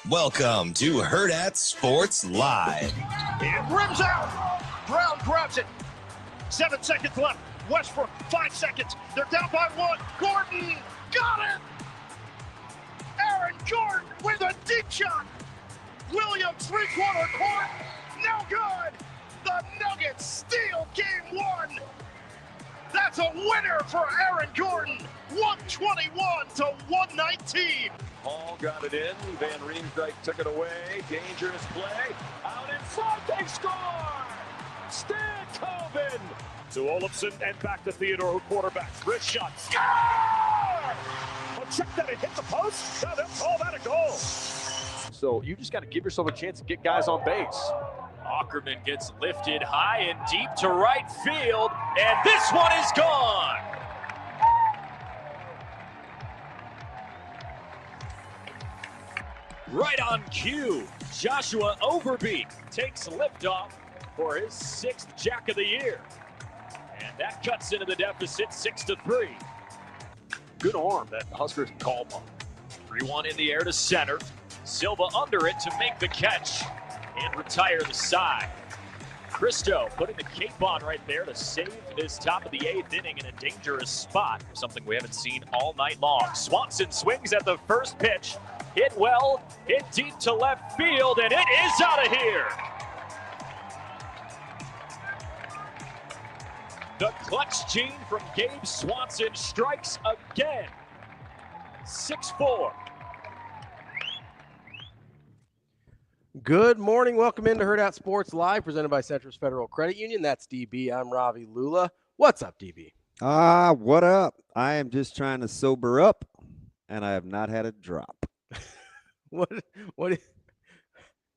Welcome to Hurrdat Sports Live. It rims out. Brown grabs it. 7 seconds left. Westbrook, 5 seconds. They're down by 1. Gordon got it. Aaron Gordon with a deep shot. Williams, three-quarter court. No good. The Nuggets steal game 1. That's a winner for Aaron Gordon. 121-119. Hall got it in. Van Riemsdyk took it away. Dangerous play. Out in front. They score. Stan Colvin. To Olofsson and back to Theodore, who quarterbacks. Wrist shot. Score! Oh, check that. It hit the post. Now they'll call that a goal. So you just got to give yourself a chance to get guys on base. Ackerman gets lifted high and deep to right field, and this one is gone. Right on cue, Joshua Overbeek takes liftoff for his 6th jack of the year. And that cuts into the deficit 6-3. Good arm that Huskers can call upon. 3-1 in the air to center. Silva under it to make the catch and retire the side. Christo putting the cape on right there to save this top of the 8th inning in a dangerous spot, something we haven't seen all night long. Swanson swings at the first pitch, hit well, hit deep to left field, and it is out of here. The clutch gene from Gabe Swanson strikes again. 6-4. Good morning. Welcome into Hurrdat Sports Live, presented by Centris Federal Credit Union. That's DB. I'm Ravi Lulla. What's up, DB? What up? I am just trying to sober up, and I have not had a drop. What?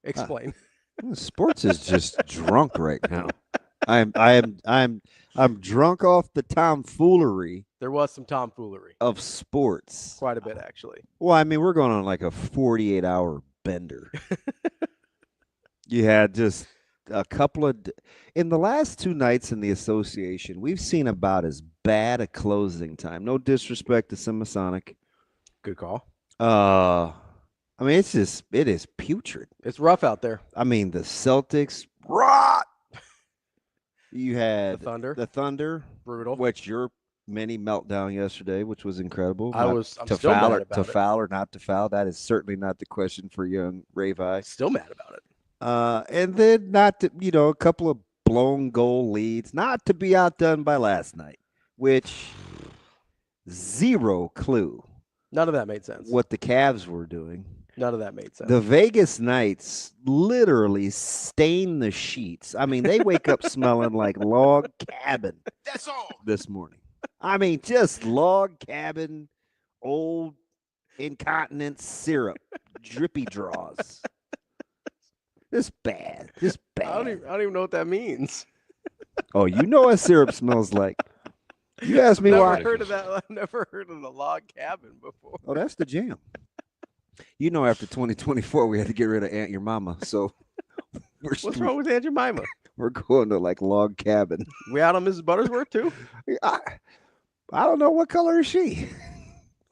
Explain. Sports is just drunk right now. I'm drunk off the tomfoolery. There was some tomfoolery of sports. Quite a bit, actually. Well, I mean, we're going on like a 48-hour bender. You had just a couple of in the last 2 nights in the association, we've seen about as bad a closing time. No disrespect to Simasonic. Good call. I mean, it is putrid. It's rough out there. I mean, the Celtics rot. You had the Thunder, brutal. Which your mini meltdown yesterday, which was incredible. I'm to still foul mad about to it. foul or not to foul. That is certainly not the question for young Ravi. Still mad about it. And then not to, a couple of blown goal leads, not to be outdone by last night, which zero clue. None of that made sense. What the Cavs were doing. None of that made sense. The Vegas Knights literally stain the sheets. I mean, they wake up smelling like log cabin. That's all. This morning. I mean, just log cabin, old incontinence syrup, drippy draws. Just bad. I don't even know what that means. Oh, you know what syrup smells like. You asked me why. I've never heard of the log cabin before. Oh, that's the jam. After 2024, we had to get rid of Aunt Your Mama. So what's wrong with Aunt Jemima? We're going to like log cabin. We out on Mrs. Buttersworth too? I don't know, what color is she.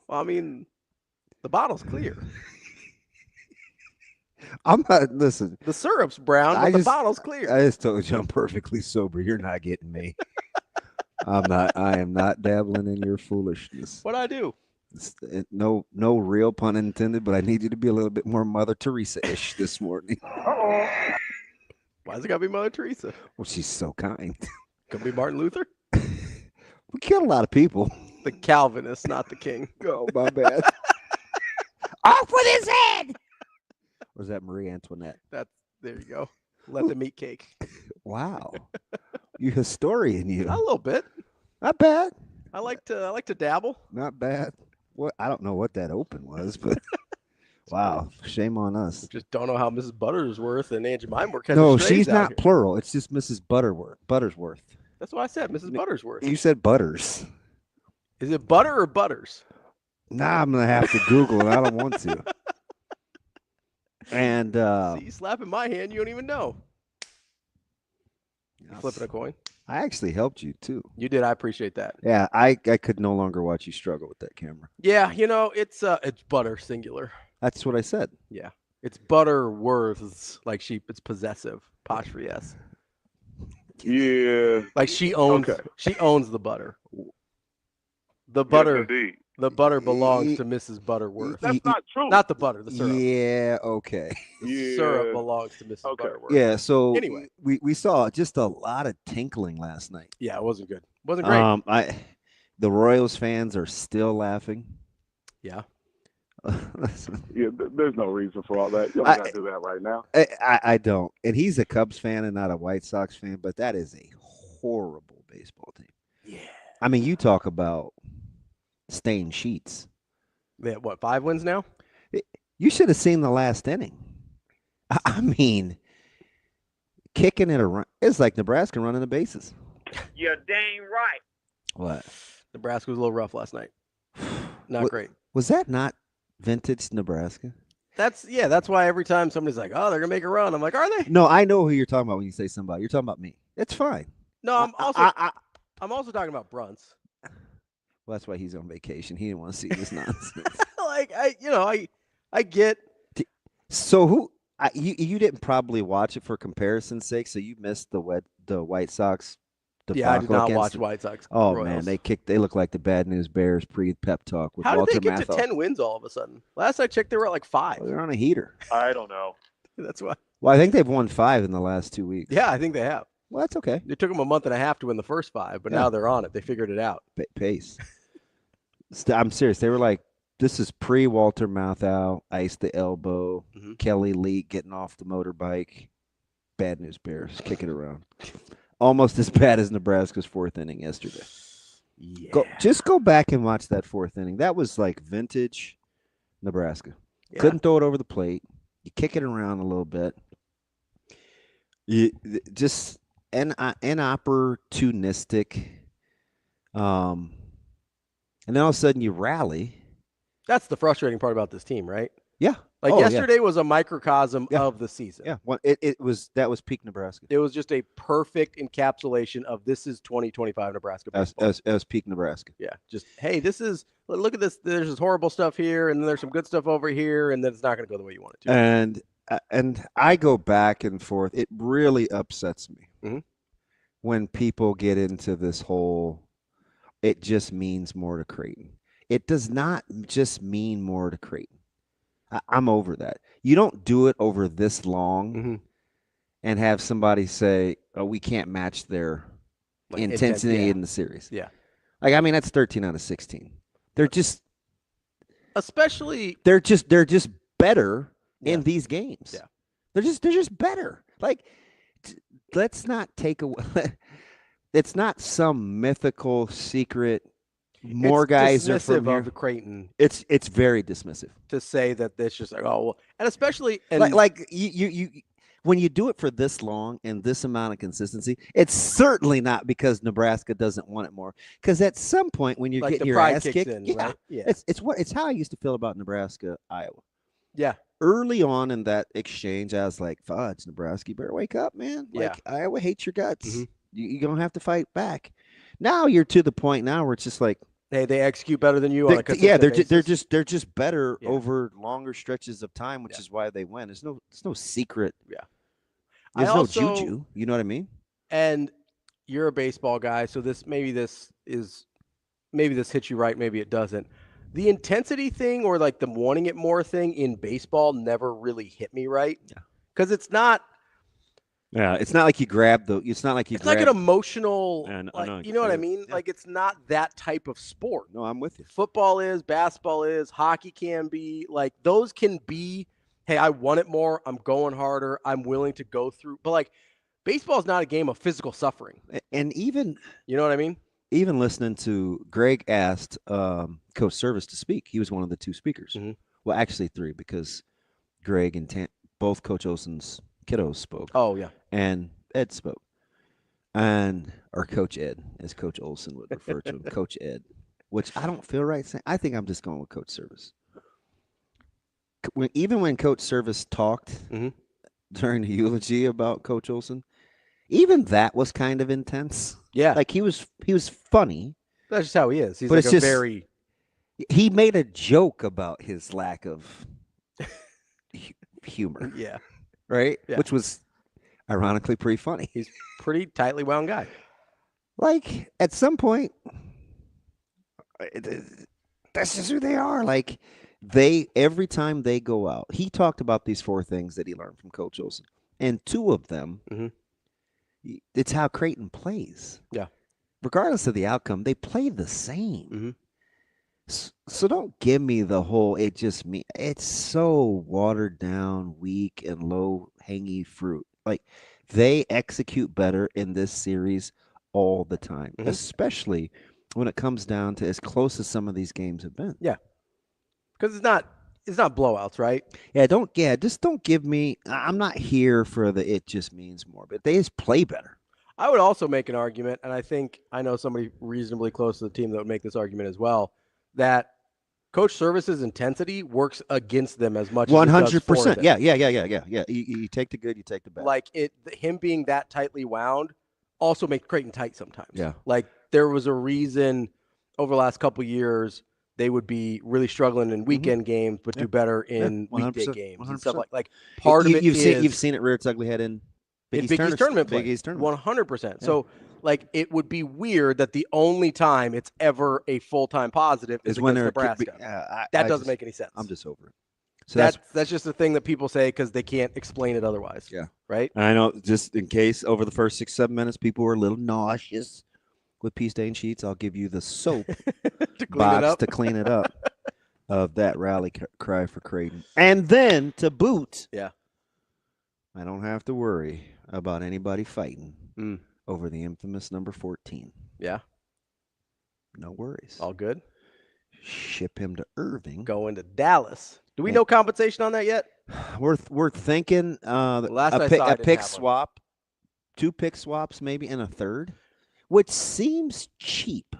Well, I mean, the bottle's clear. I'm not, listen. The syrup's brown, but the bottle's clear. I just told you I'm perfectly sober. You're not getting me. I am not dabbling in your foolishness. What'd I do? No real pun intended, but I need you to be a little bit more Mother Teresa-ish this morning. Uh-oh. Why's it gotta be Mother Teresa? Well, she's so kind. Could be Martin Luther? We killed a lot of people. The Calvinist, not the king. Oh, my bad. Off with his head! Or is that Marie Antoinette? There you go. Let them eat cake. Wow. You historian, you. A little bit. Not bad. I like to dabble. Not bad. What? I don't know what that open was, but wow, shame on us. Just don't know how Mrs. Buttersworth and Aunt Jemima work. No, she's not plural. It's just Mrs. Buttersworth. That's what I said, Mrs. Buttersworth. You said Butters. Is it Butter or Butters? Nah, I'm gonna have to Google it. I don't want to. And see, you slapping my hand, you don't even know. Flipping a coin. I actually helped you too. You did. I appreciate that. Yeah, I could no longer watch you struggle with that camera. Yeah, it's butter singular. That's what I said. Yeah. It's Butterworth's, like it's possessive. Apostrophe S. Yeah. Like she owns the butter. The butter. Yes, indeed. The butter belongs to Mrs. Butterworth. That's not true. Not the butter, the syrup. Yeah, okay. The syrup belongs to Mrs. Butterworth. Yeah, so anyway, we saw just a lot of tinkling last night. Yeah, it wasn't good. It wasn't great. The Royals fans are still laughing. Yeah. Yeah, there's no reason for all that. You don't got to do that right now. I don't. And he's a Cubs fan and not a White Sox fan, but that is a horrible baseball team. Yeah. I mean, you talk about stain sheets. They have, 5 wins now? You should have seen the last inning. I mean, kicking it around. It's like Nebraska running the bases. You're dang right. What? Nebraska was a little rough last night. Not great. Was that not vintage Nebraska? That's why every time somebody's like, oh, they're going to make a run, I'm like, are they? No, I know who you're talking about when you say somebody. You're talking about me. It's fine. No, I'm also talking about Brunts. Well, that's why he's on vacation. He didn't want to see this nonsense. I get. So you didn't probably watch it for comparison's sake, so you missed the White Sox. Yeah, I did not watch White Sox. Oh Royals. Man, they look like the Bad News Bears pre-pep talk with How Walter did they get Matthau. to 10 wins all of a sudden? Last I checked, they were at like 5. Well, they're on a heater. I don't know. That's why. Well, I think they've won 5 in the last 2 weeks. Yeah, I think they have. Well, that's okay. It took them a month and a half to win the first 5, but now they're on it. They figured it out. Pace. I'm serious. They were like, this is pre-Walter Matthau, ice the elbow, Kelly Leak getting off the motorbike, Bad News Bears kicking around. Almost as bad as Nebraska's 4th inning yesterday. Yeah. Just go back and watch that 4th inning. That was like vintage Nebraska. Yeah. Couldn't throw it over the plate. You kick it around a little bit. You just inopportunistic. And then all of a sudden you rally. That's the frustrating part about this team, right? Yeah. Like yesterday was a microcosm of the season. Yeah. Well, that was peak Nebraska. It was just a perfect encapsulation of this is 2025 Nebraska baseball. As peak Nebraska. Yeah. Just, hey, look at this. There's this horrible stuff here, and then there's some good stuff over here, and then it's not going to go the way you want it to. And I go back and forth. It really upsets me when people get into this whole, it just means more to Creighton. It does not just mean more to Creighton. I'm over that. You don't do it over this long and have somebody say, oh, we can't match their intensity in the series. Yeah. Like, I mean, that's 13 out of 16. They're just better in these games. Yeah. They're just better. Like, let's not take away. It's not some mythical secret. More guys are from here. Of Creighton. It's very dismissive to say that it's just like, oh well, and especially like you when you do it for this long and this amount of consistency, it's certainly not because Nebraska doesn't want it more. Because at some point when you're getting your ass kicked, right? it's how I used to feel about Nebraska, Iowa. Yeah. Early on in that exchange, I was like, fudge, Nebraska, you better wake up, man. Like, Iowa hates your guts. You're going to have to fight back. Now you're to the point now where it's just like, hey, they execute better than you on a consistent basis. They're just better over longer stretches of time, which is why they win. There's no secret. Yeah. There's no juju. You know what I mean? And you're a baseball guy, so maybe this hits you right, maybe it doesn't. The intensity thing or like the wanting it more thing in baseball never really hit me right. Yeah. Because it's not. Yeah, it's not like you grab the. It's not like you. It's like an emotional. You know what I mean? Yeah. Like it's not that type of sport. No, I'm with you. Football is, basketball is, hockey can be. Like those can be. Hey, I want it more. I'm going harder. I'm willing to go through. But like, baseball is not a game of physical suffering. And even, you know what I mean? Even listening to Greg asked Coach Servais to speak. He was one of the 2 speakers. Well, actually 3 because Greg and both Coach Olson's kiddos spoke. Oh, yeah. And Ed spoke. Or Coach Ed, as Coach Olson would refer to him, Coach Ed, which I don't feel right saying. I think I'm just going with Coach Servais. Even when Coach Servais talked during the eulogy about Coach Olson, even that was kind of intense. Yeah. Like he was funny. That's just how he is. He's like a he made a joke about his lack of humor. Yeah. Right? Yeah. Which was ironically pretty funny. He's a pretty tightly wound guy. Like, at some point, that's just who they are. Like, every time they go out, he talked about these 4 things that he learned from Coach Olson. And 2 of them, it's how Creighton plays. Yeah. Regardless of the outcome, they play the same. Mm-hmm. So don't give me the whole, it's so watered down, weak, and low hanging fruit. Like, they execute better in this series all the time, especially when it comes down to as close as some of these games have been. Yeah. Because it's not blowouts, right? Just don't give me, I'm not here for the it just means more, but they just play better. I would also make an argument, and I know somebody reasonably close to the team that would make this argument as well, that Coach Servais's intensity works against them as much 100%. As it does for them. Yeah. You take the good, you take the bad. Like, him being that tightly wound also makes Creighton tight sometimes. Yeah. Like, there was a reason over the last couple of years they would be really struggling in weekend games, but do better in weekday games 100%. and stuff like part of it you've seen it rear its ugly head in Big East tournament play. 100%. Yeah. So, like, it would be weird that the only time it's ever a full-time positive is when against Nebraska. That doesn't make any sense. I'm just over it. So that's just the thing that people say because they can't explain it otherwise. Yeah. Right? And I know, just in case over the first 6-7 minutes people were a little nauseous with pea stain sheets, I'll give you the soap to clean it up of that rally cry for Creighton. And then to boot, I don't have to worry about anybody fighting over the infamous number 14. Yeah. No worries. All good. Ship him to Irving. Going to Dallas. Do we know compensation on that yet? We're thinking a pick swap, 2 pick swaps maybe, and a third, which seems cheap.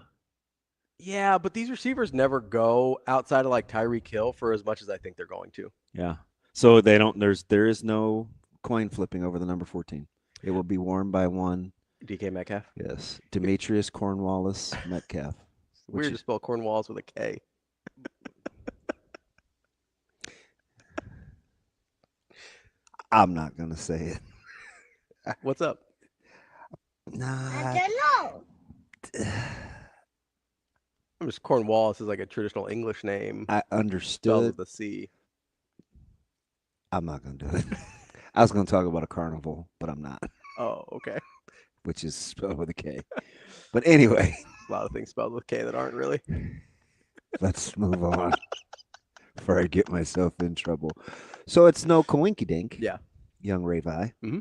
Yeah, but these receivers never go outside of like Tyreek Hill for as much as I think they're going to. Yeah. So they don't. There is no coin flipping over the number 14. It will be worn by one. DK Metcalf. Yes, Demetrius Cornwallis Metcalf. Weird to spell Cornwallis with a K. I'm not gonna say it. What's up? Nah. I don't know. I'm just Cornwallis is like a traditional English name. I understood. With the C. I'm not gonna do it. I was gonna talk about a carnival, but I'm not. Oh, okay. Which is spelled with a K. But anyway. A lot of things spelled with K that aren't really. Let's move on before I get myself in trouble. So it's no coinky-dink. Yeah. Young Ravi. Mm-hmm.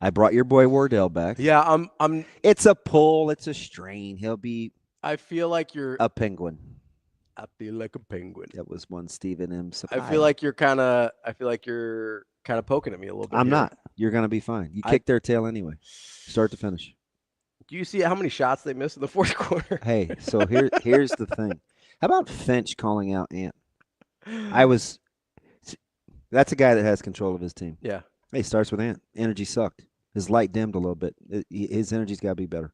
I brought your boy Wardell back. Yeah, I'm It's a pull, it's a strain. He'll be I feel like you're a penguin. I feel like a penguin. That was one Stephen M. Sapphire. I feel like you're kind of poking at me a little bit. I'm not. You're going to be fine. You kick their tail anyway. Start to finish. Do you see how many shots they missed in the fourth quarter? Hey, so here's the thing. How about Finch calling out Ant? That's a guy that has control of his team. Yeah. Hey, starts with Ant. Energy sucked. His light dimmed a little bit. His energy's got to be better.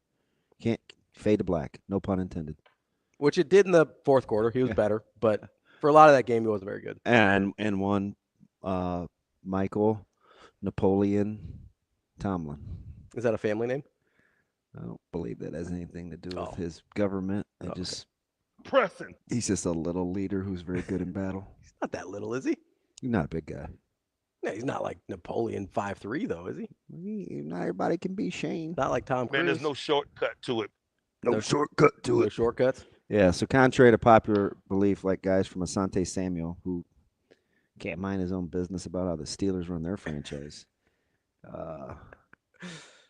Can't fade to black. No pun intended. Which it did in the fourth quarter. He was better, but for a lot of that game, he wasn't very good. And one, Michael Napoleon Tomlin. Is that a family name? I don't believe that has anything to do with his government. Pressing. He's just a little leader who's very good in battle. He's not that little, is he? He's not a big guy. No, he's not like Napoleon 5'3", though, is he? Not everybody can be Shane. Not like Tom Cruise. Man, there's no shortcut to it. No shortcut to it. No shortcuts? Yeah, so contrary to popular belief, like guys from Asante Samuel, who can't mind his own business about how the Steelers run their franchise,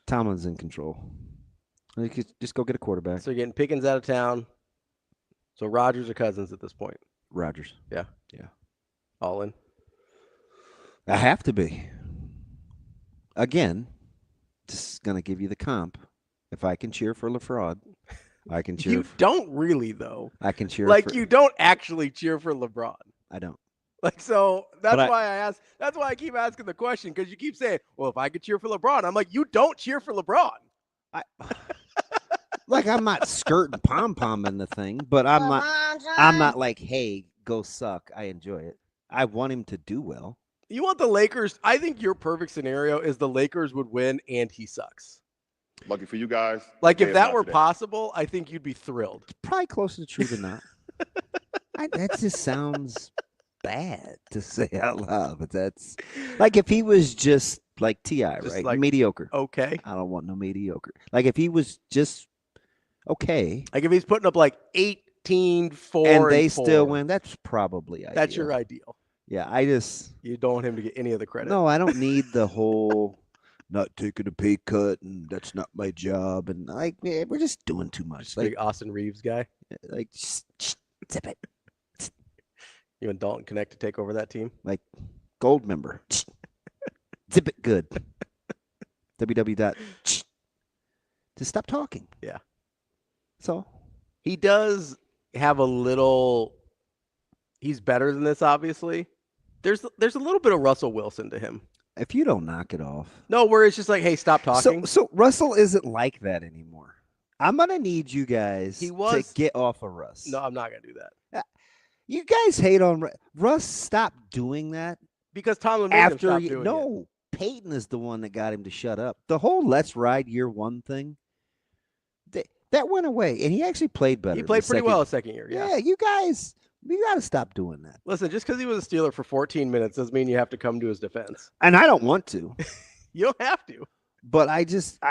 Tomlin's in control. You could just go get a quarterback. So you're getting Pickens out of town. So Rodgers or Cousins at this point? Rodgers. Yeah. Yeah. All in? I have to be. Again, just going to give you the comp. If I can cheer for LaFraud, I can cheer. You don't really, though. I can cheer. You don't actually cheer for LeBron. I don't. So that's why I ask. That's why I keep asking the question, because you keep saying, "Well, if I could cheer for LeBron," I'm like, "You don't cheer for LeBron." I'm not skirting pom in the thing, but I'm not like, "Hey, go suck." I enjoy it. I want him to do well. You want the Lakers? I think your perfect scenario is the Lakers would win and he sucks. Lucky for you guys. Like if that were possible, I think you'd be thrilled. It's probably closer to true than not. That just sounds bad to say out loud, but that's like if he was just like T.I., right? Like, mediocre. Okay. I don't want no mediocre. Like if he was just okay. Like if he's putting up like 18, 4, and they still win, that's probably ideal. That's your ideal. Yeah, you don't want him to get any of the credit. No, I don't need the whole not taking a pay cut and that's not my job and like we're just doing too much. Like Austin Reeves guy. Like zip it. You and Dalton Connect to take over that team? Like gold member. Zip it good. www. Just stop talking. Yeah. So he does have a little. He's better than this, obviously. There's a little bit of Russell Wilson to him. If you don't knock it off. No, where it's just like, hey, stop talking. So Russell isn't like that anymore. I'm going to need you guys to get off of Russ. No, I'm not going to do that. You guys hate on Russ. Stop doing that. Because Tomlin made him stop doing it. No, Peyton is the one that got him to shut up. The whole let's ride year one thing, that went away. And he actually played better. He played pretty well the second year. Yeah, you guys. You got to stop doing that. Listen, just because he was a Steeler for 14 minutes doesn't mean you have to come to his defense. And I don't want to. You don't have to. But I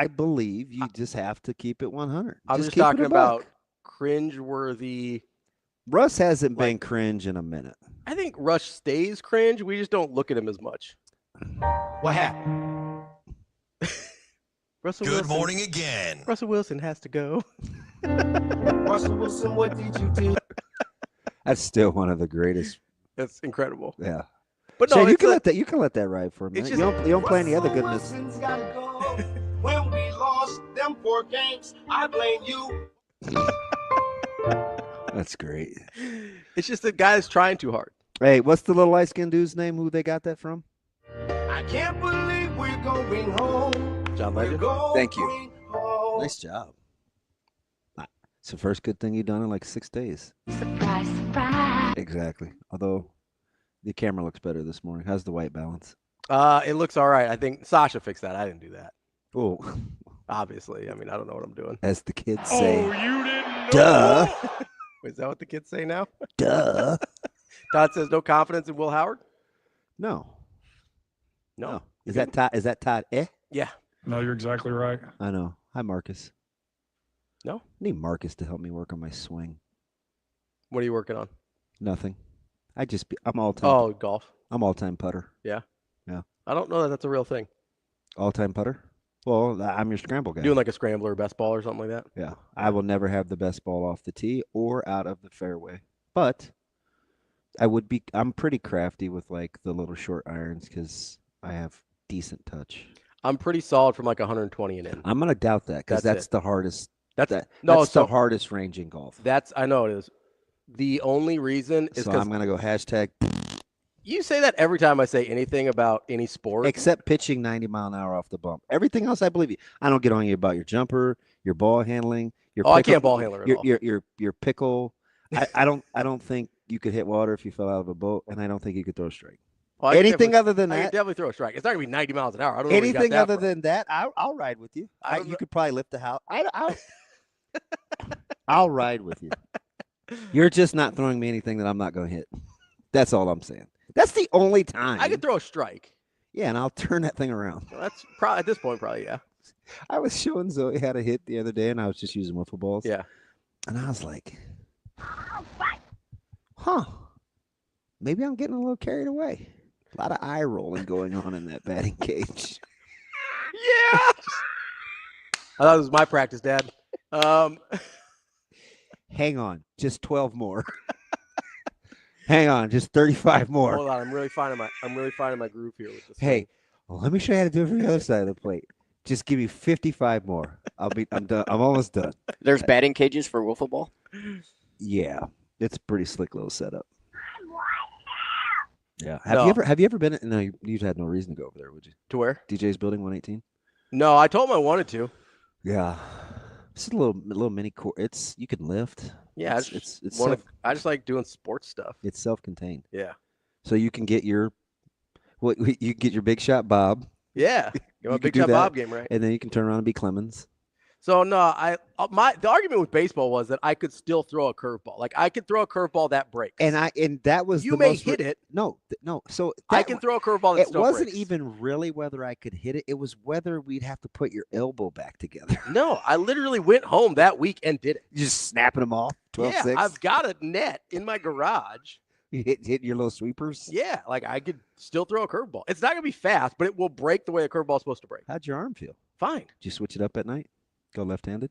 believe you just have to keep it 100. I'm just talking about cringe-worthy. Russ hasn't been cringe in a minute. I think Russ stays cringe. We just don't look at him as much. What happened? Russell Good Wilson. morning again. Russell Wilson has to go. Russell Wilson, what did you do? That's still one of the greatest. That's incredible. Yeah. But no, you can let that ride for a minute. You don't play any other goodness. When we lost them 4 games, I blame you. That's great. It's just the guy that's trying too hard. Hey, what's the little light-skinned dude's name? Who they got that from? I can't believe we're going home. John Legend. Thank you. Nice job. It's the first good thing you've done in like 6 days. Surprise, surprise. Exactly. Although the camera looks better this morning. How's the white balance? It looks all right. I think Sasha fixed that. I didn't do that. Oh. Obviously. I mean, I don't know what I'm doing. As the kids say. Oh, you didn't know. Duh. Is that what the kids say now? Duh. Todd says no confidence in Will Howard? No. No. Is that Todd? Yeah. No, you're exactly right. I know. Hi, Marcus. No? I need Marcus to help me work on my swing. What are you working on? Nothing. I'm all-time. Oh, golf. I'm all-time putter. Yeah? Yeah. I don't know that that's a real thing. All-time putter? Well, I'm your scramble guy. Doing like a scrambler or best ball or something like that? Yeah. I will never have the best ball off the tee or out of the fairway. But I'm pretty crafty with like the little short irons because I have decent touch. I'm pretty solid from like 120 and in. I'm going to doubt that because that's the hardest. That's the hardest range in golf. I know it is. The only reason is because I'm going to go hashtag. You say that every time I say anything about any sport. Except pitching 90 mile an hour off the bump. Everything else, I believe you. I don't get on you about your jumper, your ball handling. Your pickle, I can't ball handler at all. Your pickle. I don't think you could hit water if you fell out of a boat, and I don't think you could throw a strike. Well, anything other than I that, can definitely throw a strike. It's not gonna be 90 miles an hour. I don't know. Anything other than that, I'll ride with you. You could probably lift the house. I'll ride with you. You're just not throwing me anything that I'm not going to hit. That's all I'm saying. That's the only time I could throw a strike. Yeah, and I'll turn that thing around. Well, that's probably at this point, probably yeah. I was showing Zoe how to hit the other day, and I was just using wiffle balls. Yeah, and I was like, "Huh? Maybe I'm getting a little carried away." A lot of eye rolling going on in that batting cage. Yeah. I thought it was my practice, Dad. Hang on, just 12 more. Hang on, just 35 more. Hold on, I'm really finding my groove here with this. Hey, well, let me show you how to do it from the other side of the plate. Just give me 55 more. I'm done. I'm almost done. There's batting cages for wiffle ball? Yeah, it's a pretty slick little setup. Yeah. Have you ever been? No, you've had no reason to go over there, would you? To where? DJ's building 118. No, I told him I wanted to. Yeah, it's a little mini court. You can lift. Yeah, I just like doing sports stuff. It's self-contained. Yeah. So you can get your. What you get your Big Shot Bob. Yeah, get my could Big do Shot that, Bob game right. And then you can turn around and be Clemens. So no, the argument with baseball was that I could still throw a curveball. Like I could throw a curveball that breaks. And that was you the may most hit it. No. So I can throw a curveball that it still wasn't breaks. even really whether I could hit it. It was whether we'd have to put your elbow back together. No, I literally went home that week and did it. You just snapping them off. 12-6. Yeah, I've got a net in my garage. You hit your little sweepers. Yeah, like I could still throw a curveball. It's not gonna be fast, but it will break the way a curveball is supposed to break. How'd your arm feel? Fine. Did you switch it up at night? Go left-handed?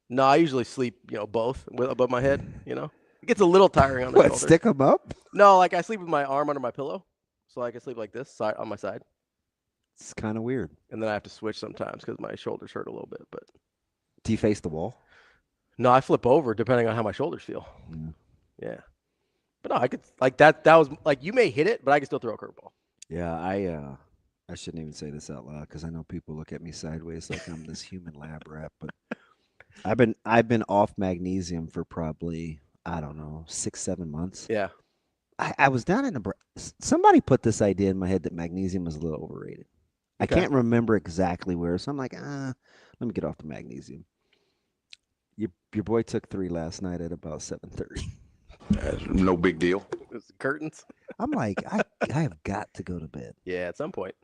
No, I usually sleep, both above my head. It gets a little tiring on the shoulder. Stick them up? No, like I sleep with my arm under my pillow, so I can sleep like this side on my side. It's kind of weird. And then I have to switch sometimes because my shoulders hurt a little bit. But do you face the wall? No, I flip over depending on how my shoulders feel. Yeah. But no, I could like that. That was like you may hit it, but I can still throw a curveball. Yeah, I shouldn't even say this out loud because I know people look at me sideways like I'm this human lab rat. But I've been off magnesium for probably 6-7 months. Yeah. I was down in Nebraska. Somebody put this idea in my head that magnesium is a little overrated. I can't remember exactly where, so I'm like, let me get off the magnesium. Your boy took 3 last night at about 7:30. That's no big deal. It's the curtains. I'm like, I have got to go to bed. Yeah, at some point.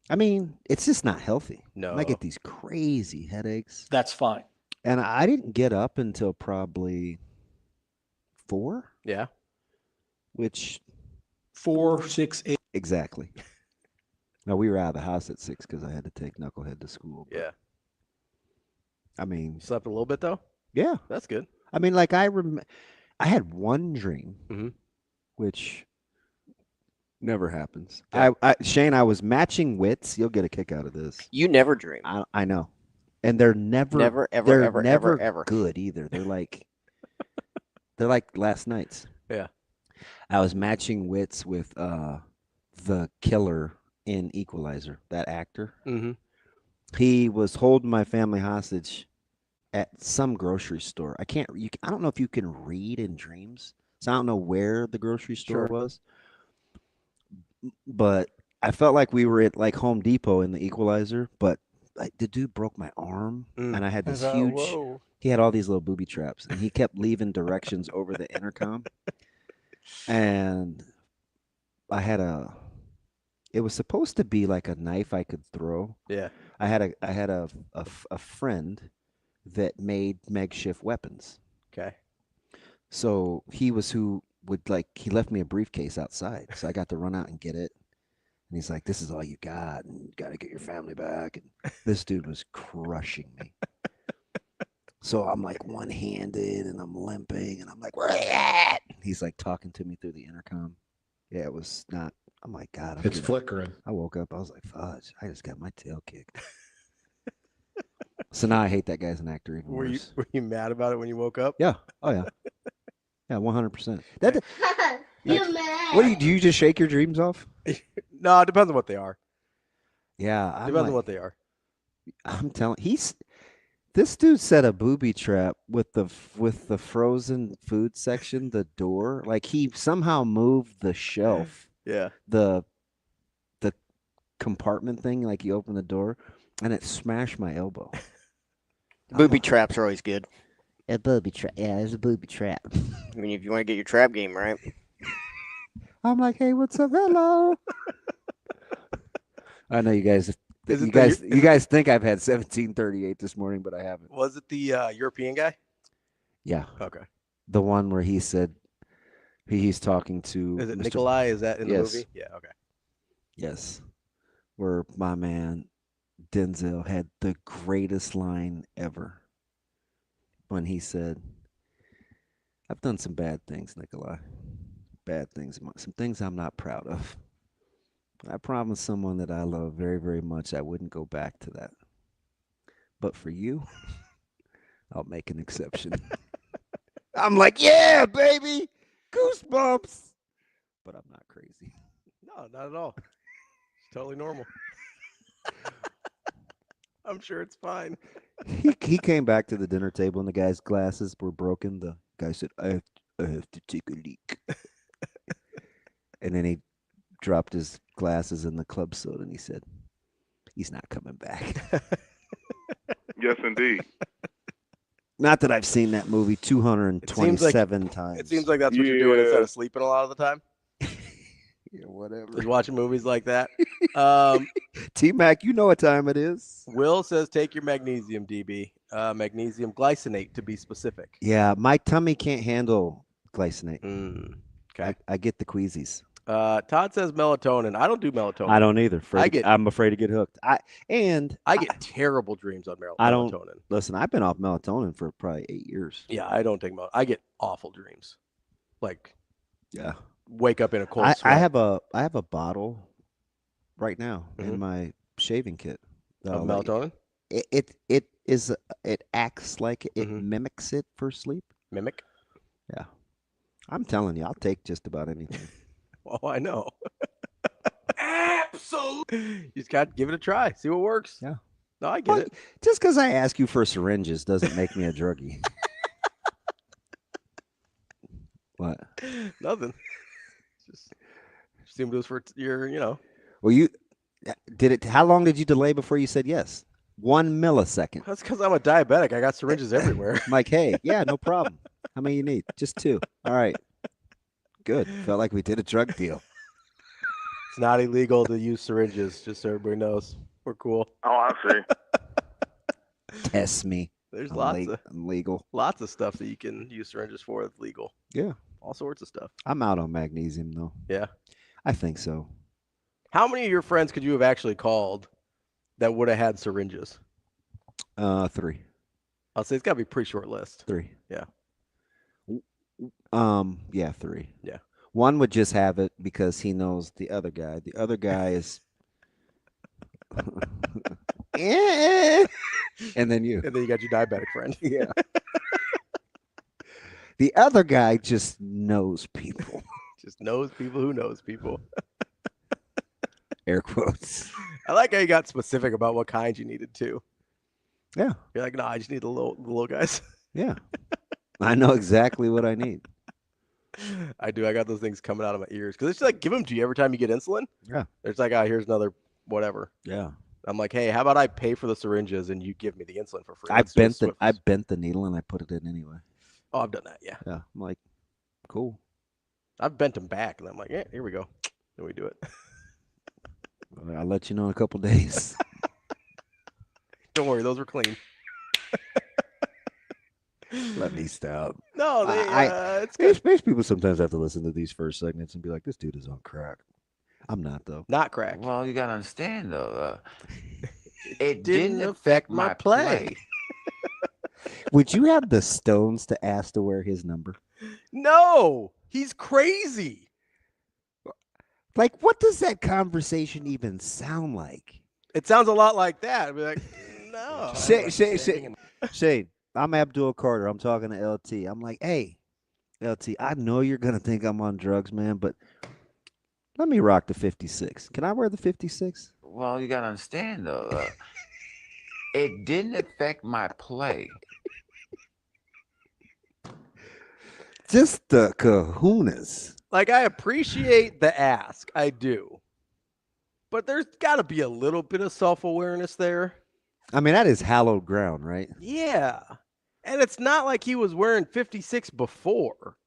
I mean, it's just not healthy. No. I get these crazy headaches. That's fine. And I didn't get up until probably 4. Yeah. Which 4, 6, 8. Exactly. No, we were out of the house at 6 because I had to take Knucklehead to school. Yeah. I mean, slept a little bit though. Yeah, that's good. I mean, like I had one dream, which never happens. Yeah. Shane, I was matching wits. You'll get a kick out of this. You never dream. I know, and they're never ever good either. They're like last night's. Yeah. I was matching wits with the killer in Equalizer, that actor. Mm-hmm. He was holding my family hostage at some grocery store. I don't know if you can read in dreams, so I don't know where the grocery store was. But I felt like we were at like Home Depot in the Equalizer, but like the dude broke my arm, and I had this huge. Whoa. He had all these little booby traps, and he kept leaving directions over the intercom. And I had it was supposed to be like a knife I could throw. Yeah. I had a friend that made makeshift weapons. Okay. So he was who would he left me a briefcase outside. So I got to run out and get it. And he's like, this is all you got, and you got to get your family back. And this dude was crushing me. So I'm like one-handed and I'm limping and I'm like, where are they at? He's like talking to me through the intercom. Yeah, it was not. I'm like, God. It's flickering. I woke up. I was like, fudge. I just got my tail kicked. So now I hate that guy as an actor even worse. Were you mad about it when you woke up? Yeah. Oh, yeah. Yeah, 100%. You mad? What do you just shake your dreams off? No, it depends on what they are. Yeah. Depends on what they are. I'm telling this dude set a booby trap with the frozen food section, the door. Like he somehow moved the shelf. Yeah. The compartment thing, like you open the door, and it smashed my elbow. Booby traps are always good. A booby trap. Yeah, there's a booby trap. I mean, if you want to get your trap game right. I'm like, hey, what's up? Hello. I know you guys. You guys think I've had 1738 this morning, but I haven't. Was it the European guy? Yeah. Okay. The one where he said he's talking to. Is it Nikolai? Is that in the movie? Yeah. Okay. Yes. Where my man Denzel had the greatest line ever when he said, "I've done some bad things, Nikolai. Bad things, some things I'm not proud of. I promised someone that I love very, very much I wouldn't go back to that. But for you, I'll make an exception." I'm like, yeah, baby, goosebumps. But I'm not crazy. No, not at all. It's totally normal. I'm sure it's fine. He came back to the dinner table and the guy's glasses were broken. The guy said, I have to take a leak. And then he dropped his glasses in the club soda, and he said, "He's not coming back." Yes, indeed. Not that I've seen that movie 227 times. It seems like that's what you're doing instead of sleeping a lot of the time. Yeah, whatever. Just watching movies like that. T-Mac, you know what time it is. Will says take your magnesium, DB. Magnesium glycinate, to be specific. Yeah, my tummy can't handle glycinate. Okay. I get the queasies. Todd says melatonin. I don't do melatonin. I don't either. I'm afraid to get hooked. I get terrible dreams on melatonin. I don't listen. I've been off melatonin for probably 8 years. Yeah, I don't take melatonin. I get awful dreams. Like, yeah, wake up in a cold sweat. I have a bottle right now in my shaving kit of melatonin. It acts like it mimics it for sleep. Mimic. Yeah, I'm telling you, I'll take just about anything. Oh, I know. Absolutely. You just got to give it a try. See what works. Yeah. No, I get it. Just because I ask you for syringes doesn't make me a druggie. What? Nothing. Just assumed it was for your, Well, you did it. How long did you delay before you said yes? 1 millisecond. That's because I'm a diabetic. I got syringes everywhere. I'm like, hey, yeah, no problem. How many you need? Just 2. All right. Good. Felt like we did a drug deal. It's not illegal to use syringes, just so everybody knows. We're cool. Oh, I see. Test me. There's I'm legal. Lots of stuff that you can use syringes for that's legal. Yeah. All sorts of stuff. I'm out on magnesium, though. Yeah. I think so. How many of your friends could you have actually called that would have had syringes? 3. I'll say it's got to be a pretty short list. 3. Yeah. Yeah, 3. Yeah. One would just have it because he knows the other guy. The other guy is and then you. And then you got your diabetic friend. Yeah. The other guy just knows people. Just knows people who knows people. Air quotes. I like how you got specific about what kind you needed too. Yeah. You're like, no, I just need the little guys. Yeah. I know exactly what I need. I do. I got those things coming out of my ears because it's just like give them to you every time you get insulin. Yeah. It's like, here's another whatever. Yeah. I'm like, hey, how about I pay for the syringes and you give me the insulin for free? I bent the needle and I put it in anyway. Oh, I've done that. Yeah. Yeah. I'm like, cool. I've bent them back and I'm like, yeah, here we go. Then we do it. I'll let you know in a couple days. Don't worry, those were clean. Let me stop. No, it's good. Space people sometimes have to listen to these first segments and be like, this dude is on crack. I'm not, though. Not crack. Well, you got to understand, though. It didn't affect my play. Would you have the stones to ask to wear his number? No, he's crazy. Like, what does that conversation even sound like? It sounds a lot like that. I'd be like, no. Shane, I'm Abdul Carter. I'm talking to LT. I'm like, hey, LT, I know you're going to think I'm on drugs, man, but let me rock the 56. Can I wear the 56? Well, you got to understand, though. It didn't affect my play. Just the kahunas. Like, I appreciate the ask. I do. But there's got to be a little bit of self-awareness there. I mean, that is hallowed ground, right? Yeah. And it's not like he was wearing 56 before.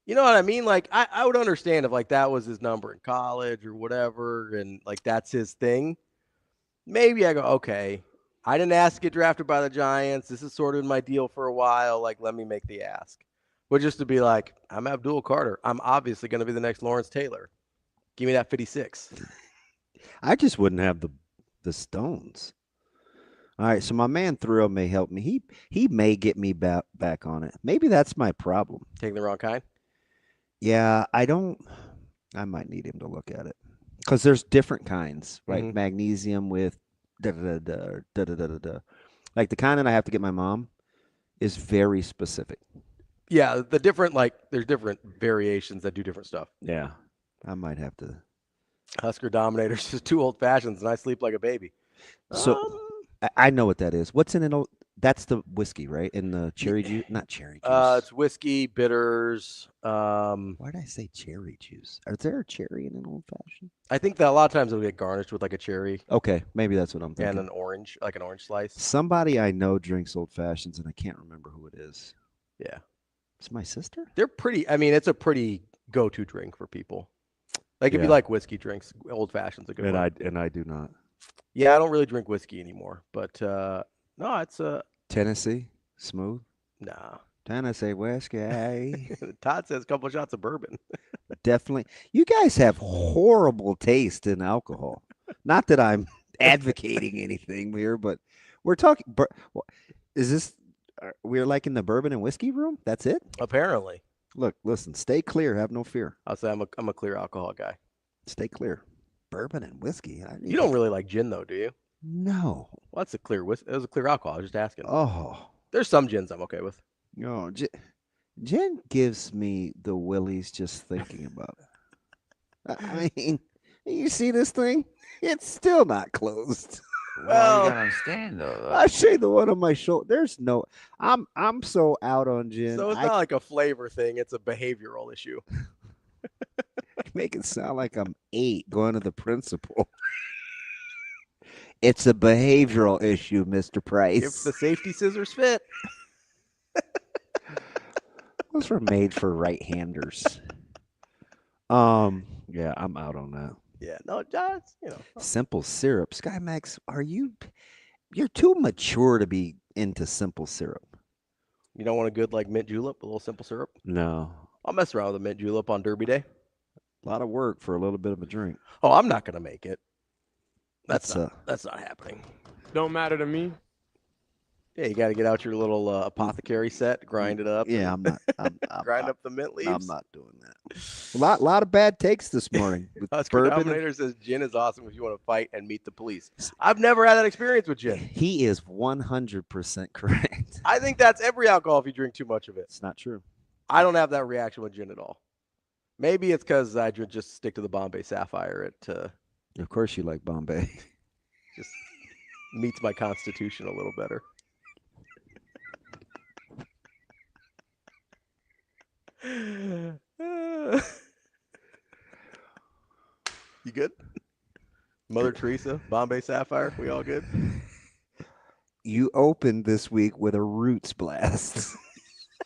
You know what I mean? Like, I would understand if, like, that was his number in college or whatever, and, like, that's his thing. Maybe I go, okay, I didn't ask to get drafted by the Giants. This is sort of my deal for a while. Like, let me make the ask. But just to be like, I'm Abdul Carter. I'm obviously going to be the next Lawrence Taylor. Give me that 56. I just wouldn't have the stones. All right, so my man Thrill may help me. He may get me back on it. Maybe that's my problem. Taking the wrong kind? Yeah, I might need him to look at it. Because there's different kinds, right? Mm-hmm. Magnesium with da-da-da-da. Like the kind that I have to get my mom is very specific. Yeah, the different, like, there's different variations that do different stuff. Yeah, I might have to. Husker Dominator's just 2 old fashions, and I sleep like a baby. So I know what that is. What's in an old? That's the whiskey, right? And the cherry juice, not cherry juice. It's whiskey, bitters. Why did I say cherry juice? Is there a cherry in an old fashioned? I think that a lot of times it'll get garnished with like a cherry. Okay, maybe that's what I'm thinking. And an orange, like an orange slice. Somebody I know drinks old fashions, and I can't remember who it is. Yeah, it's my sister. They're pretty. I mean, it's a pretty go-to drink for people. Like if you like whiskey drinks, old fashion's a good one. And I do not. Yeah, I don't really drink whiskey anymore, but no, it's Tennessee smooth. Nah. Tennessee whiskey. Todd says a couple shots of bourbon. Definitely. You guys have horrible taste in alcohol. Not that I'm advocating anything here, but we're talking. Is this? We're like in the bourbon and whiskey room. That's it. Apparently. Look, listen. Stay clear. Have no fear. I'll say I'm a clear alcohol guy. Stay clear. Bourbon and whiskey. You don't really like gin though, do you? No. Well, that's a clear whiskey. It was a clear alcohol. I was just asking. Oh. There's some gins I'm okay with. No, gin gives me the willies just thinking about it. I mean, you see this thing? It's still not closed. Well, you gotta understand though. I say the one on my shoulder. There's no. I'm so out on gin. So it's not like a flavor thing. It's a behavioral issue. Make it sound like I'm 8 going to the principal. It's a behavioral issue, Mr. Price. If the safety scissors fit. Those were made for right-handers. Yeah, I'm out on that. Yeah, no, just, Simple syrup. SkyMax, you're too mature to be into simple syrup. You don't want a good like mint julep, a little simple syrup? No. I'll mess around with a mint julep on Derby Day. A lot of work for a little bit of a drink. Oh, I'm not gonna make it. That's not happening. Don't matter to me. Yeah, you got to get out your little apothecary set, grind it up. Yeah, I'm not. Grind up the mint leaves. I'm not doing that. A lot of bad takes this morning. Husker Dominator says gin is awesome if you want to fight and meet the police. I've never had that experience with gin. He is 100% correct. I think that's every alcohol if you drink too much of it. It's not true. I don't have that reaction with gin at all. Maybe it's because I just stick to the Bombay Sapphire. Of course you like Bombay. Just meets my constitution a little better. You good? Mother Teresa, Bombay Sapphire, we all good? You opened this week with a Roots blast.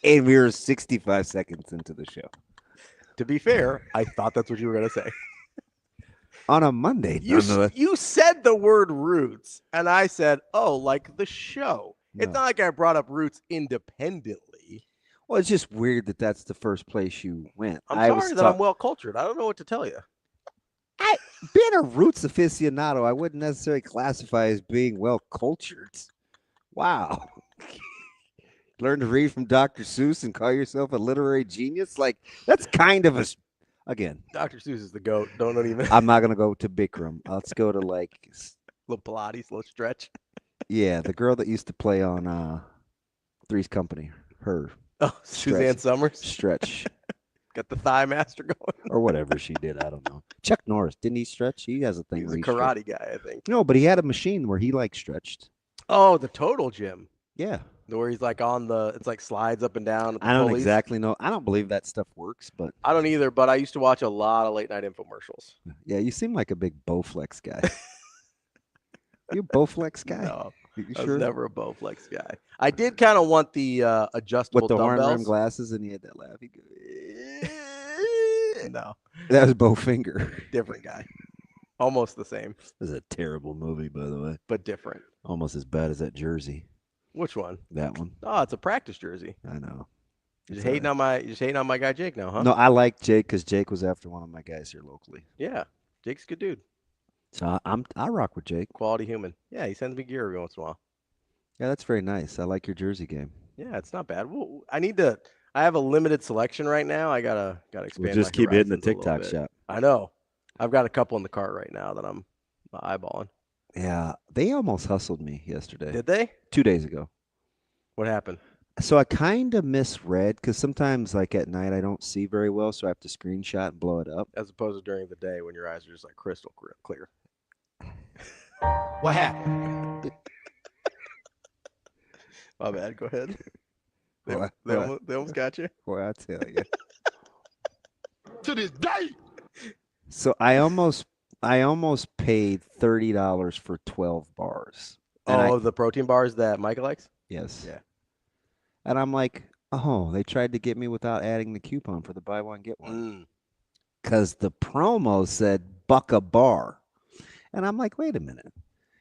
And we were 65 seconds into the show. To be fair, I thought that's what you were going to say. On a Monday. You said the word Roots, and I said, oh, like the show. No. It's not like I brought up Roots independently. Well, it's just weird that that's the first place you went. I'm sorry that I'm well-cultured. I don't know what to tell you. Being a Roots aficionado, I wouldn't necessarily classify as being well-cultured. Wow. Learn to read from Dr. Seuss and call yourself a literary genius? Like, that's kind of again. Dr. Seuss is the GOAT. Don't even. I'm not going to go to Bikram. Let's go to like. Little Pilates, little stretch. Yeah, the girl that used to play on Three's Company. Her. Oh, Suzanne Summers. Stretch. Got the thigh master going. Or whatever she did. I don't know. Chuck Norris. Didn't he stretch? He has a thing. He's a karate guy, I think. No, but he had a machine where he like stretched. Oh, the Total Gym. Yeah. Where he's like it's like slides up and down. I don't exactly know. I don't believe that stuff works, but I don't either. But I used to watch a lot of late night infomercials. Yeah, you seem like a big Bowflex guy. You a Bowflex guy? No, I was never a Bowflex guy. I did kind of want the adjustable with the dumbbells. horn rim glasses, and he had that laugh. No, that was Bowfinger. Different guy. Almost the same. This is a terrible movie, by the way, but different. Almost as bad as that jersey. Which one? That one. Oh, it's a practice jersey. I know. You're just hating on my guy Jake now, huh? No, I like Jake because Jake was after one of my guys here locally. Yeah, Jake's a good dude. So I rock with Jake. Quality human. Yeah, he sends me gear every once in a while. Yeah, that's very nice. I like your jersey game. Yeah, it's not bad. Well, I have a limited selection right now. I gotta expand. We'll just keep hitting the TikTok shop. I know. I've got a couple in the cart right now that I'm eyeballing. Yeah, they almost hustled me yesterday. Did they? 2 days ago. What happened? So I kind of misread because sometimes, like at night, I don't see very well, so I have to screenshot and blow it up. As opposed to during the day when your eyes are just like crystal clear. What happened? My bad. Go ahead. They Well, almost got you. Well, I tell you. To this day. So I almost paid $30 for 12 bars. And The protein bars that Micah likes? Yes. Yeah. And I'm like, oh, they tried to get me without adding the coupon for the buy one, get one. Because the promo said buck a bar. And I'm like, wait a minute.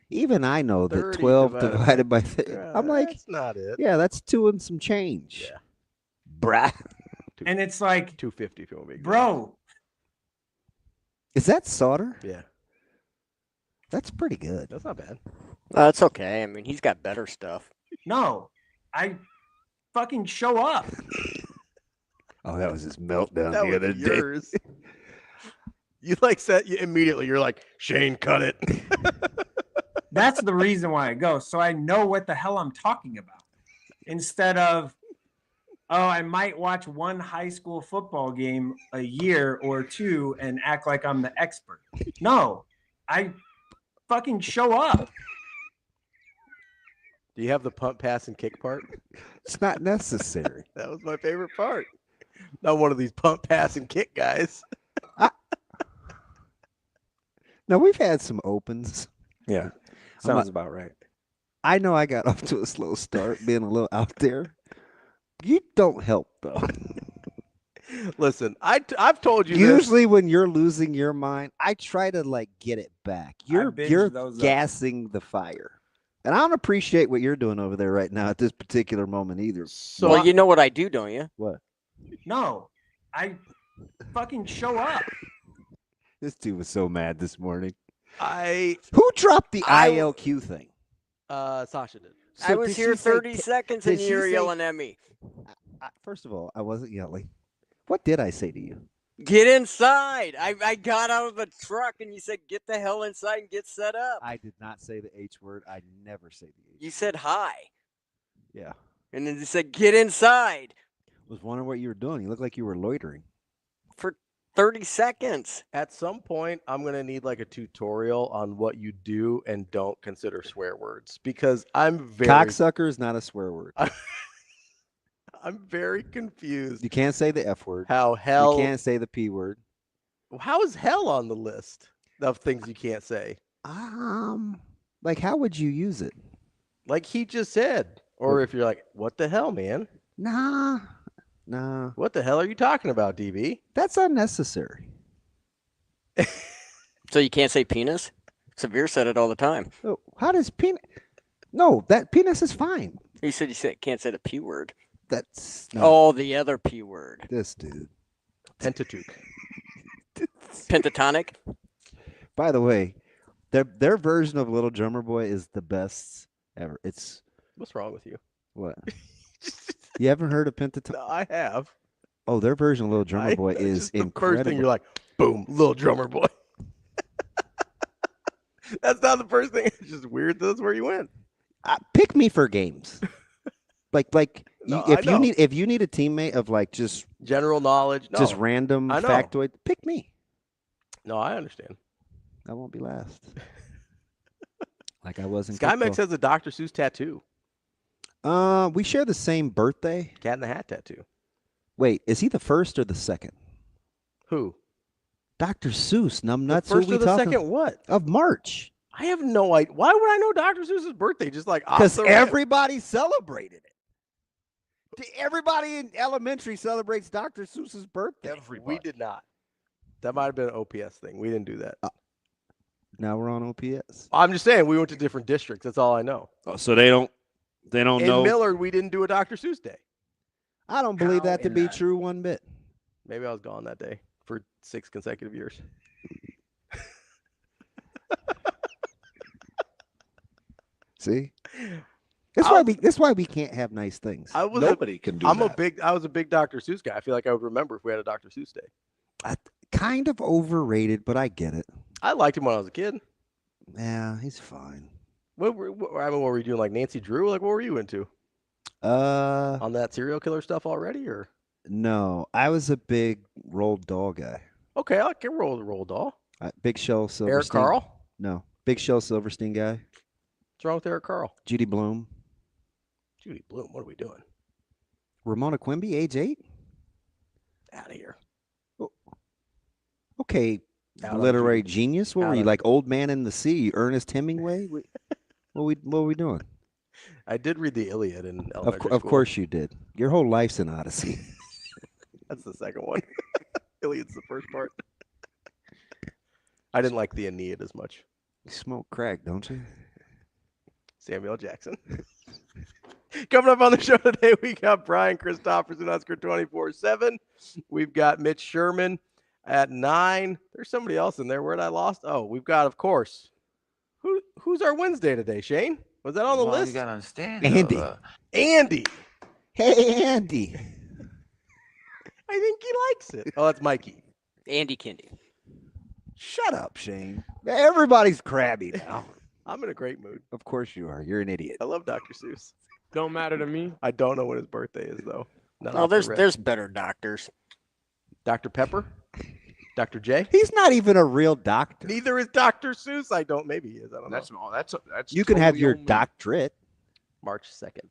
Even I know that 12 divided by 30. I'm like, that's not it. Yeah, that's 2 and some change. Yeah. Bruh. And it's like $2.50 if you want to be. Bro. Is that solder? Yeah. That's pretty good. That's not bad. That's okay. I mean, he's got better stuff. No. I fucking show up. Oh, that was his meltdown That the was other yours. day. You like said immediately. You're like, Shane, cut it. That's the reason why I go. So I know what the hell I'm talking about. Instead of, I might watch one high school football game a year or two and act like I'm the expert. No, I fucking show up. Do you have the pump, pass, and kick part? It's not necessary. That was my favorite part. Not one of these pump, pass, and kick guys. Now, we've had some opens. Yeah. Sounds about right. I know I got off to a slow start, being a little out there. You don't help, though. Listen, I've told you Usually when you're losing your mind, I try to, get it back. You're gassing the fire. And I don't appreciate what you're doing over there right now at this particular moment either. So well, you know what I do, don't you? What? No, I fucking show up. This dude was so mad this morning. Who dropped the ILQ thing? Sasha did. So I was here 30 seconds and you were yelling at me. First of all, I wasn't yelling. What did I say to you? Get inside. I got out of the truck and you said, get the hell inside and get set up. I did not say the H word. I never say the H word. You said hi. Yeah. And then you said, get inside. I was wondering what you were doing. You looked like you were loitering. For 30 seconds. At some point, I'm going to need a tutorial on what you do and don't consider swear words because I'm very... Cocksucker is not a swear word. I'm very confused. You can't say the F word. How hell... You can't say the P word. How is hell on the list of things you can't say? How would you use it? Like he just said. Or if you're like, what the hell, man? Nah. What the hell are you talking about, DB? That's unnecessary. So you can't say penis? Severe said it all the time. Oh, how does penis? No, that penis is fine. You said can't say the P word. That's the other P word. This dude. Pentateuch. Pentatonic. By the way, their version of Little Drummer Boy is the best ever. It's what's wrong with you? What? You haven't heard of Pentatonic? No, I have. Oh, their version of Little Drummer Boy is incredible. The first thing you're like, boom, Little Drummer Boy. That's not the first thing. It's just weird. That's where you went. Pick me for games. No, if you need a teammate of just general knowledge, just random factoid, pick me. No, I understand. I won't be last. Like I wasn't. SkyMex has a Dr. Seuss tattoo. We share the same birthday. Cat in the Hat tattoo. Wait, is he the first or the second? Who? Dr. Seuss. Numbnuts. The first or the second what? Of March. I have no idea. Why would I know Dr. Seuss's birthday? Just because everybody celebrated it. Everybody in elementary celebrates Dr. Seuss's birthday. We did not. That might have been an OPS thing. We didn't do that. Now we're on OPS. I'm just saying we went to different districts. That's all I know. Oh, so they don't know. In Millard, we didn't do a Dr. Seuss day. I don't believe that to be true one bit. Maybe I was gone that day for 6 consecutive years. See? That's why we can't have nice things. Nobody can do that. I was a big Dr. Seuss guy. I feel like I would remember if we had a Dr. Seuss day. Kind of overrated, but I get it. I liked him when I was a kid. Yeah, he's fine. What were you doing? Like Nancy Drew? Like what were you into? On that serial killer stuff already, or? No, I was a big Roald Dahl guy. Okay, I can Roald Dahl. Big Shel Silverstein. Eric Carl? No, Big Shel Silverstein guy. What's wrong with Eric Carl? Judy Blume. Judy Bloom, what are we doing? Ramona Quimby, age 8? Out of here. Okay, literary genius. What were you, like Old Man in the Sea, Ernest Hemingway? What were we doing? I did read the Iliad in elementary school. Of course you did. Your whole life's an Odyssey. That's the second one. Iliad's the first part. I didn't like the Aeneid as much. You smoke crack, don't you? Samuel Jackson. Coming up on the show today, we got Brian Christopherson, Husker 24/7. We've got Mitch Sherman at 9. There's somebody else in there. Where'd I lost? Oh, we've got, of course. Who's our Wednesday today, Shane? Was that on the list? You got to understand. Andy. Andy. Hey, Andy. I think he likes it. Oh, that's Mikey. Andy Kendeigh. Shut up, Shane. Everybody's crabby now. I'm in a great mood. Of course you are. You're an idiot. I love Dr. Seuss. Don't matter to me. I don't know when his birthday is, though. There's better doctors. Dr. Pepper? Dr. J? He's not even a real doctor. Neither is Dr. Seuss. Maybe he is. I don't know. That's you can have totally your only. doctorate. March 2nd.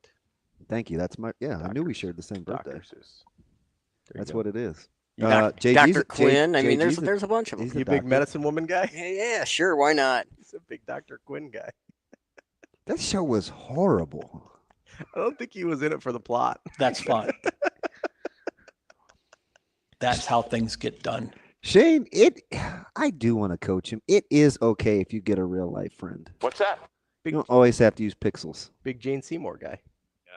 Thank you. That's my I knew we shared the same birthday. Dr. Seuss. That's what it is. Dr. Quinn. I mean, there's a bunch of them. You big medicine woman guy? Yeah, sure. Why not? He's a big Dr. Quinn guy. That show was horrible. I don't think he was in it for the plot. That's fun. That's how things get done. Shane, I do want to coach him. It is okay if you get a real life friend. What's that? You don't always have to use pixels. Big Jane Seymour guy.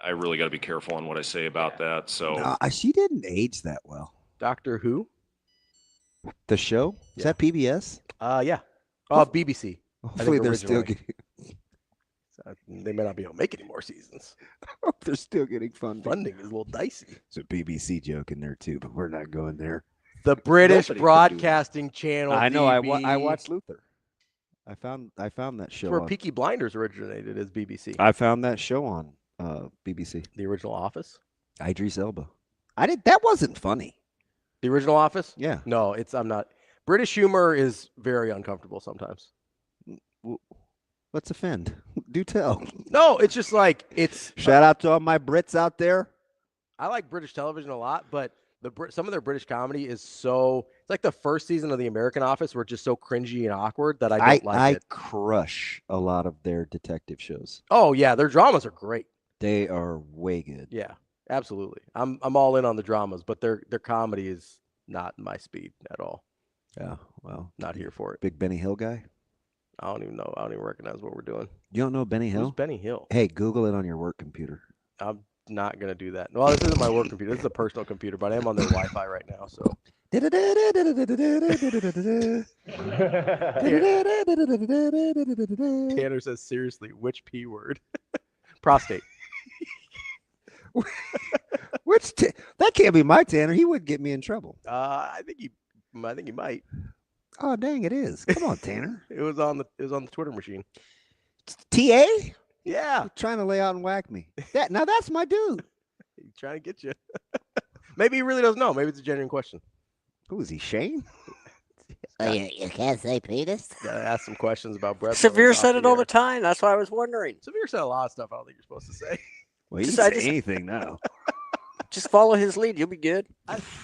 I really got to be careful on what I say about that. So She didn't age that well. Doctor Who? The show? Is that PBS? Yeah. BBC. Hopefully they're still getting. They may not be able to make any more seasons. They're still getting funding. Funding is a little dicey. It's a BBC joke in there too, but we're not going there. The British Broadcasting Channel. I know. DB. I watched Luther. I found that show. That's where Peaky Blinders originated as BBC. I found that show on BBC. The original Office. Idris Elba. That wasn't funny. The original Office? Yeah. No, I'm not. British humor is very uncomfortable sometimes. Let's offend. Do tell. No, it's just like Shout out to all my Brits out there. I like British television a lot, but some of their British comedy is so. It's like the first season of The American Office were just so cringy and awkward that I don't like it. I crush a lot of their detective shows. Oh yeah, their dramas are great. They are way good. Yeah, absolutely. I'm all in on the dramas, but their comedy is not my speed at all. Yeah, well, not here for it. Big Benny Hill guy. I don't even know. I don't even recognize what we're doing. You don't know Benny Hill? Who's Benny Hill? Hey, Google it on your work computer. I'm not gonna do that. Well, this isn't my work computer. This is a personal computer, but I am on their Wi-Fi right now. So. Tanner says, seriously, which P word? Prostate. That can't be my Tanner. He would get me in trouble. I think he might. Oh dang, it is. Come on, Tanner. It was on the Twitter machine. TA? Yeah. He's trying to lay out and whack me. Now that's my dude. He's trying to get you. Maybe he really doesn't know. Maybe it's a genuine question. Who is he, Shane? You can't say penis? Gotta ask some questions about Brett. Severe said it all the time. That's why I was wondering. Severe said a lot of stuff I don't think you're supposed to say. Well, he didn't say anything now. Just follow his lead. You'll be good.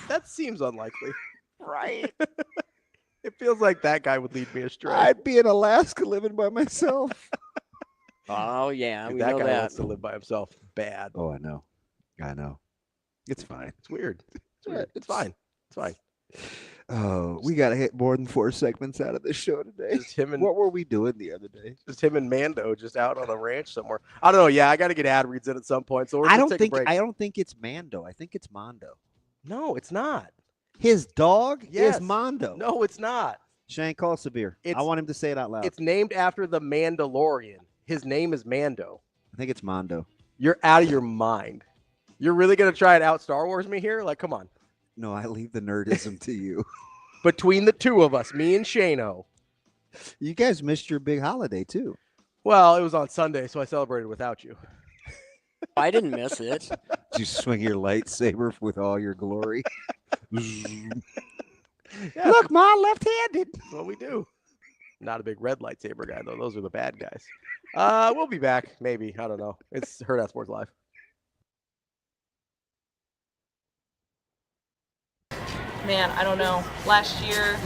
That seems unlikely. Right. It feels like that guy would lead me astray. I'd be in Alaska living by myself. Oh, yeah. Dude, we that know guy that. wants to live by himself bad. Oh, I know. It's fine. It's weird. It's fine. It's fine. Oh, we got to hit more than 4 segments out of this show today. Just him and what were we doing the other day? Just him and Mando just out on a ranch somewhere. I don't know. Yeah, I got to get ad reads in at some point. So I don't think it's Mando. I think it's Mondo. No, it's not. His dog Yes. is Mondo. No, it's not. Shane, call Severe. I want him to say it out loud. It's named after the Mandalorian. His name is Mando. I think it's Mondo. You're out of your mind. You're really going to try and out Star Wars me here? Like, come on. No, I leave the nerdism to you. Between the two of us, me and Shano. You guys missed your big holiday, too. Well, it was on Sunday, so I celebrated without you. I didn't miss it. Did you swing your lightsaber with all your glory? Yeah, Look, Ma, left-handed. that's what we do. Not a big red lightsaber guy, though. Those are the bad guys. We'll be back, maybe. I don't know. It's Hurrdat Sports Live. man, I don't know. Last year,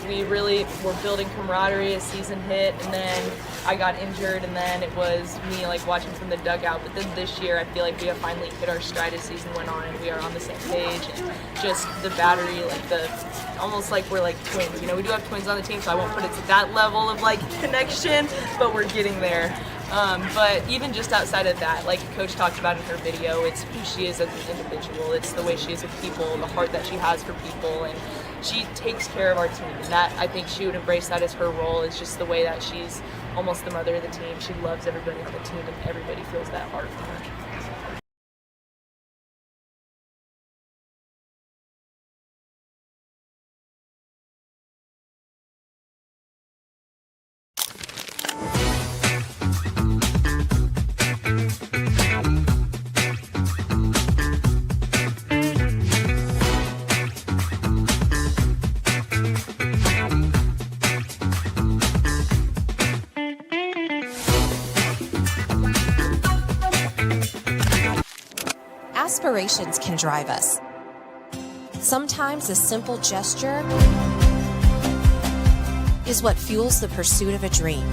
we really were building camaraderie as season hit, and then I got injured, and then it was me like watching from the dugout. But then this year, I feel like we have finally hit our stride as season went on, and we are on the same page. And just the battery, almost like we're like twins. You know, we do have twins on the team, so I won't put it to that level of like connection, but we're getting there. But even just outside of that, like Coach talked about in her video, it's who she is as an individual. It's the way she is with people, the heart that she has for people, and she takes care of our team. And that, I think she would embrace that as her role. It's just the way that she's almost the mother of the team. She loves everybody on the team, and everybody feels that heart from her. Aspirations can drive us. Sometimes a simple gesture is what fuels the pursuit of a dream.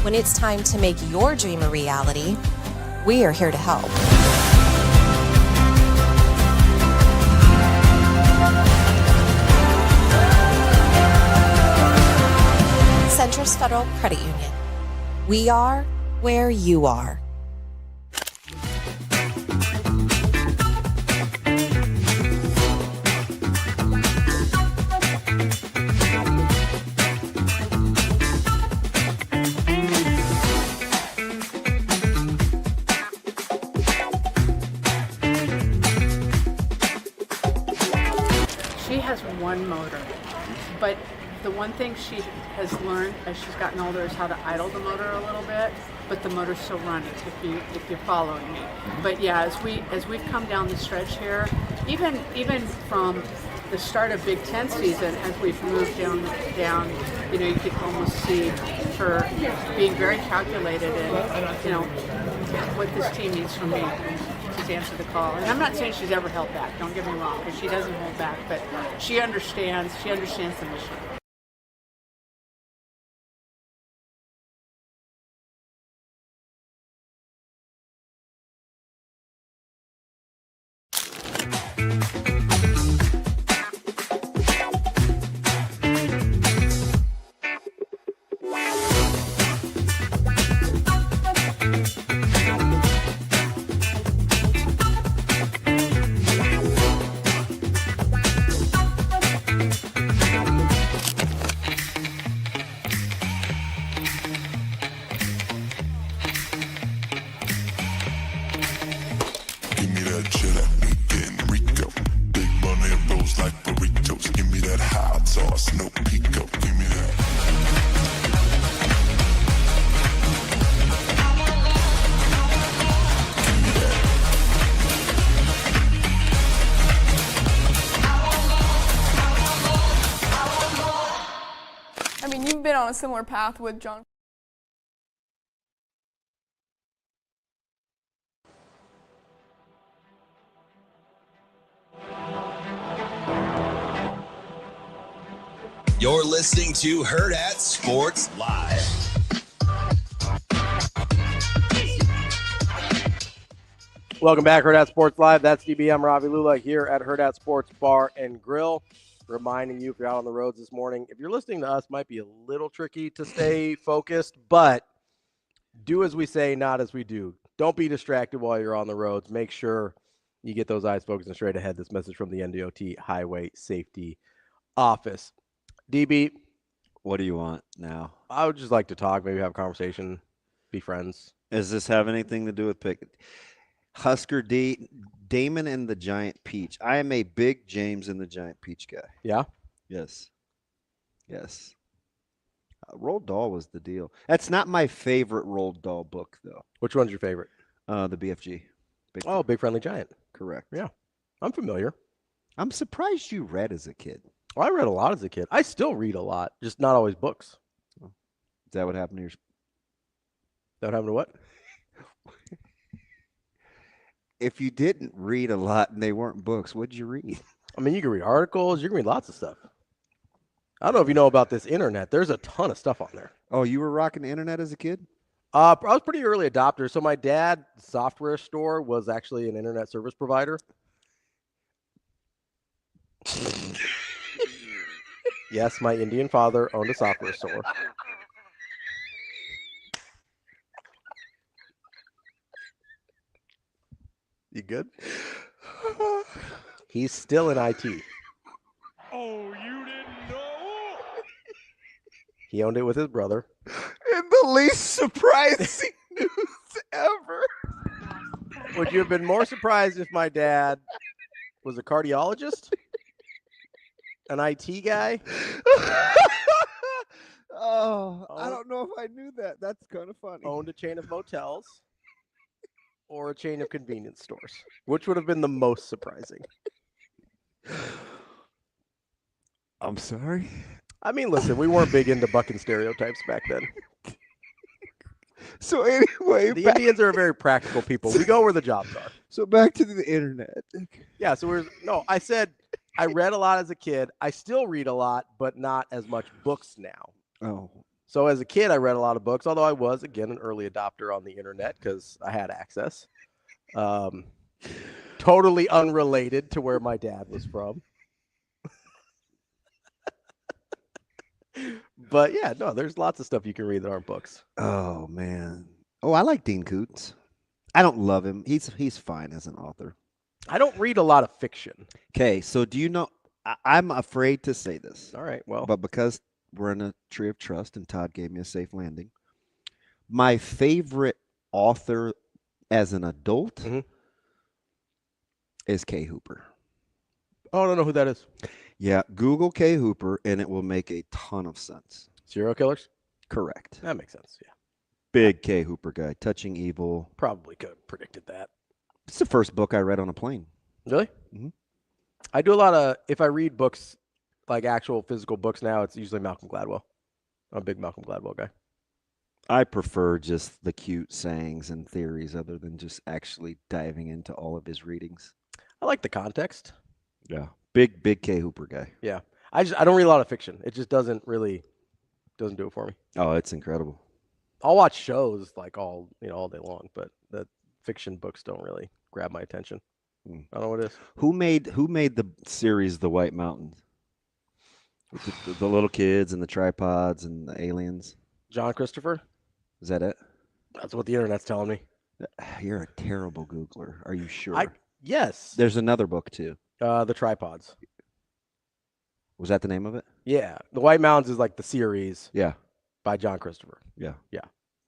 When it's time to make your dream a reality, we are here to help. Centris Federal Credit Union. We are where you are. One motor, but the one thing she has learned as she's gotten older is how to idle the motor a little bit, but the motor's still running if you're following me. But yeah, as we've come down the stretch here, even from the start of Big Ten season, as we've moved down, you know, you could almost see her being very calculated and, you know, what this team needs from me to answer the call. And I'm not saying she's ever held back, don't get me wrong, because she doesn't hold back, but she understands the mission. On a similar path with John. You're listening to Hurrdat Sports Live. Welcome back, Hurrdat Sports Live. That's DB. I'm Ravi Lulla here at Hurrdat Sports Bar and Grill. Reminding you, if you're out on the roads this morning, if you're listening to us, might be a little tricky to stay focused, but do as we say, not as we do. Don't be distracted while you're on the roads. Make sure you get those eyes focused and straight ahead. This message from the NDOT Highway Safety Office. DB. What do you want now? I would just like to talk, maybe have a conversation, be friends. Does this have anything to do with Husker Damon and the Giant Peach? I am a big James and the Giant Peach guy. Yeah? Yes. Roald Dahl was the deal. That's not my favorite Roald Dahl book, though. Which one's your favorite? The BFG. Big Friendly Giant. Correct. Yeah. I'm familiar. I'm surprised you read as a kid. Well, I read a lot as a kid. I still read a lot, just not always books. Is that what happened to your... That happened to what? if you didn't read a lot and they weren't books, what'd you read? I mean, you can read articles. You can read lots of stuff. I don't know if you know about this internet. There's a ton of stuff on there. Oh, you were rocking the internet as a kid? I was pretty early adopter. So my dad's software store was actually an internet service provider. Yes, my Indian father owned a software store. You good? He's still in IT. Oh, you didn't know? He owned it with his brother. And the least surprising news ever. Would you have been more surprised if my dad was a cardiologist? An IT guy? I don't know if I knew that. That's kind of funny. Owned a chain of motels or a chain of convenience stores? Which would have been the most surprising? I'm sorry? I mean, listen, we weren't big into bucking stereotypes back then. So anyway, the Indians are very practical people. We go where the jobs are. So back to the internet. Yeah, so I said I read a lot as a kid. I still read a lot, but not as much books now. Oh. So as a kid, I read a lot of books, although I was, again, an early adopter on the internet because I had access. Totally unrelated to where my dad was from. But yeah, no, there's lots of stuff you can read that aren't books. Oh, man. Oh, I like Dean Koontz. I don't love him. He's fine as an author. I don't read a lot of fiction. Okay, so do you know, I'm afraid to say this. All right, well. But because we're in a tree of trust and Todd gave me a safe landing, my favorite author as an adult is Kay Hooper. Oh, I don't know who that is. Yeah, Google Kay Hooper, and it will make a ton of sense. Serial killers? Correct. That makes sense, yeah. Big Kay Hooper guy. Touching Evil. Probably could have predicted that. It's the first book I read on a plane. Really? Mm-hmm. I do a lot of, if I read books, like actual physical books now, it's usually Malcolm Gladwell. I'm a big Malcolm Gladwell guy. I prefer just the cute sayings and theories other than just actually diving into all of his readings. I like the context. Yeah. Big Kay Hooper guy. Yeah. I don't read a lot of fiction. It just doesn't do it for me. Oh, it's incredible. I'll watch shows like all day long, but the fiction books don't really grab my attention. I don't know what it is. Who made the series The White Mountains? The little kids and the tripods and the aliens. John Christopher? Is that it? That's what the internet's telling me. You're a terrible Googler. Are you sure? Yes. There's another book too. The Tripods. Was that the name of it? Yeah. The White Mountains is like the series. Yeah. By John Christopher. Yeah. Yeah.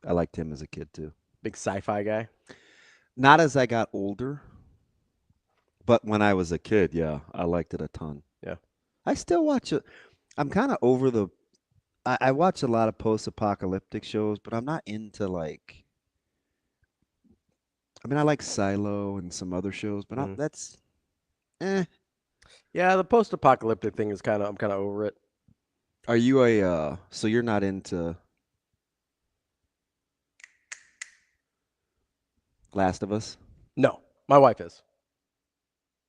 I liked him as a kid too. Big sci-fi guy. Not as I got older, but when I was a kid, yeah, I liked it a ton. Yeah. I still watch it. I'm kind of over the. I watch a lot of post-apocalyptic shows, but I'm not into like. I mean, I like Silo and some other shows, but that's. Yeah, the post-apocalyptic thing is I'm kind of over it. Are you so you're not into Last of Us? No, my wife is.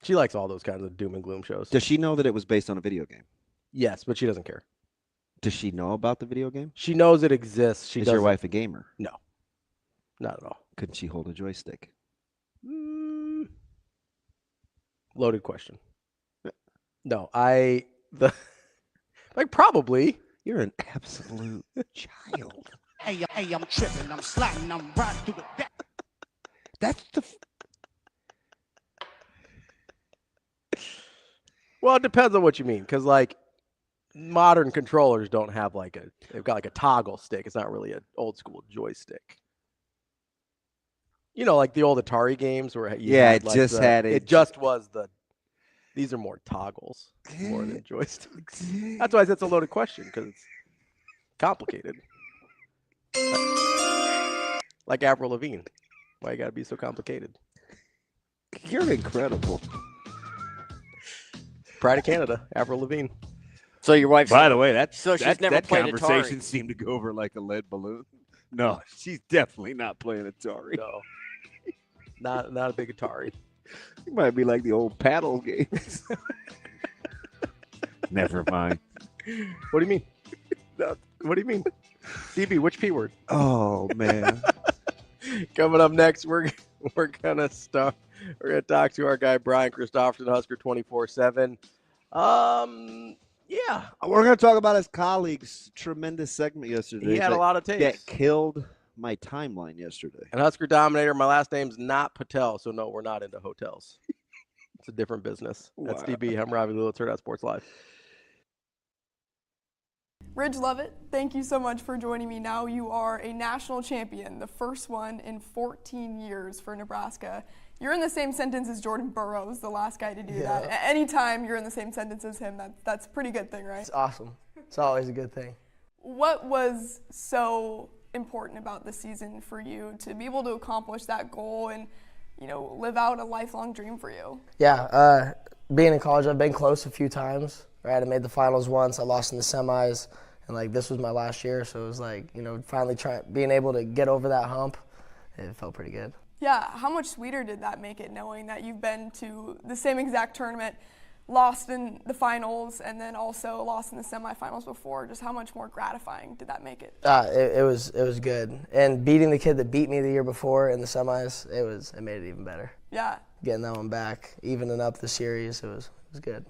She likes all those kinds of doom and gloom shows. Does she know that it was based on a video game? Yes, but she doesn't care. Does she know about the video game? She knows it exists. Is your wife a gamer? No, not at all. Couldn't she hold a joystick? Loaded question. No, probably. You're an absolute child. Hey, I'm tripping, I'm sliding, I'm riding through the deck. That's the. Well, it depends on what you mean, because like modern controllers don't have they've got like a toggle stick. It's not really an old school joystick. You know, like the old Atari games where it just was these are more toggles more than joysticks. That's why that's a loaded question, because it's complicated. Like Avril Lavigne. Why you gotta be so complicated? You're incredible. Pride of Canada, Avril Lavigne. So your wife's. By the way, she's never played conversation Atari. seemed to go over like a lead balloon. No, she's definitely not playing Atari. No. Not a big Atari. You might be like the old paddle games. Never mind. What do you mean? What do you mean? DB, which P word? Oh man. Coming up next, we're gonna talk to our guy Brian Christopherson, Husker 24/7. Yeah, we're gonna talk about his colleagues' tremendous segment yesterday. He had a lot of takes. That killed my timeline yesterday. And Husker Dominator, my last name's not Patel, so no, we're not into hotels. It's a different business. That's DB. I'm Ravi, Lulla. It's Hurrdat Sports Live. Ridge Lovett, thank you so much for joining me. Now you are a national champion, the first one in 14 years for Nebraska. You're in the same sentence as Jordan Burroughs, the last guy to do that. Anytime you're in the same sentence as him, that's a pretty good thing, right? It's awesome. It's always a good thing. What was so important about the season for you to be able to accomplish that goal and, live out a lifelong dream for you? Yeah, being in college, I've been close a few times. Right, I made the finals once. I lost in the semis, and this was my last year, so it was finally being able to get over that hump. It felt pretty good. Yeah, how much sweeter did that make it, knowing that you've been to the same exact tournament, lost in the finals, and then also lost in the semifinals before? Just how much more gratifying did that make it? It was good, and beating the kid that beat me the year before in the semis, it made it even better. Yeah. Getting that one back, evening up the series, it was good.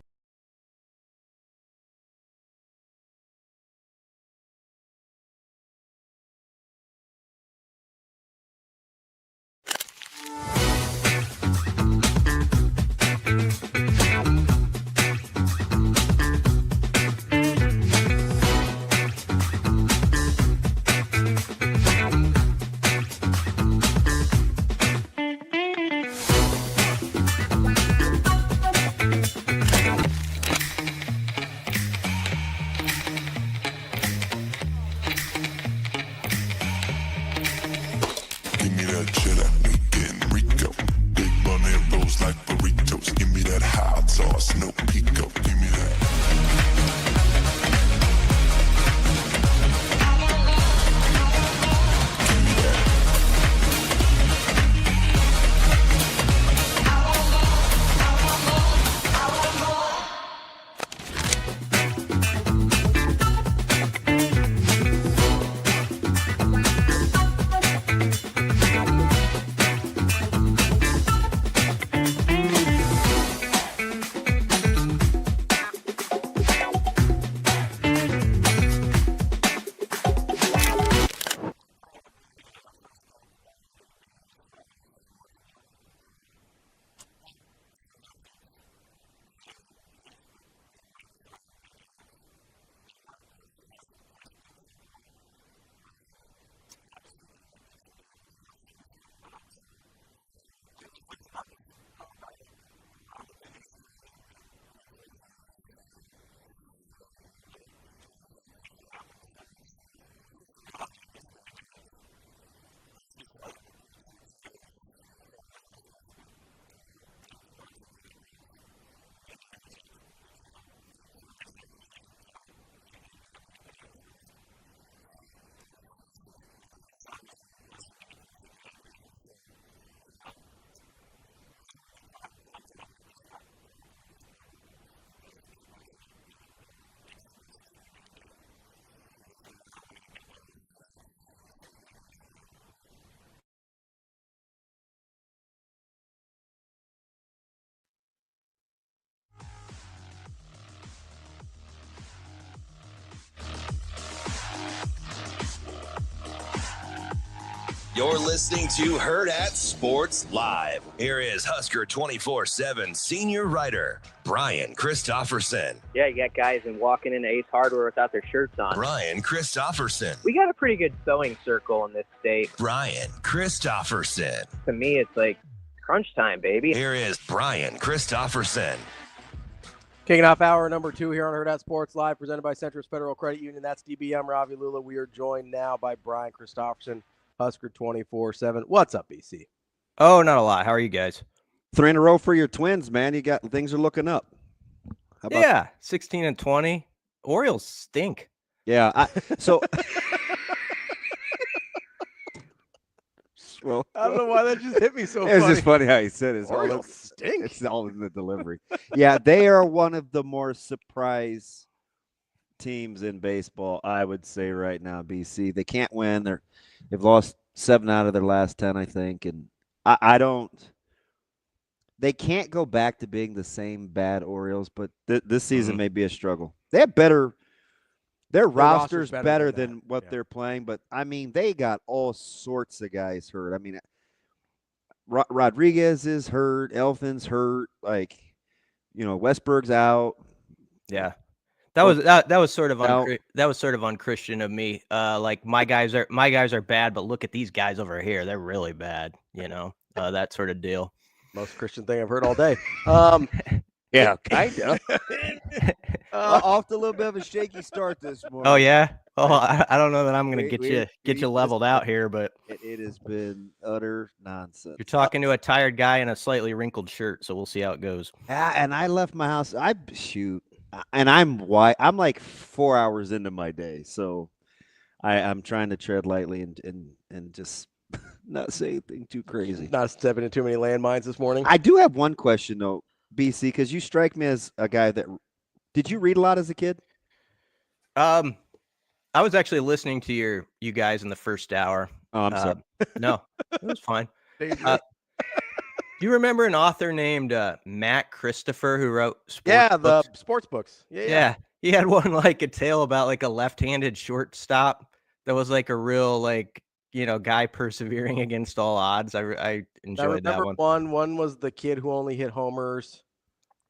You're listening to Hurrdat Sports Live. Here is Husker 24/7 senior writer, Brian Christopherson. Yeah, you got guys walking into Ace Hardware without their shirts on. Brian Christopherson. We got a pretty good sewing circle in this state. Brian Christopherson. To me, it's like crunch time, baby. Here is Brian Christopherson. Kicking off hour number 2 here on Hurrdat Sports Live, presented by Centris Federal Credit Union. That's DB. I'm Ravi, Lulla. We are joined now by Brian Christopherson, Husker 24/7. What's up, BC? Oh, not a lot. How are you guys? 3 in a row for your Twins, man. Things are looking up. How about 16-20. Orioles stink. Yeah. So Nashville. I don't know why that just hit me so It was funny. just funny how he said it. Orioles stink. It's all in the delivery. Yeah, they are one of the more surprise teams in baseball, I would say right now, BC. They can't win. They've lost 7 out of their last 10, I think. And I don't – they can't go back to being the same bad Orioles, but this season may be a struggle. They have better – their roster's better than what they're playing, but, I mean, they got all sorts of guys hurt. I mean, Rodriguez is hurt. Elfin's hurt. Like, Westberg's out. Yeah. That was sort of unchristian of me. Like my guys are bad, but look at these guys over here. They're really bad, that sort of deal. Most Christian thing I've heard all day. Yeah, kind of. Off to a little bit of a shaky start this morning. Oh yeah. Oh, I don't know that I'm going to get you leveled out here, but it has been utter nonsense. You're talking to a tired guy in a slightly wrinkled shirt, so we'll see how it goes. And I left my house. And I'm like 4 hours into my day, so I'm trying to tread lightly and just not say anything too crazy. Not stepping into too many landmines this morning. I do have one question though, BC, because you strike me as a guy that did you read a lot as a kid? I was actually listening to you guys in the first hour. Oh, I'm sorry. No, it was fine. Do you remember an author named Matt Christopher who wrote the sports books? Yeah. He had one like a tale about like a left-handed shortstop that was like a real guy persevering against all odds. I enjoyed that one. One was the kid who only hit homers.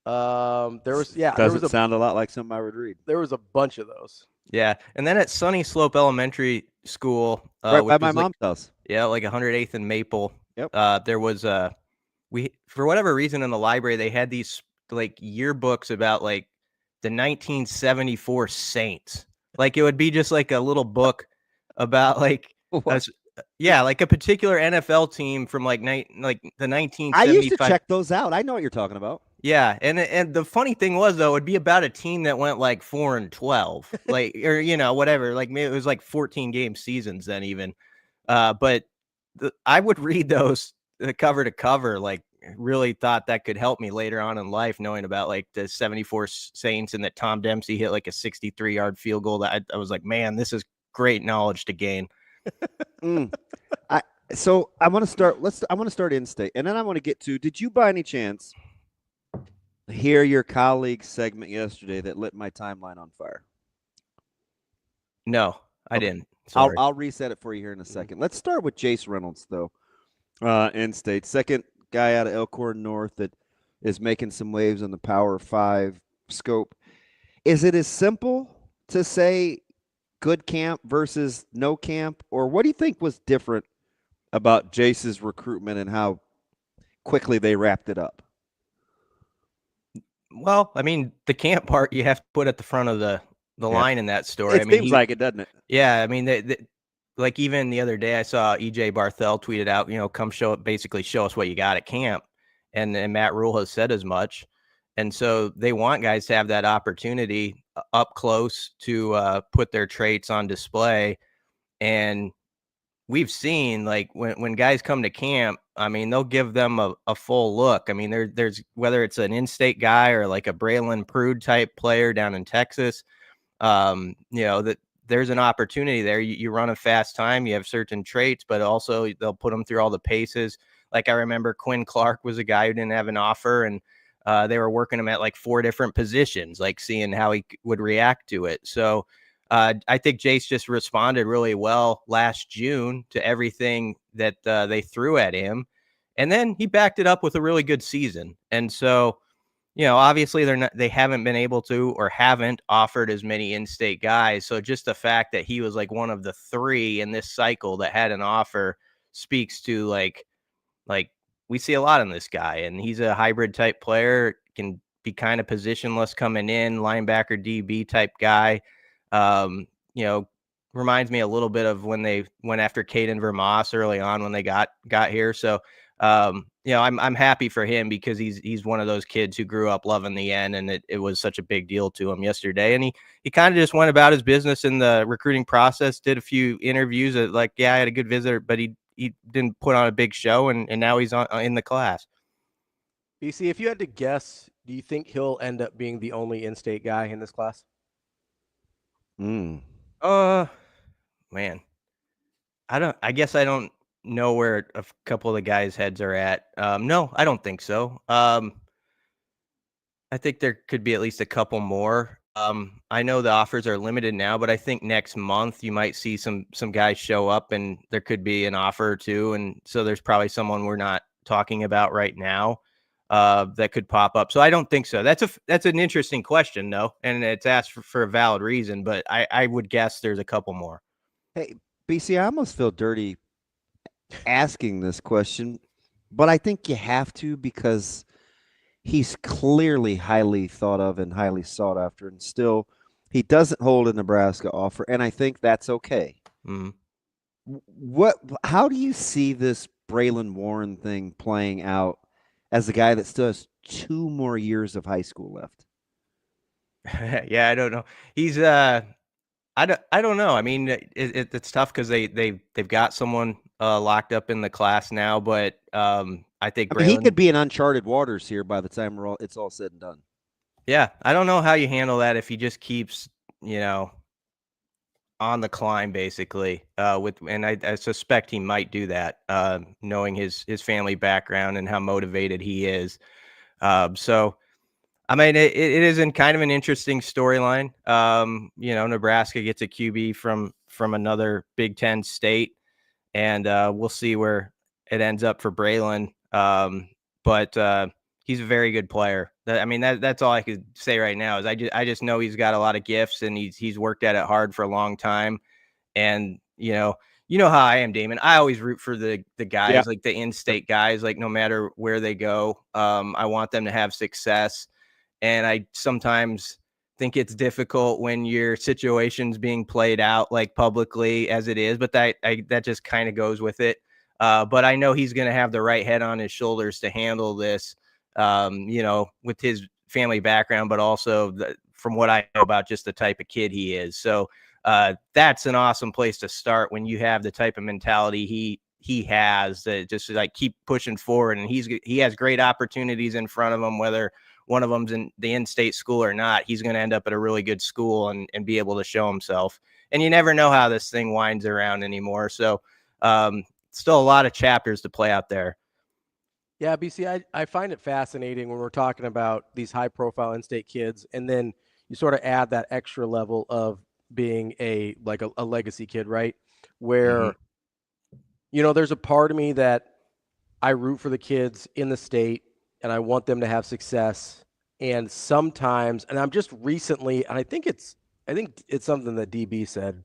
Doesn't sound a lot like something I would read. There was a bunch of those. Yeah, and then at Sunny Slope Elementary School, right by my mom's house. Yeah, like 108th and Maple. Yep. There was for whatever reason in the library they had these like yearbooks about like the 1974 Saints. Like it would be just like a little book about like like a particular NFL team from like the 1975. I used to check those out. I know what you're talking about. Yeah, and the funny thing was though, it'd be about a team that went like 4-12, like or whatever. Like maybe it was like 14 game seasons then even. But I would read those cover to cover. Like really thought that could help me later on in life, knowing about like the 74 Saints and that Tom Dempsey hit like a 63-yard field goal. That I was like, man, this is great knowledge to gain. So I want to start. I want to start in state, and then I want to get to. Did you by any chance hear your colleague's segment yesterday that lit my timeline on fire? No, I didn't. Sorry. I'll reset it for you here in a second. Let's start with Jace Reynolds, though. In state, second guy out of Elkhorn North that is making some waves on the Power 5 scope. Is it as simple to say good camp versus no camp, or what do you think was different about Jace's recruitment and how quickly they wrapped it up? Well, I mean, the camp part you have to put at the front of the line in that story. It seems like it, doesn't it? Yeah, I mean, like even the other day I saw EJ Barthel tweeted out, come show us what you got at camp. And Matt Rule has said as much. And so they want guys to have that opportunity up close to put their traits on display. And we've seen like when guys come to camp, I mean, they'll give them a full look. I mean, there's whether it's an in-state guy or like a Braylon Prude type player down in Texas, that there's an opportunity there. You run a fast time, you have certain traits, but also they'll put them through all the paces. Like I remember Quinn Clark was a guy who didn't have an offer, and they were working him at like 4 different positions, like seeing how he would react to it. So I think Jace just responded really well last June to everything that they threw at him. And then he backed it up with a really good season. And so, obviously they haven't been able to or haven't offered as many in-state guys. So just the fact that he was like one of the 3 in this cycle that had an offer speaks to like we see a lot in this guy, and he's a hybrid type player, can be kind of positionless coming in, linebacker, DB type guy. Reminds me a little bit of when they went after Caden Vermoss early on when they got here. So, I'm happy for him because he's one of those kids who grew up loving the N, and it was such a big deal to him yesterday. And he kind of just went about his business in the recruiting process, did a few interviews. I had a good visit, but he he didn't put on a big show, and now he's in the class. BC, if you had to guess, do you think he'll end up being the only in-state guy in this class? Man, I guess I don't know where a couple of the guys' heads are at. No, I don't think so. I think there could be at least a couple more. I know the offers are limited now, but I think next month you might see some guys show up, and there could be an offer or two. And so there's probably someone we're not talking about right now that could pop up. So I don't think so. That's an interesting question, though, and it's asked for a valid reason. But I would guess there's a couple more. Hey, BC, I almost feel dirty asking this question, but I think you have to because he's clearly highly thought of and highly sought after, and still he doesn't hold a Nebraska offer, and I think that's okay. How do you see this Braylon Warren thing playing out as a guy that still has 2 more years of high school left? Yeah, I don't know. He's I don't know. I mean, it's tough because they've got someone locked up in the class now, but I think he could be in uncharted waters here by the time it's all said and done. Yeah, I don't know how you handle that if he just keeps, on the climb basically. And I suspect he might do that, knowing his family background and how motivated he is. So, I mean, it is in kind of an interesting storyline. Nebraska gets a QB from another Big Ten state, and we'll see where it ends up for Braylon. But he's a very good player. That's all I could say right now is I just know he's got a lot of gifts, and he's worked at it hard for a long time. And, you know how I am, Damon. I always root for the guys, like the in-state guys, like no matter where they go. I want them to have success. And I sometimes think it's difficult when your situation's being played out like publicly as it is, but that just kind of goes with it. But I know he's going to have the right head on his shoulders to handle this, with his family background, but also from what I know about just the type of kid he is. So that's an awesome place to start when you have the type of mentality he has, that just like keep pushing forward. And he has great opportunities in front of him, whether one of them's in the in-state school or not. He's going to end up at a really good school and be able to show himself. And you never know how this thing winds around anymore. So still a lot of chapters to play out there. Yeah, BC, I find it fascinating when we're talking about these high-profile in-state kids, and then you sort of add that extra level of being a legacy kid, right? Where, there's a part of me that I root for the kids in the state, and I want them to have success. And sometimes, and I'm just recently, and I think it's something that DB said.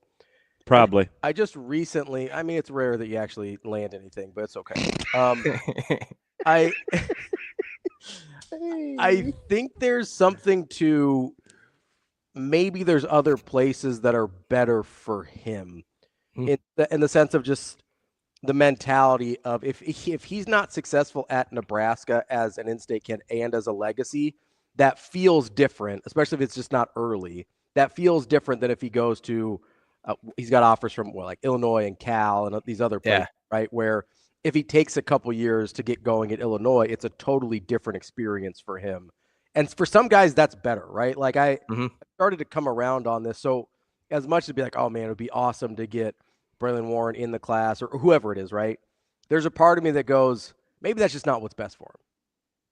Probably. I just recently, it's rare that you actually land anything, but it's okay. I think there's something to, maybe there's other places that are better for him in the sense of just the mentality of if he's not successful at Nebraska as an in-state kid and as a legacy, that feels different, especially if it's just not early. That feels different than if he goes to he's got offers from like Illinois and Cal and these other places, right? Where if he takes a couple years to get going at Illinois, it's a totally different experience for him. And for some guys, that's better, right? Like I started to come around on this. So as much as be like, oh man, it would be awesome to get Braylon Warren in the class or whoever it is, right? There's a part of me that goes, maybe that's just not what's best for him.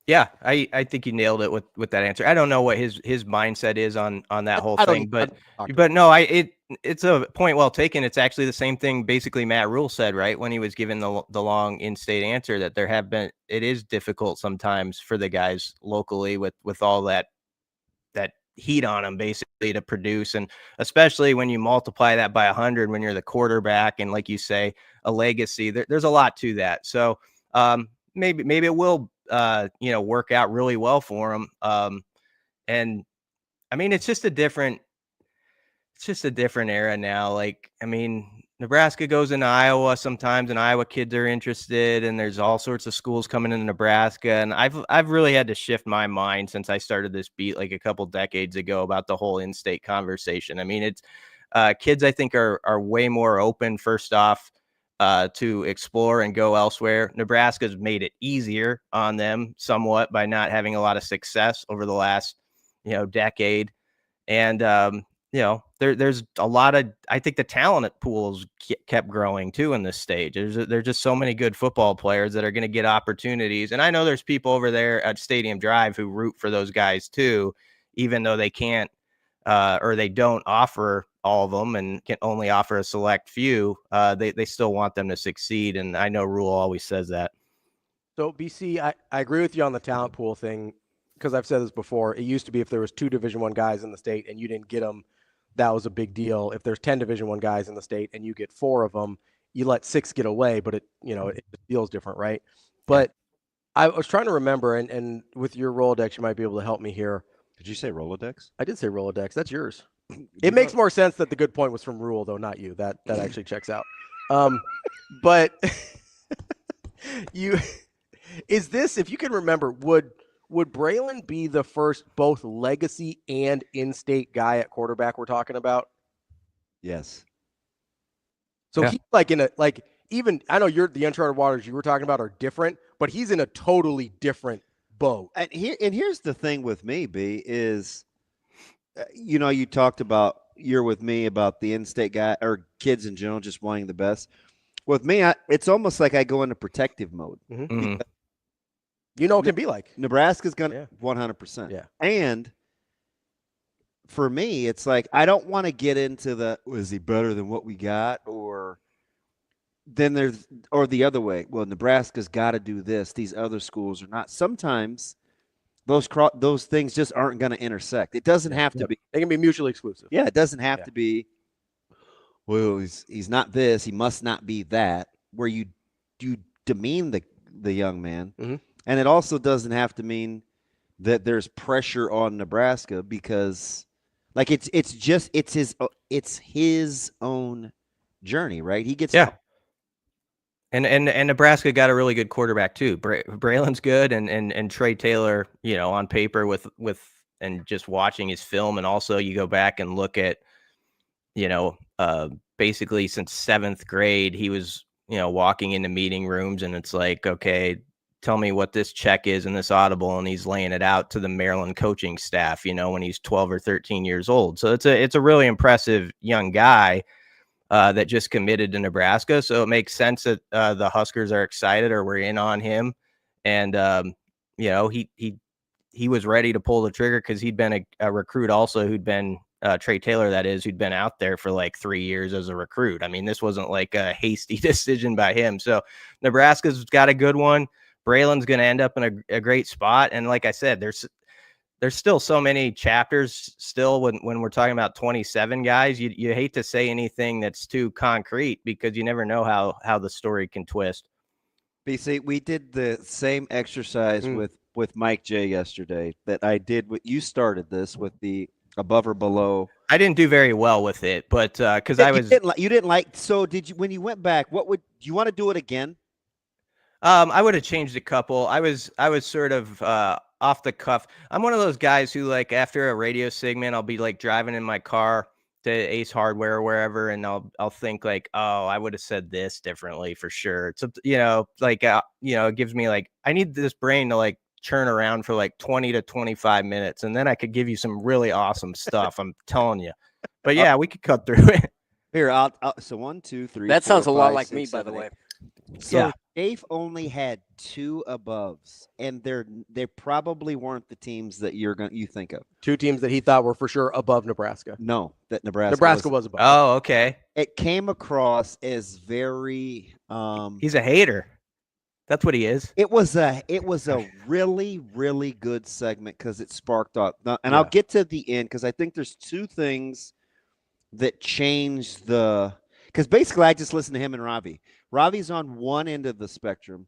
Yeah, I think you nailed it with that answer. I don't know what his mindset is on that whole thing, but no, it's a point well taken. It's actually the same thing basically Matt Rule said, right, when he was given the long in-state answer, that it is difficult sometimes for the guys locally with all that heat on them basically to produce, and especially when you multiply that by 100 when you're the quarterback and, like you say, a legacy. There's a lot to that. So maybe it will work out really well for him. And it's just a different era now. Like, Nebraska goes into Iowa sometimes, and Iowa kids are interested, and there's all sorts of schools coming into Nebraska. And I've really had to shift my mind since I started this beat like a couple decades ago about the whole in-state conversation. It's kids I think are way more open. First off, to explore and go elsewhere. Nebraska's made it easier on them somewhat by not having a lot of success over the last, decade. And, there's a lot of, I think the talent pools kept growing too in this stage. There's just so many good football players that are going to get opportunities. And I know there's people over there at Stadium Drive who root for those guys too, even though they can't, or they don't offer all of them and can only offer a select few. They still want them to succeed. And I know Rule always says that. So BC, I agree with you on the talent pool thing, because I've said this before. It used to be if there was 2 Division I guys in the state and you didn't get them, that was a big deal. If there's 10 Division I guys in the state and you get 4 of them, you let 6 get away, but it feels different, right? But I was trying to remember, and with your Rolodex, you might be able to help me here. Did you say Rolodex? I did say Rolodex. That's yours. It makes more sense that the good point was from Rule, though, not you. That actually checks out. But is this, if you can remember, would Braylon be the first both legacy and in-state guy at quarterback we're talking about? Yes. So he's even I know the uncharted waters you were talking about are different, but he's in a totally different boat. And here's the thing with me, B, is, you talked about, you're with me about the in-state guy or kids in general just wanting the best. With me, it's almost like I go into protective mode. Mm-hmm. It can be like. Nebraska's going to 100%. Yeah. And for me, it's like I don't want to get into is he better than what we got, or the other way. Well, Nebraska's got to do this. These other schools are not. Sometimes those things just aren't going to intersect. It doesn't have to be. They can be mutually exclusive. Yeah, it doesn't have to be. Well, he's not this. He must not be that. Where you demean the young man. Mm-hmm. And it also doesn't have to mean that there's pressure on Nebraska, because it's his own journey, right? He gets And Nebraska got a really good quarterback too. Braylon's good, and Trey Taylor, on paper with and just watching his film, and also you go back and look at, basically since 7th grade, he was, walking into meeting rooms, and it's like, okay, tell me what this check is in this audible, and he's laying it out to the Maryland coaching staff, when he's 12 or 13 years old. So it's a really impressive young guy that just committed to Nebraska. So it makes sense that the Huskers are excited, or we're in on him. And he was ready to pull the trigger because he'd been a recruit also, who'd been Trey Taylor, that is, who'd been out there for like 3 years as a recruit. I mean, this wasn't like a hasty decision by him. So Nebraska's got a good one. Braylon's going to end up in a great spot. And like I said, there's still so many chapters still when we're talking about 27 guys. You hate to say anything that's too concrete, because you never know how the story can twist. BC, we did the same exercise with Mike J yesterday that I did. You started this with the above or below. I didn't do very well with it, but because you didn't like. So did you, when you went back, do you want to do it again? I would have changed a couple. I was sort of off the cuff. I'm one of those guys who, like, after a radio segment, I'll be like driving in my car to Ace Hardware or wherever, and I'll think like, oh, I would have said this differently for sure. It's it gives me like, I need this brain to like churn around for like 20 to 25 minutes, and then I could give you some really awesome stuff. I'm telling you. But yeah, we could cut through it. Here, so 1, 2, 3. That sounds 4, a lot 5, like 6, me, 7, by the way. So Dave only had 2 aboves, and they probably weren't the teams that you think of. 2 teams that he thought were for sure above Nebraska. No, that Nebraska was above. Oh, okay. It came across as very. He's a hater. That's what he is. It was a really, really good segment because it sparked up. And I'll get to the end because I think there's 2 things that changed because basically I just listened to him and Ravi. Ravi's on one end of the spectrum.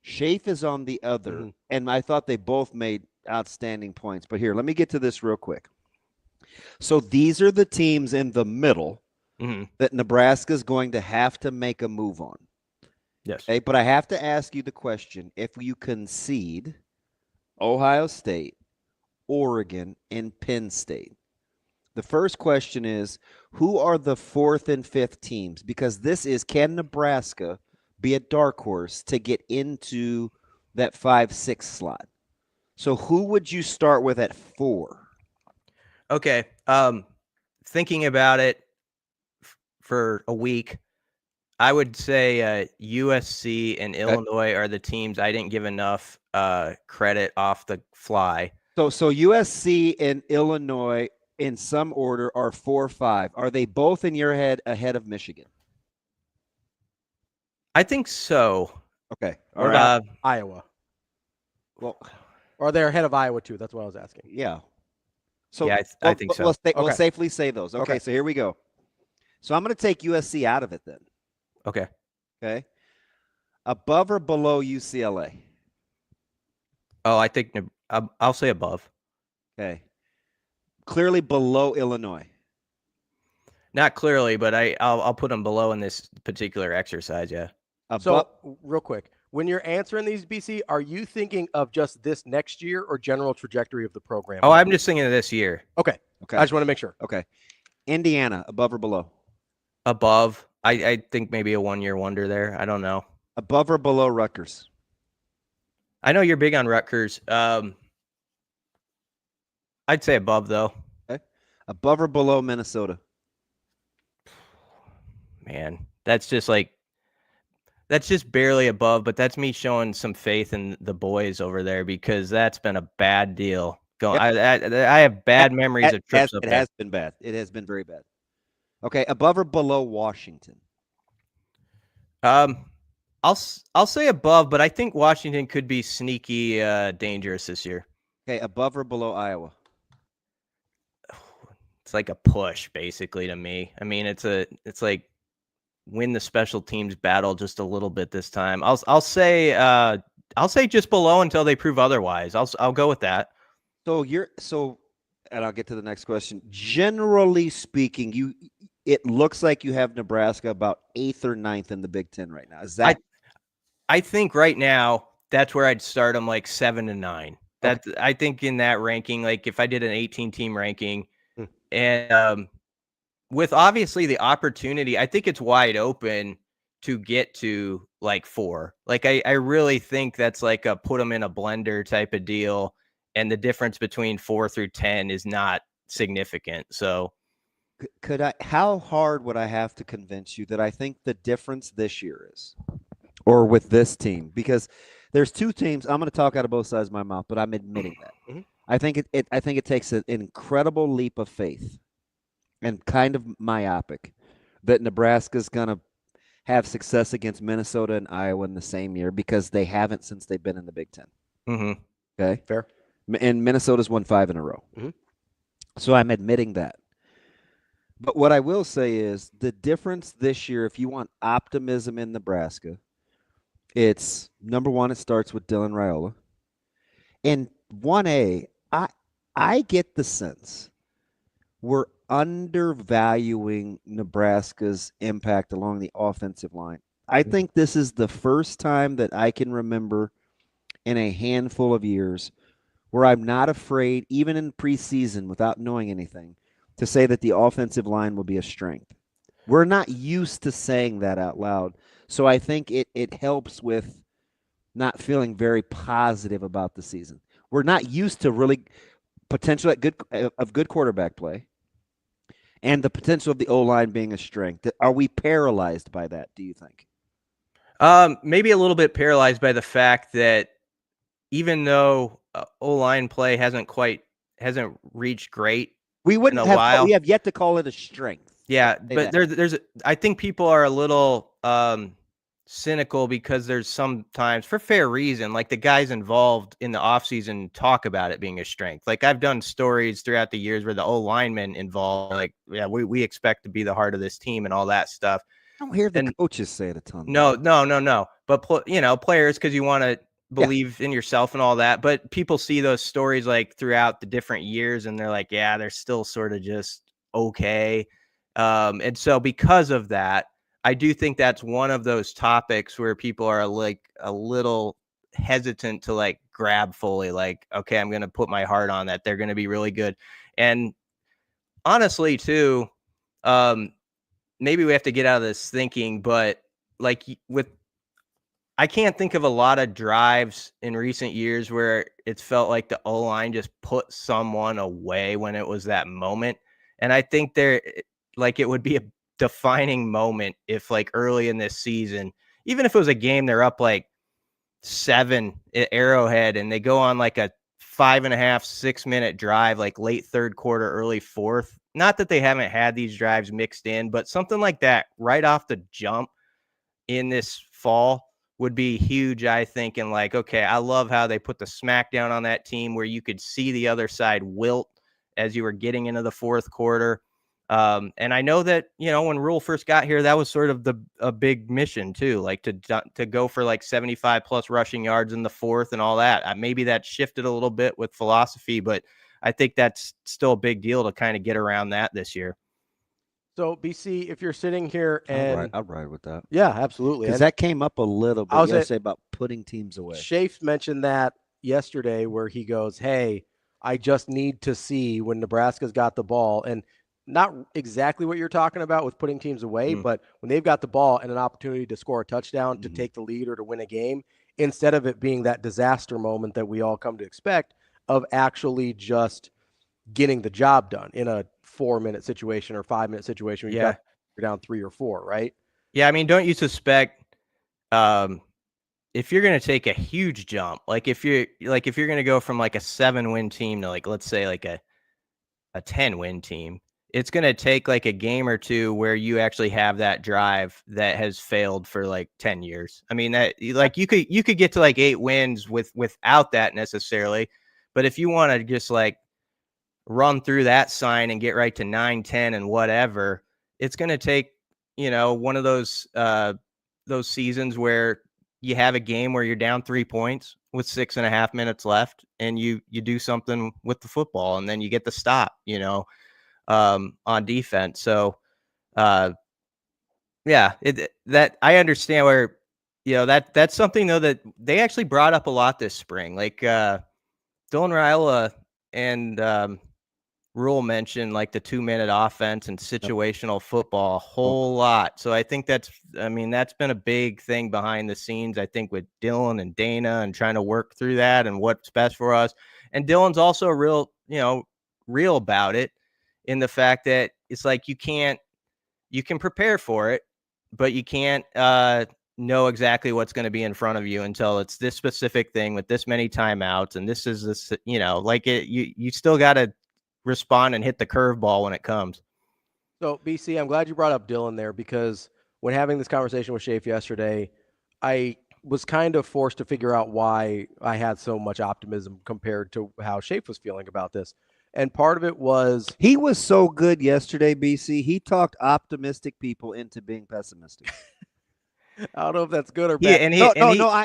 Shafe is on the other. And I thought they both made outstanding points. But here, let me get to this real quick. So these are the teams in the middle that Nebraska's going to have to make a move on. Yes. Okay, but I have to ask you the question. If you concede Ohio State, Oregon, and Penn State, The first question is, who are the 4th and 5th teams? Because this is, can Nebraska be a dark horse to get into that 5-6 slot? So who would you start with at 4? Okay. Thinking about it for a week, I would say USC and Illinois are the teams I didn't give enough credit off the fly. So USC and Illinois in some order are 4-5. Are they both in your head ahead of Michigan? I think so. Okay. What about Iowa? Well, or they're ahead of Iowa too. That's what I was asking. Yeah. So yeah, I think so. We'll safely say those. Okay, so here we go. So I'm going to take USC out of it then. Okay. Okay. Above or below UCLA? Oh, I think I'll say above. Okay. Clearly below Illinois. Not clearly, but I'll put them below in this particular exercise. Yeah. So real quick, when you're answering these, BC, are you thinking of just this next year or general trajectory of the program? Oh, I'm just thinking of this year. Okay. I just want to make sure. Okay. Indiana, above or below? Above. I think maybe a one-year wonder there. I don't know. Above or below Rutgers? I know you're big on Rutgers. I'd say above, though. Okay. Above or below Minnesota? Man, that's just barely above, but that's me showing some faith in the boys over there because that's been a bad deal. I have bad memories of trips up there. It has been bad. It has been very bad. Okay, above or below Washington? I'll say above, but I think Washington could be sneaky dangerous this year. Okay, above or below Iowa? It's like a push, basically, to me. I mean, it's like win the special teams battle just a little bit this time. I'll say just below until they prove otherwise. I'll go with that. And I'll get to the next question. Generally speaking, it looks like you have Nebraska about 8th or 9th in the Big Ten right now. Is that? I think right now that's where I'd start them, like 7 to 9. I think in that ranking, like if I did an 18-team ranking, and with obviously the opportunity, I think it's wide open to get to like 4. Like I really think that's like a put them in a blender type of deal, and the difference between 4 through 10 is not significant. So. How hard would I have to convince you that I think the difference this year is, or with this team? Because there's 2 teams. I'm going to talk out of both sides of my mouth, but I'm admitting that. Mm-hmm. I think it takes an incredible leap of faith and kind of myopic that Nebraska's going to have success against Minnesota and Iowa in the same year because they haven't since they've been in the Big Ten. Mm-hmm. Okay, fair. And Minnesota's won 5 in a row. Mm-hmm. So I'm admitting that. But what I will say is the difference this year, if you want optimism in Nebraska, it's number 1, it starts with Dylan Raiola. And 1A, I get the sense we're undervaluing Nebraska's impact along the offensive line. I think this is the first time that I can remember in a handful of years where I'm not afraid, even in preseason without knowing anything, to say that the offensive line will be a strength. We're not used to saying that out loud. So I think it helps with not feeling very positive about the season. We're not used to really potential of good quarterback play and the potential of the O-line being a strength. Are we paralyzed by that, do you think? Maybe a little bit paralyzed by the fact that even though O-line play hasn't reached great, we have yet to call it a strength. Yeah, but I think people are a little cynical because there's sometimes, for fair reason, like the guys involved in the offseason talk about it being a strength. Like I've done stories throughout the years where the O-linemen involved, like, yeah, we expect to be the heart of this team and all that stuff. I don't hear the coaches say it a ton. No. But players, because you want to believe in yourself and all that. But people see those stories like throughout the different years and they're like, yeah, they're still sort of just okay. And so because of that, I do think that's one of those topics where people are like a little hesitant to like grab fully, like, okay, I'm going to put my heart on that. They're going to be really good. And honestly, too, maybe we have to get out of this thinking, but like I can't think of a lot of drives in recent years where it's felt like the O-line just put someone away when it was that moment. And I think it would be a defining moment if like early in this season, even if it was a game they're up like 7 at Arrowhead and they go on like a 5.5, 6 minute drive, like late third quarter, early fourth. Not that they haven't had these drives mixed in, but something like that right off the jump in this fall would be huge, I think. And like, okay, I love how they put the smackdown on that team where you could see the other side wilt as you were getting into the fourth quarter. And I know that, when Rule first got here, that was sort of a big mission too, like to go for like 75 plus rushing yards in the fourth and all that. Maybe that shifted a little bit with philosophy, but I think that's still a big deal to kind of get around that this year. So BC, if you're sitting here and I'll ride with that. Yeah, absolutely. Because that came up a little bit yesterday about putting teams away. Shafe mentioned that yesterday where he goes, hey, I just need to see when Nebraska's got the ball, and not exactly what you're talking about with putting teams away, but when they've got the ball and an opportunity to score a touchdown, to take the lead or to win a game, instead of it being that disaster moment that we all come to expect of actually just getting the job done in a 4-minute situation or 5-minute situation where you're down 3 or 4, right? Yeah, I mean, don't you suspect if you're going to take a huge jump, like if you're going to go from like a 7-win team to like, let's say like a 10-win team, it's going to take like a game or two where you actually have that drive that has failed for like 10 years. I mean, that like you could get to like 8 wins without that necessarily. But if you want to just like run through that sign and get right to 9, 10 and whatever, it's going to take, one of those seasons where you have a game where you're down 3 points with 6.5 minutes left and you do something with the football and then you get the stop, on defense. So, that I understand where, that's something though that they actually brought up a lot this spring. Like, Dylan Raiola and Rule mentioned like the 2-minute offense and situational football a whole lot. So I think that's been a big thing behind the scenes, I think, with Dylan and Dana and trying to work through that and what's best for us. And Dylan's also real about it in the fact that it's like you can prepare for it, but you can't know exactly what's going to be in front of you until it's this specific thing with this many timeouts. And this is this, you still got to respond and hit the curveball when it comes. So BC, I'm glad you brought up Dylan there, because when having this conversation with Shafe yesterday, I was kind of forced to figure out why I had so much optimism compared to how Shafe was feeling about this. And part of it was he was so good yesterday, BC. He talked optimistic people into being pessimistic. I don't know if that's good or bad.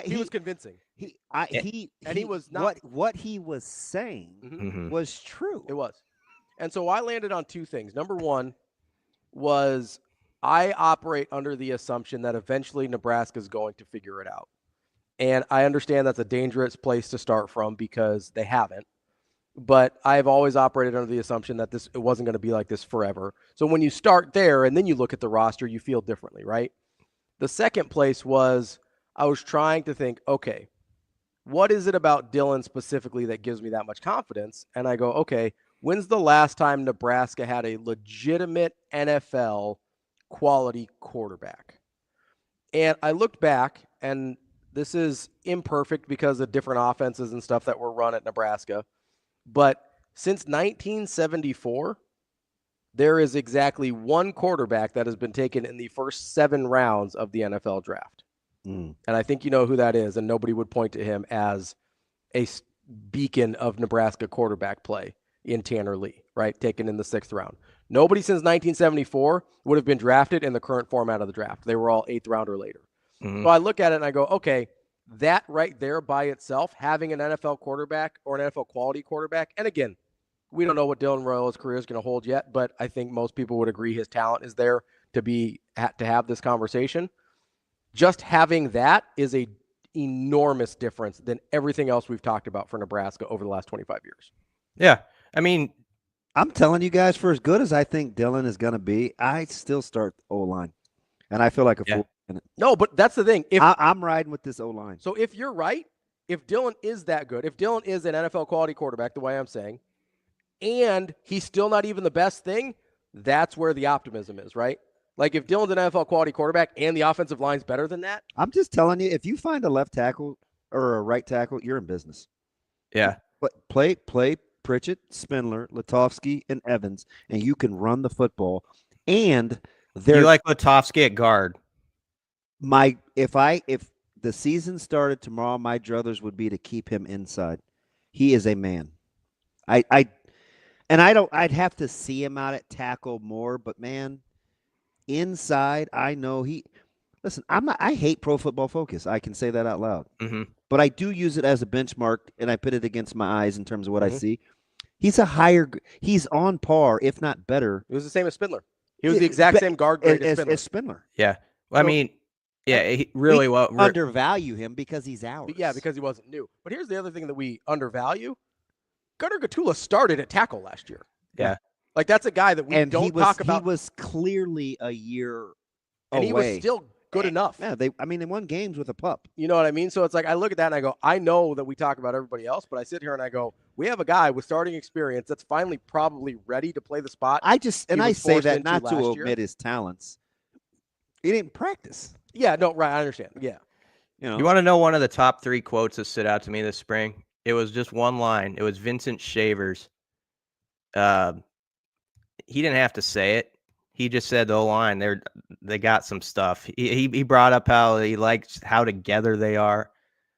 He was convincing. He was not. What he was saying was true. It was. And so I landed on 2 things. Number one was I operate under the assumption that eventually Nebraska is going to figure it out. And I understand that's a dangerous place to start from because they haven't. But I've always operated under the assumption that it wasn't going to be like this forever. So when you start there and then you look at the roster, you feel differently, right? The second place was I was trying to think, okay, what is it about Dylan specifically that gives me that much confidence? And I go, okay, when's the last time Nebraska had a legitimate NFL quality quarterback? And I looked back, and this is imperfect because of different offenses and stuff that were run at Nebraska. But since 1974, there is exactly one quarterback that has been taken in the first 7 rounds of the NFL draft. And I think you know who that is, and nobody would point to him as a beacon of Nebraska quarterback play in Tanner Lee, right? Taken in the 6th round. Nobody since 1974 would have been drafted in the current format of the draft. They were all 8th round or later. So I look at it and I go, okay, that right there by itself, having an NFL quarterback or an NFL quality quarterback, and again, we don't know what Dylan Raioala's career is going to hold yet, but I think most people would agree his talent is there to have this conversation. Just having that is a enormous difference than everything else we've talked about for Nebraska over the last 25 years. Yeah. I mean, I'm telling you guys, for as good as I think Dylan is going to be, I still start O-line. And I feel like a fool. No, but that's the thing. If I'm riding with this O-line. So if you're right, if Dylan is that good, if Dylan is an NFL quality quarterback, the way I'm saying, and he's still not even the best thing, that's where the optimism is, right? Like if Dylan's an NFL quality quarterback and the offensive line's better than that. I'm just telling you, if you find a left tackle or a right tackle, you're in business. Yeah. But play Pritchett, Spindler, Latovsky, and Evans, and you can run the football. And you like Latovsky at guard. If the season started tomorrow, my druthers would be to keep him inside. He is a man. I'd have to see him out at tackle more, but man, inside, I know listen, I hate Pro Football Focus. I can say that out loud. Mm-hmm. But I do use it as a benchmark, and I put it against my eyes in terms of what I see. He's on par, if not better. It was the same as Spindler. He was the exact same guard grade as Spindler. Yeah. Well, I mean, yeah, he really well undervalue him because he's ours. Yeah, because he wasn't new. But here's the other thing that we undervalue. Gunnar Gatula started at tackle last year. Yeah. Like that's a guy that we don't talk about. He was clearly a year and away. He was still good enough. Yeah, they won games with a pup. You know what I mean? So it's like I look at that and I go, I know that we talk about everybody else, but I sit here and I go, we have a guy with starting experience that's finally probably ready to play the spot. I say that not to omit his talents. He didn't practice. Yeah, no, right. I understand. Yeah. You want to know one of the top 3 quotes that stood out to me this spring? It was just one line. It was Vincent Shavers. He didn't have to say it. He just said the line. They got some stuff. He brought up how he likes how together they are.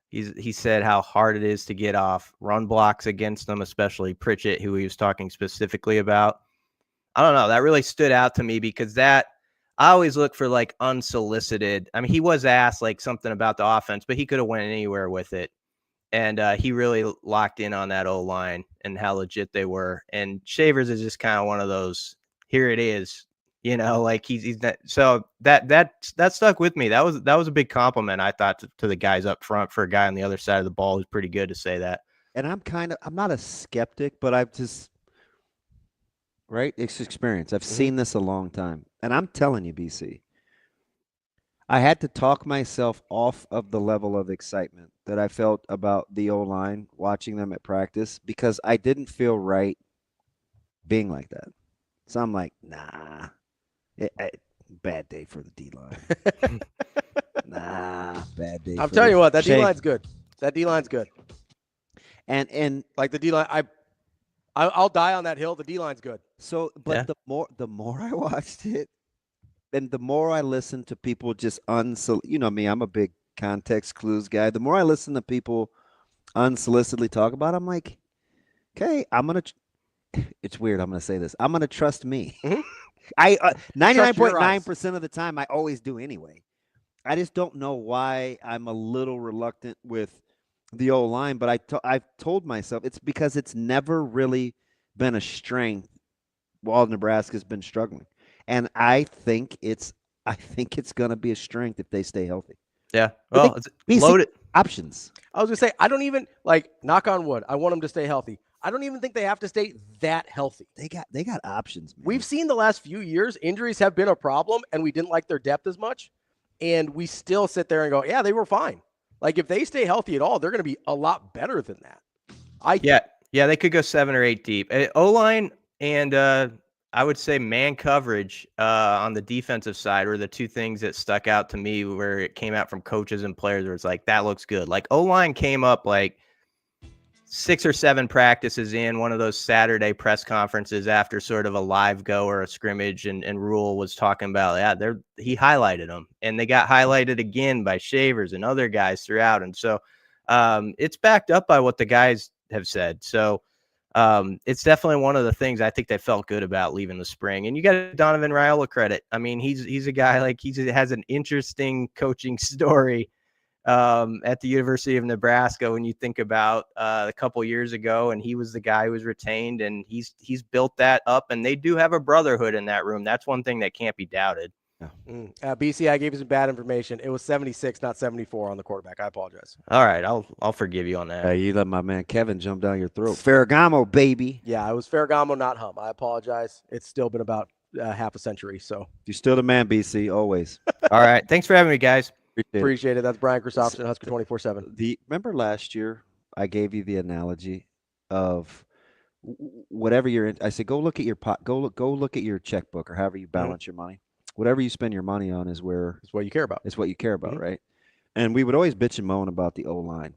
He said how hard it is to get off run blocks against them, especially Pritchett, who he was talking specifically about. I don't know. That really stood out to me because I always look for like unsolicited. I mean, he was asked like something about the offense, but he could have went anywhere with it. And he really locked in on that O-line and how legit they were. And Shavers is just kind of one of those, here it is, like he's not, so that stuck with me. That was a big compliment, I thought, to the guys up front for a guy on the other side of the ball who's pretty good to say that. And I'm not a skeptic, but I've just, right? It's experience. I've seen this a long time. And I'm telling you, BC, I had to talk myself off of the level of excitement that I felt about the O-line watching them at practice because I didn't feel right being like that. So I'm like, nah, bad day for the D-line. Nah, bad day. I'm telling you what, that D-line's good. That D-line's good. And like the D-line, I'll die on that hill. The D-line's good. So, but the more I watched it, and the more I listen to people just me, I'm a big context clues guy. The more I listen to people unsolicitedly talk about it, I'm like, okay, it's weird. I'm going to say this. I'm going to trust me. Mm-hmm. I 99.9% of the time, I always do anyway. I just don't know why I'm a little reluctant with the O-line, but I've told myself it's because it's never really been a strength while Nebraska's been struggling. And I think it's going to be a strength if they stay healthy. Yeah. Well, it's loaded options. I was going to say, I don't even knock on wood. I want them to stay healthy. I don't even think they have to stay that healthy. They got options, man. We've seen the last few years, injuries have been a problem and we didn't like their depth as much. And we still sit there and go, yeah, they were fine. Like if they stay healthy at all, they're going to be a lot better than that. Yeah, they could go 7 or 8 deep. O-line and I would say man coverage on the defensive side were the 2 things that stuck out to me where it came out from coaches and players where it's like, that looks good. Like O-line came up like 6 or 7 practices in one of those Saturday press conferences after sort of a live go or a scrimmage. And Rule was talking about, he highlighted them and they got highlighted again by Shavers and other guys throughout. And so it's backed up by what the guys have said. So it's definitely one of the things I think they felt good about leaving the spring. And you got Donovan Raiola credit. I mean, he's a guy like he has an interesting coaching story at the University of Nebraska when you think about a couple years ago, and he was the guy who was retained, and he's built that up, and they do have a brotherhood in that room. That's one thing that can't be doubted. BC, I gave you some bad information. It was 76, not 74 on the quarterback. I apologize. All right, I'll forgive you on that. You let my man Kevin jump down your throat. Ferragamo, baby. Yeah, it was Ferragamo, not Hum. I apologize. It's still been about half a century. So you're still the man, BC, always. All right, thanks for having me, guys. Appreciate it. That's Brian Christopherson, Husker 24/7. Remember last year I gave you the analogy of whatever you're in. I said, go look at your go look at your checkbook or however you balance your money. Whatever you spend your money on is what you care about. It's what you care about, right? And we would always bitch and moan about the O-line.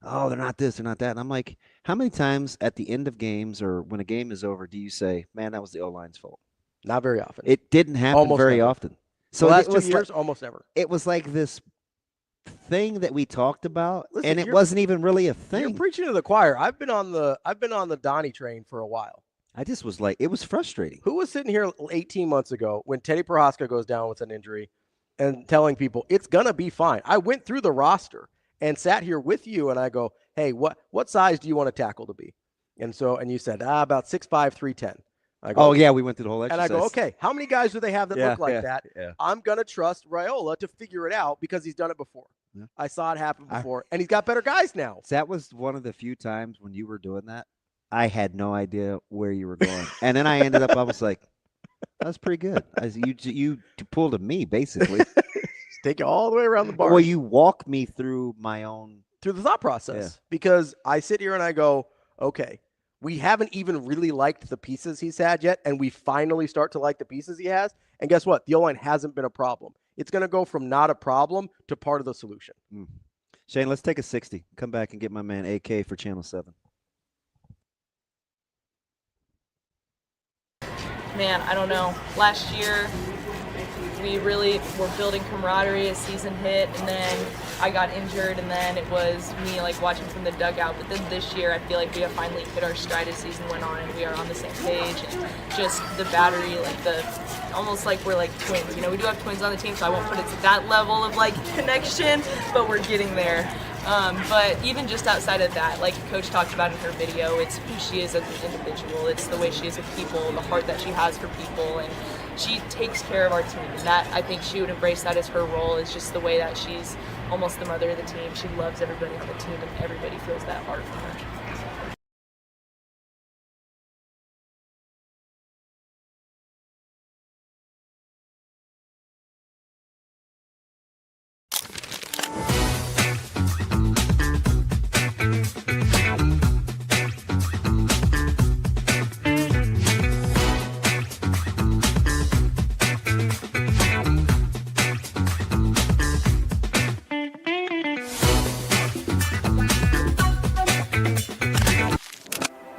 Oh, they're not this, they're not that. And I'm like, how many times at the end of games or when a game is over do you say, man, that was the O-line's fault? Not very often. It didn't happen very often. So the last 2 years, almost never. It was like this thing that we talked about, and it wasn't even really a thing. You're preaching to the choir. I've been on the Donnie train for a while. I just was like, it was frustrating. Who was sitting here 18 months ago when Teddy Prohaska goes down with an injury and telling people it's gonna be fine? I went through the roster and sat here with you, and I go, hey, what size do you want to tackle to be? And you said about 6'5", 310. I go, oh yeah, we went through the whole exercise. And I go, okay, how many guys do they have that look like that? Yeah. I'm gonna trust Raiola to figure it out because he's done it before. Yeah. I saw it happen before, and he's got better guys now. That was one of the few times when you were doing that. I had no idea where you were going, and then I ended up. I was like, "That's pretty good." You pulled a me basically. Take you all the way around the bar. Well, you walk me through the thought process because I sit here and I go, okay, we haven't even really liked the pieces he's had yet, and we finally start to like the pieces he has. And guess what? The O-line hasn't been a problem. It's going to go from not a problem to part of the solution. Shane, let's take a 60. Come back and get my man AK for Channel 7. Man, I don't know. Last year, we really were building camaraderie as season hit, and then I got injured, and then it was me watching from the dugout. But then this year, I feel like we have finally hit our stride as season went on, and we are on the same page. And just the battery, almost like we're like twins. We do have twins on the team, so I won't put it to that level of connection, but we're getting there. But even just outside of that, like Coach talked about in her video, it's who she is as an individual. It's the way she is with people, the heart that she has for people, and she takes care of our team. And that, I think she would embrace that as her role, is just the way that she's almost the mother of the team. She loves everybody on the team, and everybody feels that heart from her.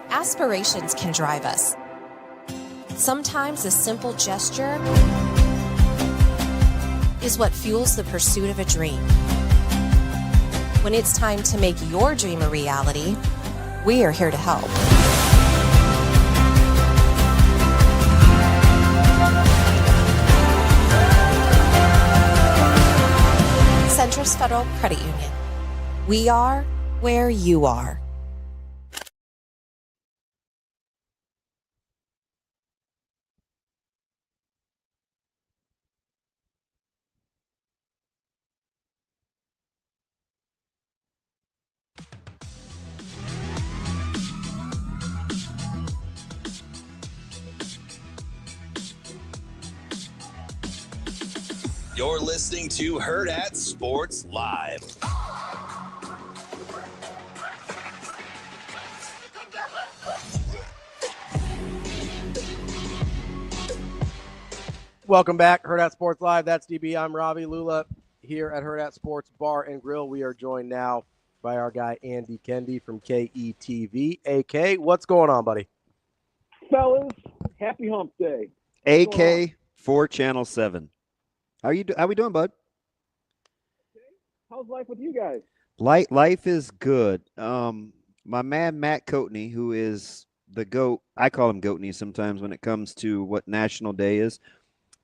Aspirations can drive us. Sometimes a simple gesture is what fuels the pursuit of a dream. When it's time to make your dream a reality, we are here to help. Centris Federal Credit Union. We are where you are. You're listening to Hurrdat Sports Live. Welcome back, Hurrdat Sports Live. That's DB. I'm Ravi. Lulla here at Hurrdat Sports Bar and Grill. We are joined now by our guy Andy Kendeigh from KETV. AK, what's going on, buddy? Fellas, happy hump day. AK for Channel 7. How we doing, bud? How's life with you guys? Life is good. My man Matt Coatney, who is the GOAT, I call him Goatney sometimes when it comes to what National Day is.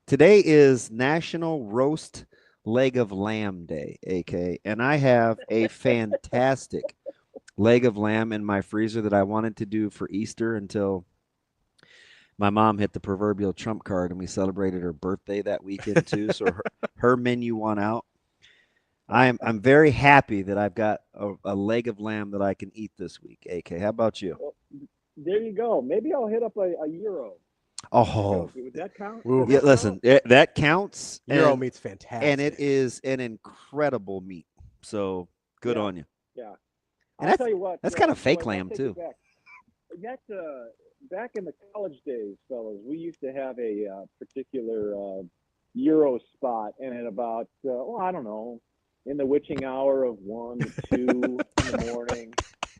Today is National Roast Leg of Lamb Day, AK, and I have a fantastic leg of lamb in my freezer that I wanted to do for Easter until My mom hit the proverbial trump card, and we celebrated her birthday that weekend too. So her menu won out. I'm very happy that I've got a leg of lamb that I can eat this week. AK, how about you? Well, there you go. Maybe I'll hit up a Euro. Oh, would that count? Yeah, listen, that counts. Euro and, meat's fantastic, and it is an incredible meat. So good on you. Yeah, And I'll tell you what. that's kind of fake I'll lamb take too. it back. Back in the college days, fellas, we used to have a particular Euro spot, and at about I don't know, in the witching hour of 1 to 2 in the morning,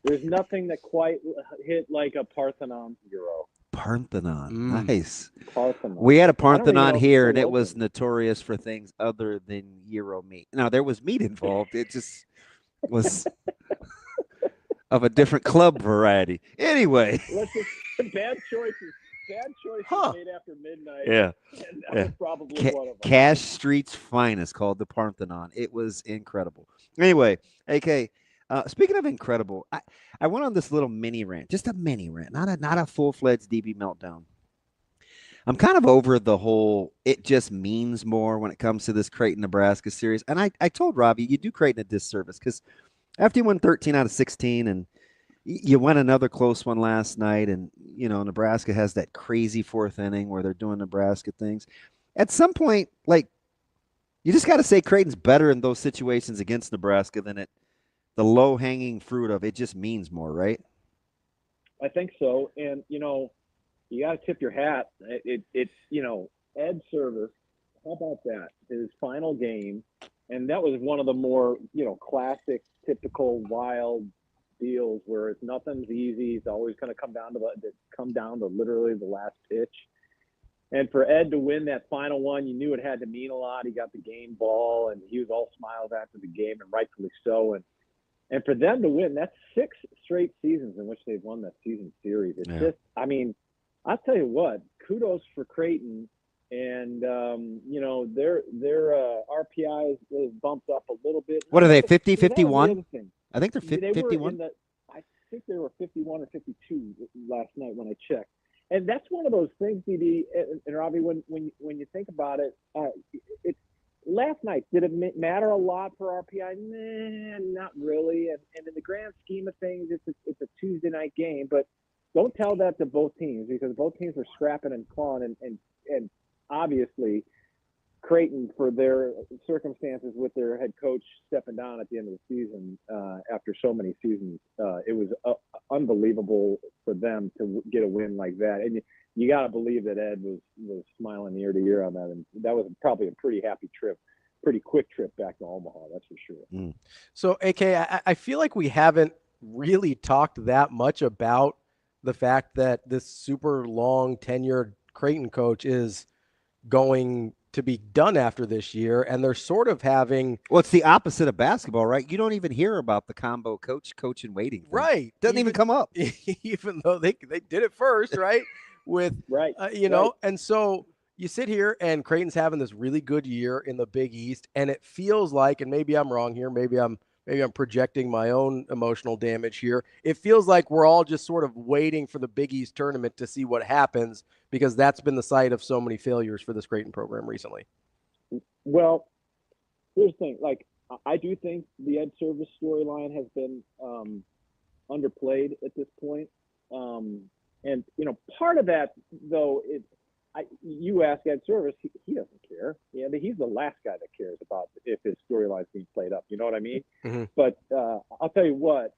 there's nothing that quite hit like a Parthenon Euro. Parthenon, nice. Parthenon. We had a I don't even Parthenon know if here, it's and still it was open. notorious for things other than gyro meat. Now there was meat involved. It just was of a different club variety. Anyway. Let's just bad choices made after midnight. Yeah. And that was probably one of them. Cash Street's finest, called the Parthenon. It was incredible. Anyway, AK, speaking of incredible, I went on this little mini rant, just a mini rant, not a full-fledged DB meltdown. I'm kind of over the whole it just means more when it comes to this Creighton, Nebraska series. And I told Ravi, you do Creighton a disservice because after you won 13 out of 16 and you won another close one last night, and, Nebraska has that crazy fourth inning where they're doing Nebraska things. At some point, you just got to say Creighton's better in those situations against Nebraska than the low-hanging fruit of it just means more, right? I think so. And, you got to tip your hat. It's Ed Servais, how about that? His final game. And that was one of the more, classic, typical, wild deals where nothing's easy. It's always going to come down to literally the last pitch. And for Ed to win that final one, you knew it had to mean a lot. He got the game ball, and he was all smiles after the game, and rightfully so. And for them to win, that's 6 straight seasons in which they've won that season series. It's just, I'll tell you what, kudos for Creighton. And, their RPI is bumped up a little bit. What are they, 50, 51? I think they're 51. I think they were 51 or 52 last night when I checked. And that's one of those things, DD and Ravi, when you think about it, it's last night, did it matter a lot for RPI? Nah, not really. And in the grand scheme of things, it's a Tuesday night game. But don't tell that to both teams, because both teams were scrapping and clawing. And obviously, Creighton, for their circumstances with their head coach stepping down at the end of the season after so many seasons, it was unbelievable for them to get a win like that. And you got to believe that Ed was smiling ear to ear on that. And that was probably a pretty happy trip, pretty quick trip back to Omaha, that's for sure. So, AK, I feel like we haven't really talked that much about the fact that this super long tenured Creighton coach is going to be done after this year, and they're sort of having – well, it's the opposite of basketball, right? You don't even hear about the combo coach and waiting thing. Right. Doesn't even come up. Even though they did it first, right? With right. And so you sit here and Creighton's having this really good year in the Big East, and it feels like, and maybe I'm wrong here, maybe I'm projecting my own emotional damage here. It feels like we're all just sort of waiting for the Big East tournament to see what happens, because that's been the site of so many failures for this Creighton program recently. Well, here's the thing. I do think the Ed Servais storyline has been underplayed at this point. And, part of that, though, is you ask Ed Servais, he doesn't care. Yeah, he's the last guy that cares about if his storyline's being played up. You know what I mean? Mm-hmm. But I'll tell you what,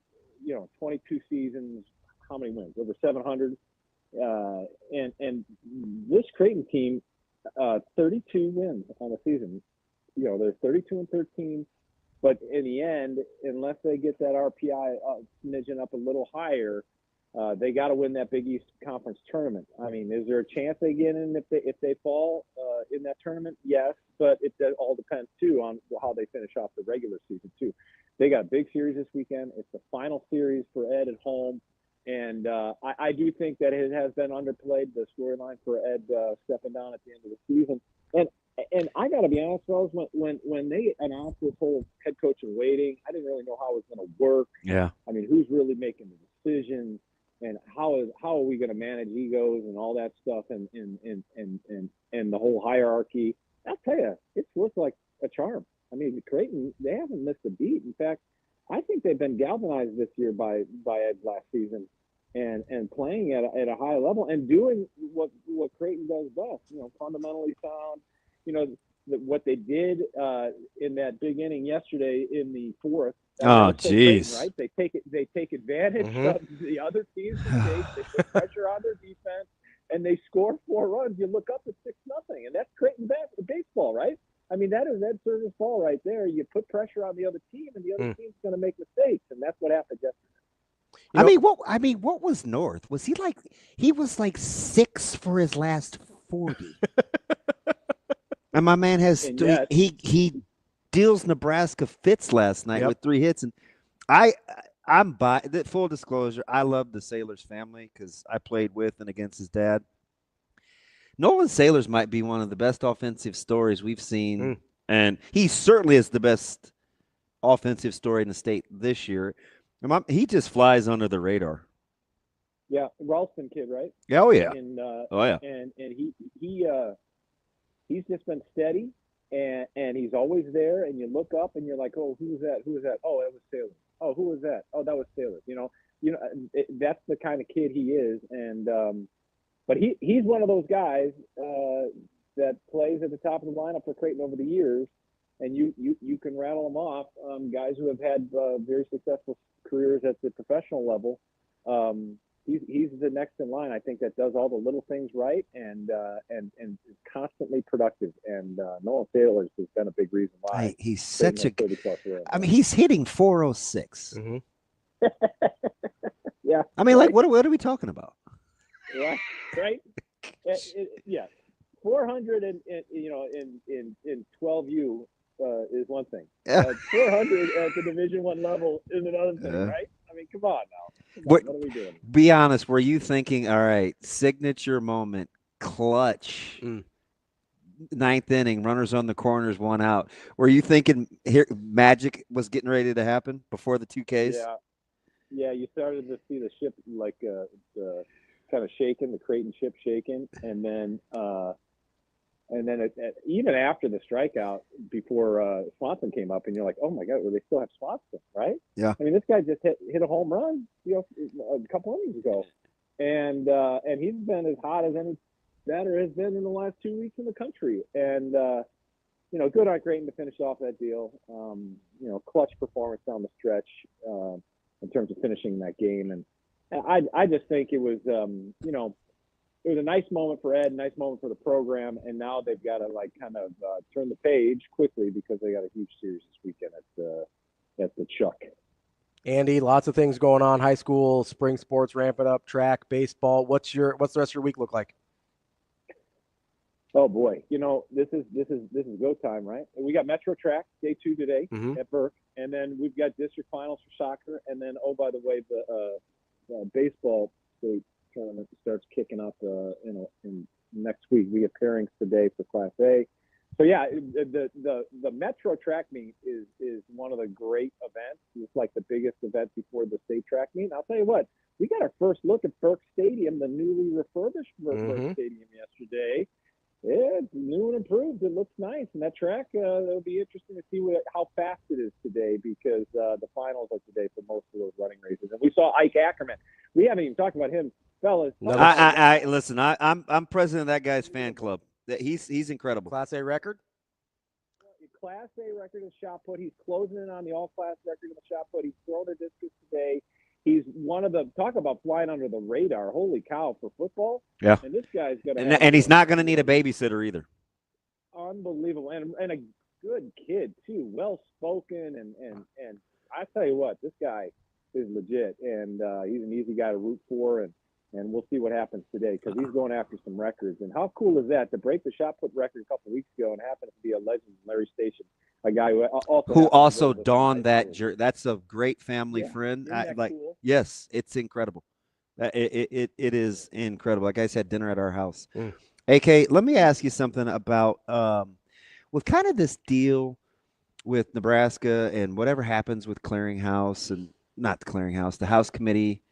22 seasons, how many wins? Over 700. And this Creighton team, 32 wins on the season. They're 32-13. But in the end, unless they get that RPI smidgen up a little higher, they got to win that Big East Conference tournament. I mean, is there a chance they get in if they fall in that tournament? Yes, but it all depends too on how they finish off the regular season too. They got a big series this weekend. It's the final series for Ed at home, and I do think that it has been underplayed, the storyline for Ed stepping down at the end of the season. And I got to be honest, fellas, when they announced this whole head coach in waiting, I didn't really know how it was going to work. Yeah. I mean, who's really making the decisions? And how are we going to manage egos and all that stuff and the whole hierarchy. I'll tell you, it's worked like a charm. I mean, Creighton, they haven't missed a beat. In fact, I think they've been galvanized this year by Ed last season, and playing at a high level and doing what Creighton does best. Fundamentally sound. What they did in that big inning yesterday in the fourth. Oh, geez. Right? They take advantage of the other team's mistakes. They put pressure on their defense, and they score 4 runs. You look up at 6-0, and that's Creighton baseball, right? I mean, that is Ed Servais ball right there. You put pressure on the other team, and the other team's going to make mistakes, and that's what happened yesterday. What was North? Was he was like 6 for his last 40. And my man has he deals Nebraska fits last night with 3 hits, and I'm by full disclosure. I love the Sailors family because I played with and against his dad. Nolan Sailors might be one of the best offensive stories we've seen, and he certainly is the best offensive story in the state this year. He just flies under the radar. Yeah, Ralston kid, right? Oh yeah. And he's just been steady, and he's always there. And you look up, and you're like, oh, who was that? Who was that? Oh, that was Sailor. Oh, who was that? Oh, that was Sailor. That's the kind of kid he is, and but he's one of those guys that plays at the top of the lineup for Creighton over the years, and you can rattle them off. Guys who have had very successful careers at the professional level. He's the next in line. I think that does all the little things right and is constantly productive. And Nolan Sailors has been a big reason why. He's such a. I mean, he's hitting 406. Yeah. I mean, like, what are we talking about? Yeah. Right. Yeah. 400 in 12U is one thing. 400 at the Division I level is another thing, right? I mean, come on now. What are we doing? Be honest. Were you thinking, all right, signature moment, clutch, 9th inning, runners on the corners, 1 out? Were you thinking here magic was getting ready to happen before the 2 Ks? Yeah. You started to see the ship kind of shaking, the Creighton ship shaking, and then even after the strikeout, before Swanson came up, and you're like, oh my God, well, they still have Swanson, right? Yeah. I mean, this guy just hit a home run, a couple innings ago, and he's been as hot as any batter has been in the last 2 weeks in the country, and good on Creighton to finish off that deal. Clutch performance down the stretch in terms of finishing that game, and I just think it was it was a nice moment for Ed, a nice moment for the program, and now they've got to turn the page quickly because they got a huge series this weekend at the Chuck. Andy, lots of things going on. High school, spring sports ramping up, track, baseball. What's the rest of your week look like? Oh boy, this is go time, right? We got Metro Track Day 2 today at Burke, and then we've got district finals for soccer, and then by the way, the baseball state tournament starts kicking up in next week. We get pairings today for Class A. So yeah, the Metro Track meet is one of the great events. It's like the biggest event before the state track meet. And I'll tell you what, we got our first look at Burke Stadium, the newly refurbished Burke Stadium yesterday. It's new and improved. It looks nice, and that track it'll be interesting to see how fast it is today because the finals are today for most of those running races. And we saw Ike Ackerman. We haven't even talked about him, fellas. I listen. I'm president of that guy's fan club. He's incredible. Class A record. Class A record in shot put. He's closing in on the all-class record in the shot put. He's thrown a discus today. He's one of the talk about flying under the radar. Holy cow for football! Yeah, and this guy's gonna and he's not going to need a babysitter either. Unbelievable, and a good kid too, well spoken, and I tell you what, this guy is legit, and he's an easy guy to root for, and we'll see what happens today because he's going after some records. And how cool is that to break the shot put record a couple weeks ago and happen to be a legend, Larry Station. A guy who also donned that jersey. That's a great family friend. Cool? Yes, it's incredible. It is incredible. Like I said, dinner at our house. AK, let me ask you something about with kind of this deal with Nebraska and whatever happens with Clearinghouse and not the Clearinghouse, the House Committee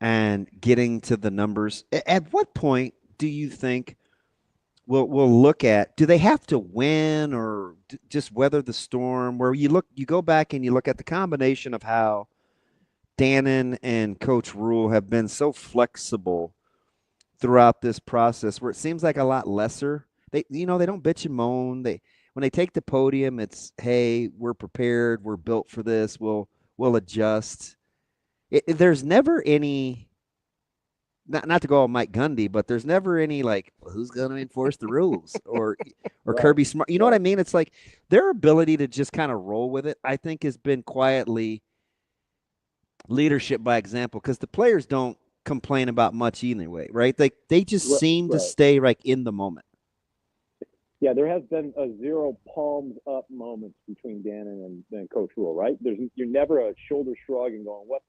and getting to the numbers. At what point do you think we'll look at, do they have to win or just weather the storm, where you go back and you look at the combination of how Dannen and Coach Rule have been so flexible throughout this process, where it seems like a lot lesser. They don't bitch and moan. When they take the podium, it's, hey, we're prepared, we're built for this, we'll adjust. There's never any, not to go on Mike Gundy, but there's never any like, well, who's going to enforce the rules or Right. Kirby Smart. You know what I mean? It's like their ability to just kind of roll with it, I think, has been quietly leadership by example, because the players don't complain about much either way, right? They just seem to stay in the moment. Yeah, there has been a zero palms up moments between Dannen and Coach Rule, right? You're never a shoulder shrug and going, what,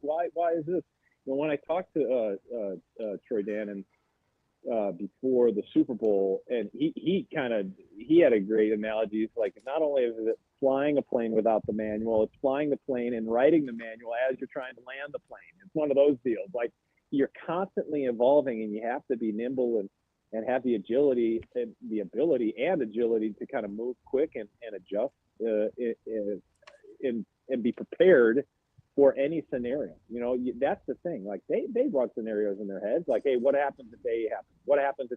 why is this? When I talked to Troy Dannen before the Super Bowl, and he had a great analogy. It's like, not only is it flying a plane without the manual, it's flying the plane and writing the manual as you're trying to land the plane. It's one of those deals. Like, you're constantly evolving, and you have to be nimble and have the agility and the ability and agility to kind of move quick and adjust and be prepared for any scenario. That's the thing. Like, they run scenarios in their heads. Like, hey, what happens if A happens? What happens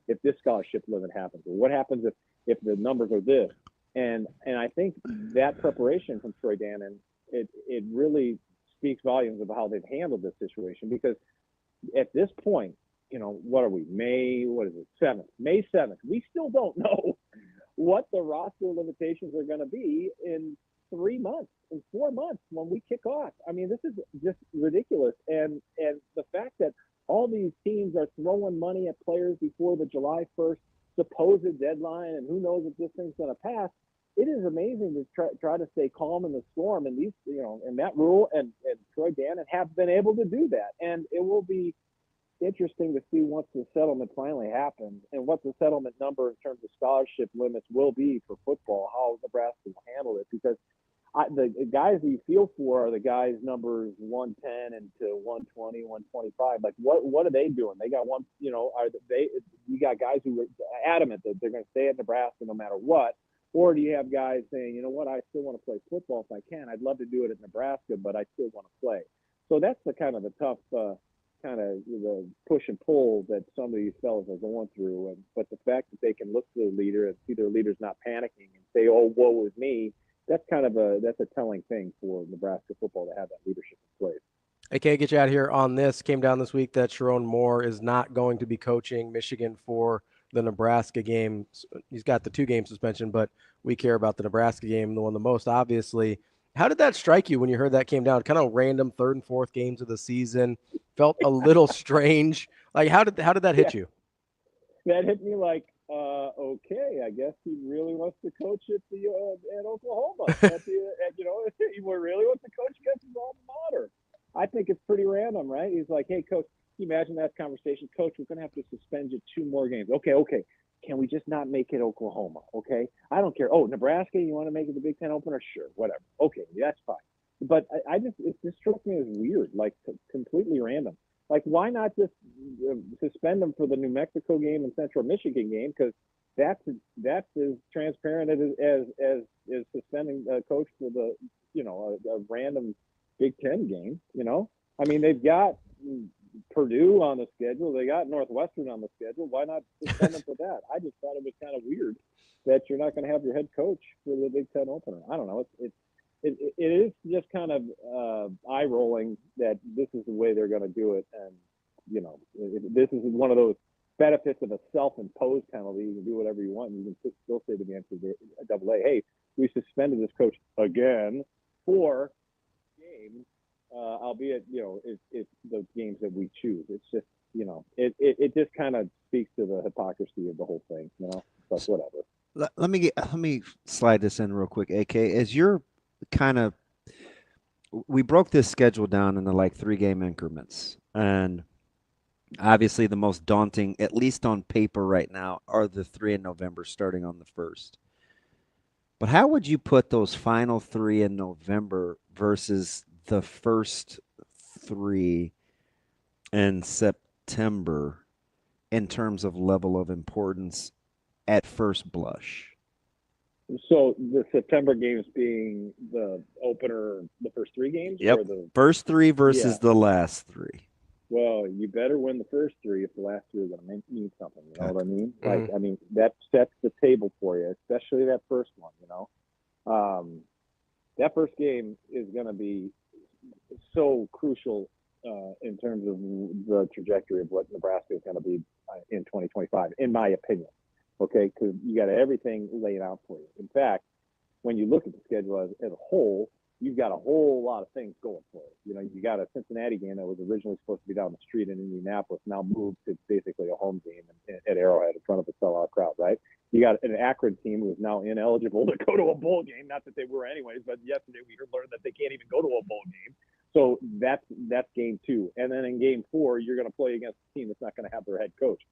if this scholarship limit happens? Or what happens if the numbers are this? And I think that preparation from Troy Dannen, it really speaks volumes of how they've handled this situation, because at this point, what are we? May 7th. We still don't know what the roster limitations are going to be in 3 months, in 4 months when we kick off. I mean, this is just ridiculous. And the fact that all these teams are throwing money at players before the July 1st supposed deadline, and who knows if this thing's going to pass, it is amazing to try to stay calm in the storm. And these, and Matt Rule and Troy Dannen have been able to do that. And it will be interesting to see once the settlement finally happens and what the settlement number in terms of scholarship limits will be for football, how Nebraska will handle it, because the guys that you feel for are the guys numbers 110 and to 120, 125. Like, what are they doing? They got one, you got guys who are adamant that they're going to stay at Nebraska no matter what. Or do you have guys saying, you know what, I still want to play football if I can. I'd love to do it at Nebraska, but I still want to play. So that's the kind of the tough kind of the push and pull that some of these fellas are going through. But the fact that they can look to the leader and see their leader's not panicking and say, oh, woe is me, that's a telling thing for Nebraska football to have that leadership in place. I can't get you out of here on this. Came down this week that Sharon Moore is not going to be coaching Michigan for the Nebraska game. He's got the 2-game suspension, but we care about the Nebraska game, the one the most, obviously. How did that strike you when you heard that came down? Kind of random 3rd and 4th games of the season. Felt a little strange. Like, how did that hit you? That hit me like, okay, I guess he really wants to coach at Oklahoma. He really wants to coach against his alma mater. I think it's pretty random, right? He's like, hey, coach, can you imagine that conversation? Coach, we're going to have to suspend you 2 more games. Okay. Can we just not make it Oklahoma? Okay. I don't care. Oh, Nebraska, you want to make it the Big Ten opener? Sure. Whatever. Okay. That's fine. But it just struck me as weird, like completely random. Like, why not just suspend them for the New Mexico game and Central Michigan game? Because that's as transparent as suspending a coach for the, a random Big Ten game. I mean, they've got Purdue on the schedule. They got Northwestern on the schedule. Why not suspend them for that? I just thought it was kind of weird that you're not going to have your head coach for the Big Ten opener. I don't know. It is just kind of eye rolling that this is the way they're going to do it. And, this is one of those benefits of a self-imposed penalty. You can do whatever you want. And you can still say to the NCAA, hey, we suspended this coach again for games. Albeit, it's the games that we choose. It's just, it just kind of speaks to the hypocrisy of the whole thing, but whatever. Let me slide this in real quick, AK. As you're we broke this schedule down into like 3-game increments, and obviously the most daunting, at least on paper right now, are the 3 in November starting on the 1st. But how would you put those final 3 in November versus the first 3 in September in terms of level of importance at first blush? So the September games being the opener, the first 3 games? Yep. Or the First 3 versus the last 3. Well, you better win the first 3 if the last 3 are going to mean something. You know what I mean? Mm-hmm. Like, I mean, that sets the table for you, especially that first one, you know? That first game is going to be so crucial in terms of the trajectory of what Nebraska is going to be in 2025, in my opinion. Okay, because you got everything laid out for you. In fact, when you look at the schedule as a whole, you've got a whole lot of things going for it. You know, you got a Cincinnati game that was originally supposed to be down the street in Indianapolis, now moved to basically a home game at Arrowhead in front of a sellout crowd, right? You got an Akron team who is now ineligible to go to a bowl game. Not that they were anyways, but yesterday we learned that they can't even go to a bowl game. So that's game 2. And then in game 4, you're going to play against a team that's not going to have their head coach.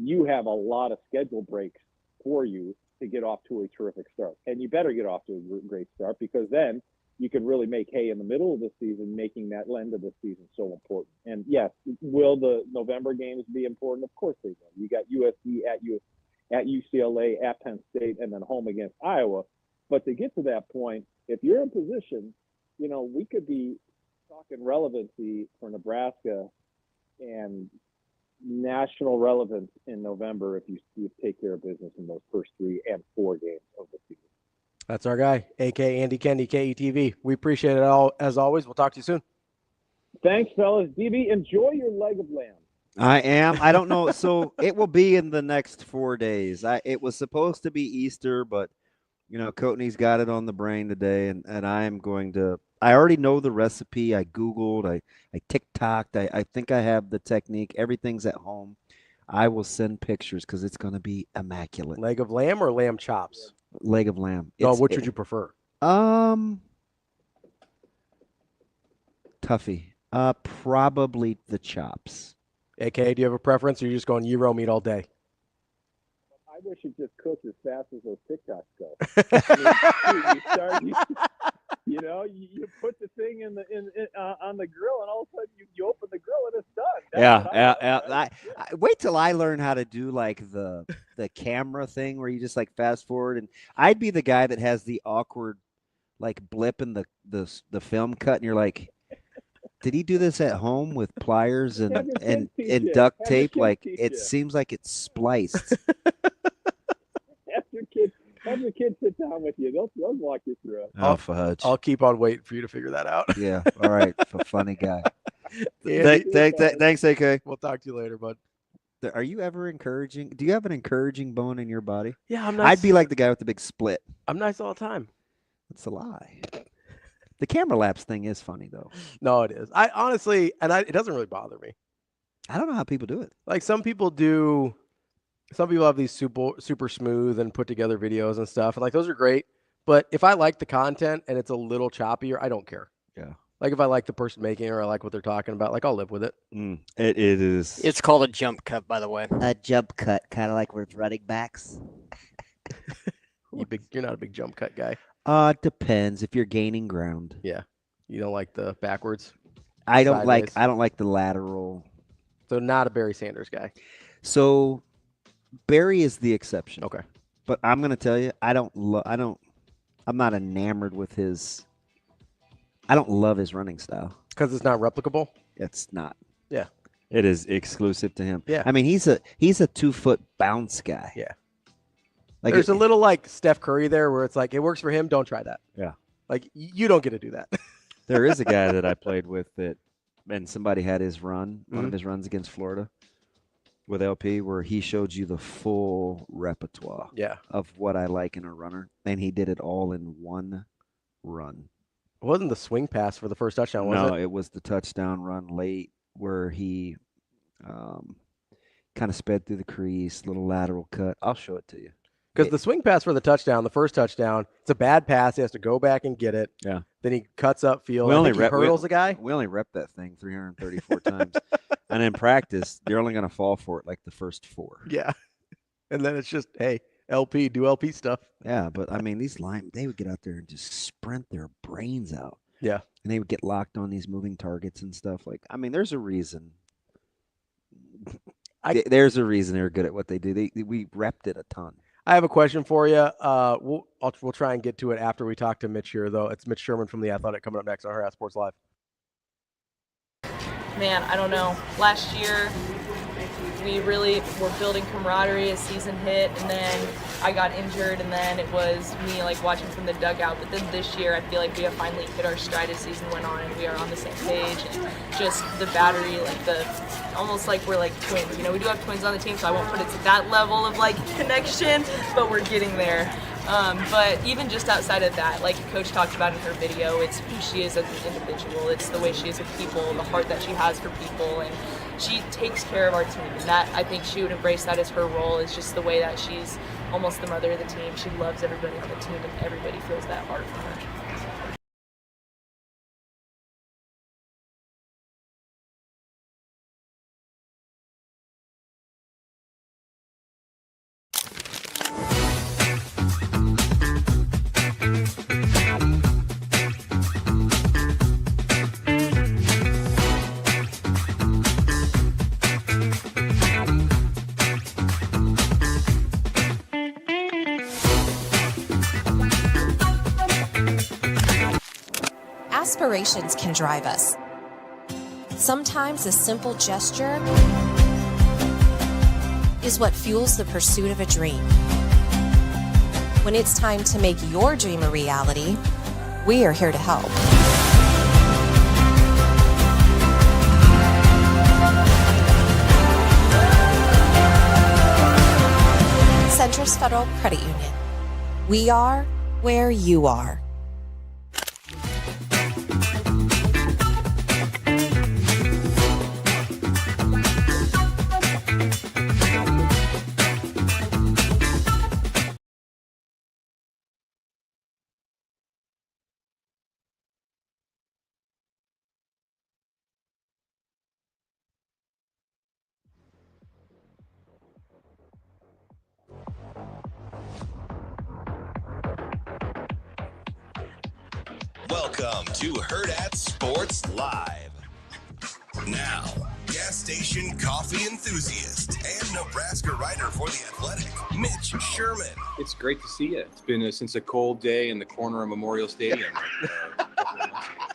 You have a lot of schedule breaks for you to get off to a terrific start. And you better get off to a great start, because then you can really make hay in the middle of the season, making that end of the season so important. And yes, will the November games be important? Of course they will. You got USC at UCLA, at Penn State, and then home against Iowa. But to get to that point, if you're in position, you know, we could be talking relevancy for Nebraska and national relevance in November if you take care of business in those first 3 and 4 games of the season. That's our guy, a.k.a. Andy Kendeigh, KETV. We appreciate it all, as always. We'll talk to you soon. Thanks, fellas. DB, enjoy your leg of lamb. I am. I don't know. So it will be in the next 4 days. It was supposed to be Easter, but, you know, Coatney's got it on the brain today, and I am going to – I already know the recipe. I Googled. I TikToked. I think I have the technique. Everything's at home. I will send pictures because it's going to be immaculate. Leg of lamb or lamb chops? Leg of lamb. No, which would you prefer? Toughie. Probably the chops. AK, do you have a preference, or are you just going gyro meat all day? I wish it just cooked as fast as those TikToks go. You know, you put the thing on the grill, and all of a sudden you open the grill and it's done. I wait till I learn how to do like the camera thing where you just like fast forward, and I'd be the guy that has the awkward like blip in the film cut, and you're like, did he do this at home with pliers and duct tape? Like it seems like it's spliced. Have your kids sit down with you. They'll walk you through it. Oh, fudge. I'll keep on waiting for you to figure that out. Yeah. All right. Funny guy. Thanks, AK. We'll talk to you later, bud. Are you ever encouraging? Do you have an encouraging bone in your body? Yeah, I'm nice. I'd be like the guy with the big split. I'm nice all the time. That's a lie. The camera lapse thing is funny, though. No, it is. I honestly, it doesn't really bother me. I don't know how people do it. Like some people do. Some people have these super smooth and put together videos and stuff. And like those are great. But if I like the content and it's a little choppier, I don't care. Yeah. Like if I like the person making it or I like what they're talking about, like I'll live with it. It is. It's called a jump cut, by the way. A jump cut, kind of like with running backs. You're not a big jump cut guy. Depends if you're gaining ground. Yeah. You don't like the backwards? I don't like the lateral. So not a Barry Sanders guy. So Barry is the exception. Okay. But I'm going to tell you, I'm not enamored with I don't love his running style. Because it's not replicable? It's not. Yeah. It is exclusive to him. Yeah. I mean, he's a 2-foot bounce guy. Yeah. Like there's a little like Steph Curry there where it's like, it works for him. Don't try that. Yeah. Like you don't get to do that. There is a guy that I played with and somebody had his run, one of his runs against Florida with LP, where he showed you the full repertoire of what I like in a runner. And he did it all in one run. It wasn't the swing pass for the first touchdown, was it? No, it was the touchdown run late where he kind of sped through the crease, little lateral cut. I'll show it to you. Because the swing pass for the touchdown, the first touchdown, it's a bad pass. He has to go back and get it. Yeah. Then he cuts up field. He hurdles the guy. We only rep that thing 334 times. And in practice, you're only going to fall for it like the first 4. Yeah. And then it's just, hey, LP, do LP stuff. Yeah, but I mean, these they would get out there and just sprint their brains out. Yeah. And they would get locked on these moving targets and stuff. Like, I mean, there's a reason. There's a reason they're good at what they do. We repped it a ton. I have a question for you. We'll try and get to it after we talk to Mitch here, though. It's Mitch Sherman from The Athletic coming up next on Hurrdat Sports Live. Man, I don't know. Last year, we really were building camaraderie as season hit, and then I got injured, and then it was me like watching from the dugout. But then this year, I feel like we have finally hit our stride as season went on, and we are on the same page. And just the battery, almost like we're like twins. You know, we do have twins on the team, so I won't put it to that level of like connection, but we're getting there. But even just outside of that, like Coach talked about in her video, it's who she is as an individual. It's the way she is with people, the heart that she has for people, and she takes care of our team. And that, I think she would embrace that as her role, is just the way that she's almost the mother of the team. She loves everybody on the team, and everybody feels that heart from her. Aspirations can drive us. Sometimes a simple gesture is what fuels the pursuit of a dream. When it's time to make your dream a reality, we are here to help. Centris Federal Credit Union. We are where you are. Welcome to Hurrdat Sports Live. Now, gas station coffee enthusiast and Nebraska writer for The Athletic, Mitch Sherman. It's great to see you. It's been since a cold day in the corner of Memorial Stadium.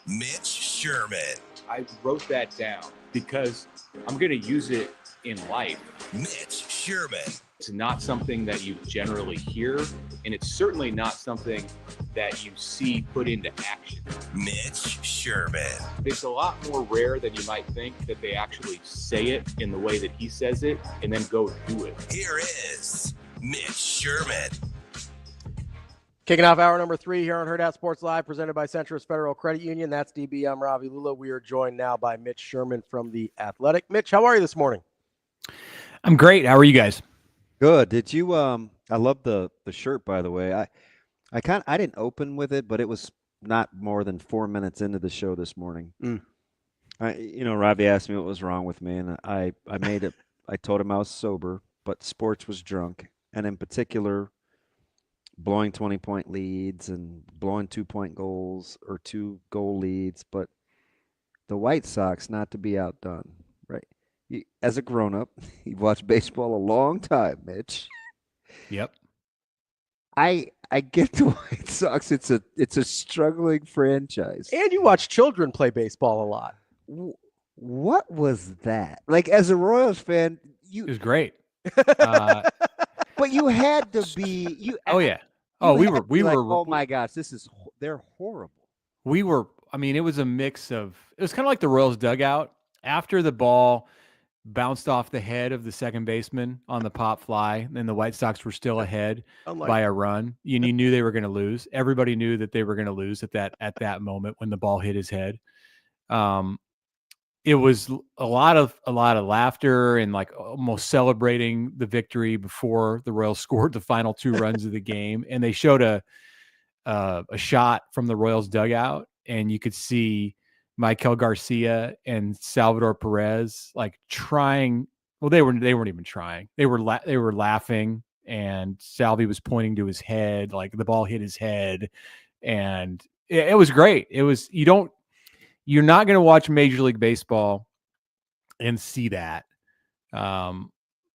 Mitch Sherman. I wrote that down because I'm going to use it in life. Mitch Sherman. It's not something that you generally hear, and it's certainly not something that you see put into action. Mitch Sherman. It's a lot more rare than you might think that they actually say it in the way that he says it and then go do it. Here is Mitch Sherman. Kicking off hour number 3 here on Hurrdat Sports Live, presented by Centris Federal Credit Union. That's DB. I'm Ravi Lulla. We are joined now by Mitch Sherman from The Athletic. Mitch, how are you this morning? I'm great. How are you guys? Good. Did you I love the shirt, by the way. I didn't open with it, but it was not more than 4 minutes into the show this morning. Ravi asked me what was wrong with me, and I made it. I told him I was sober, but sports was drunk, and in particular, blowing 20-point leads and blowing 2-point goals or 2-goal leads. But the White Sox, not to be outdone, right? As a grown-up, you've watched baseball a long time, Mitch. Yep. I get the White Sox. It's a struggling franchise. And you watch children play baseball a lot. What was that? Like, as a Royals fan, it was great. But you had to be you. Oh yeah. Oh, we were. Like, oh my gosh, they're horrible. We were. I mean, it was a mix of. It was kind of like the Royals dugout after the ball bounced off the head of the second baseman on the pop fly, and the White Sox were still ahead by a run. You knew they were going to lose. Everybody knew that they were going to lose at that moment when the ball hit his head. It was a lot of laughter and like almost celebrating the victory before the Royals scored the final 2 runs of the game. And they showed a shot from the Royals dugout, and you could see Michael Garcia and Salvador Perez like trying. Well, they weren't even trying. They were laughing, and Salvi was pointing to his head, like the ball hit his head, and It was great. You're not going to watch Major League Baseball and see that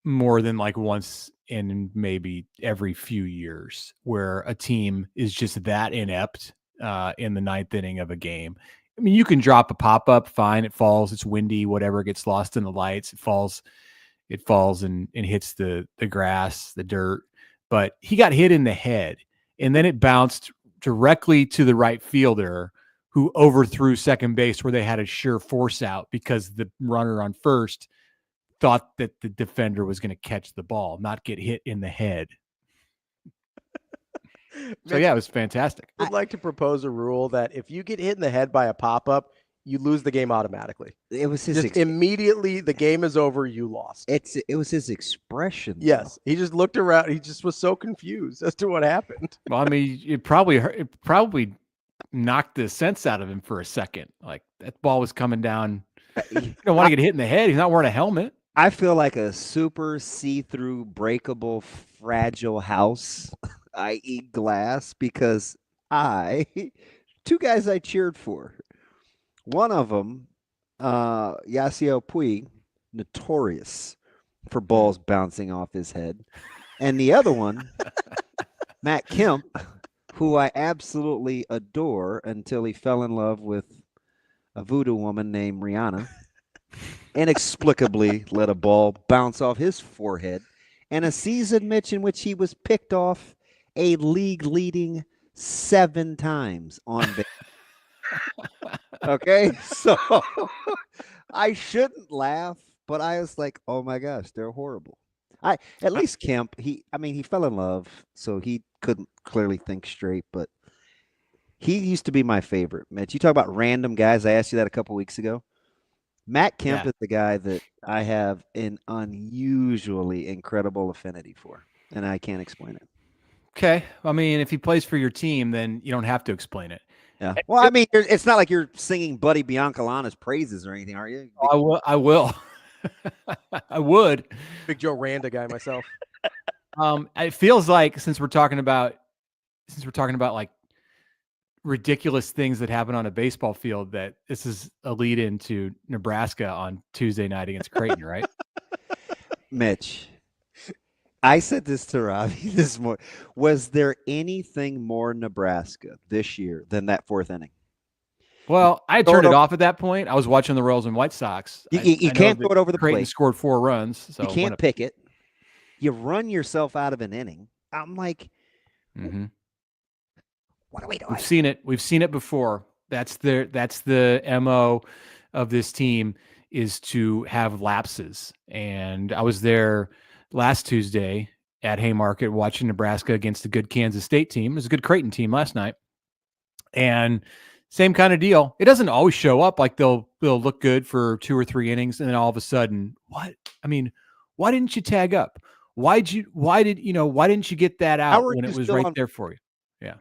more than like once in maybe every few years, where a team is just that inept in the ninth inning of a game. I mean, you can drop a pop-up, fine, it falls, it's windy, whatever, it gets lost in the lights, it falls and hits the grass, the dirt. But he got hit in the head, and then it bounced directly to the right fielder, who overthrew second base where they had a sure force out because the runner on first thought that the defender was going to catch the ball, not get hit in the head. So yeah, it was fantastic. I would like to propose a rule that if you get hit in the head by a pop-up, you lose the game automatically. It was his immediately the game is over, you lost. It was his expression. Yes, he just looked around. He just was so confused as to what happened. Well, I mean, it probably knocked the sense out of him for a second. Like, that ball was coming down. You don't want to get hit in the head. He's not wearing a helmet. I feel like a super see-through, breakable, fragile house, i.e. glass, because two guys I cheered for. One of them, Yasiel Puig, notorious for balls bouncing off his head. And the other one, Matt Kemp, who I absolutely adore until he fell in love with a voodoo woman named Rihanna. Inexplicably let a ball bounce off his forehead. And a season, Mitch, in which he was picked off a league-leading 7 times on base. Okay, so I shouldn't laugh, but I was like, oh my gosh, they're horrible. At least Kemp, he fell in love, so he couldn't clearly think straight, but he used to be my favorite. Mitch, you talk about random guys. I asked you that a couple weeks ago. Matt Kemp is the guy that I have an unusually incredible affinity for, and I can't explain it. Okay. I mean, if he plays for your team, then you don't have to explain it. Yeah. Well, I mean, it's not like you're singing Buddy Biancalana's praises or anything, are you? I will. I would. Big Joe Randa guy myself. It feels like since we're talking about like ridiculous things that happen on a baseball field, that this is a lead into Nebraska on Tuesday night against Creighton, right? Mitch, I said this to Ravi this morning. Was there anything more Nebraska this year than that 4th inning? Well, I turned it off at that point. I was watching the Royals and White Sox. You can't throw it over the Creighton plate. Scored 4 runs. So you can't pick it. You run yourself out of an inning. I'm like, what are we doing? We've seen it before. That's the MO of this team, is to have lapses. And I was there last Tuesday at Haymarket watching Nebraska against a good Kansas State team. It was a good Creighton team last night. And same kind of deal. It doesn't always show up. Like they'll look good for 2 or 3 innings, and then all of a sudden, why didn't you tag up? Why didn't you get that out when it was right there for you? Yeah.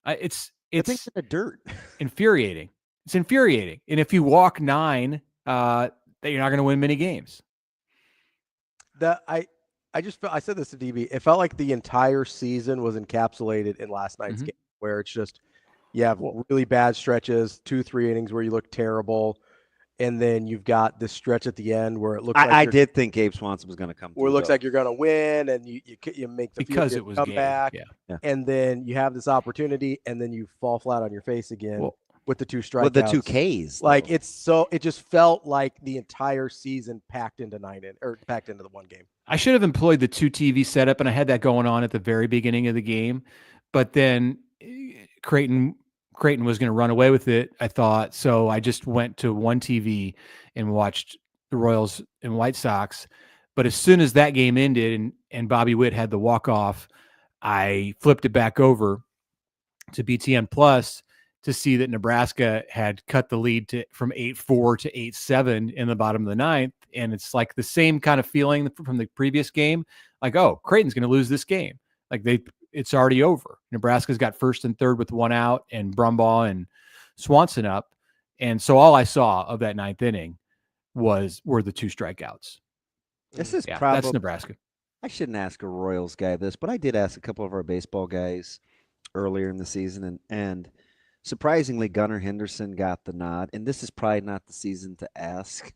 It's in the dirt. Infuriating. It's infuriating. And if you walk 9, that you're not going to win many games. I said this to DB. It felt like the entire season was encapsulated in last night's game, where it's just you have really bad stretches, 2-3 innings where you look terrible, and then you've got this stretch at the end where it looks like I did think Gabe Swanson was going to come through. Where it looks like you're going to win, and you make the because field it was come Gabe. back, yeah. and then you have this opportunity, and then you fall flat on your face again with the 2 strikeouts. With the 2 Ks. Like it just felt like the entire season packed into the one game. I should have employed the 2 TV setup, and I had that going on at the very beginning of the game, but then Creighton was going to run away with it, I thought. So I just went to 1 TV and watched the Royals and White Sox. But as soon as that game ended and Bobby Witt had the walk-off, I flipped it back over to BTN Plus to see that Nebraska had cut the lead from 8-4 to 8-7 in the bottom of the 9th. And it's like the same kind of feeling from the previous game. Like, oh, Creighton's going to lose this game. Like it's already over. Nebraska's got 1st and 3rd with 1 out, and Brumbaugh and Swanson up. And so all I saw of that 9th inning were the 2 strikeouts. This is probably that's Nebraska. I shouldn't ask a Royals guy this, but I did ask a couple of our baseball guys earlier in the season, and surprisingly, Gunnar Henderson got the nod, and this is probably not the season to ask.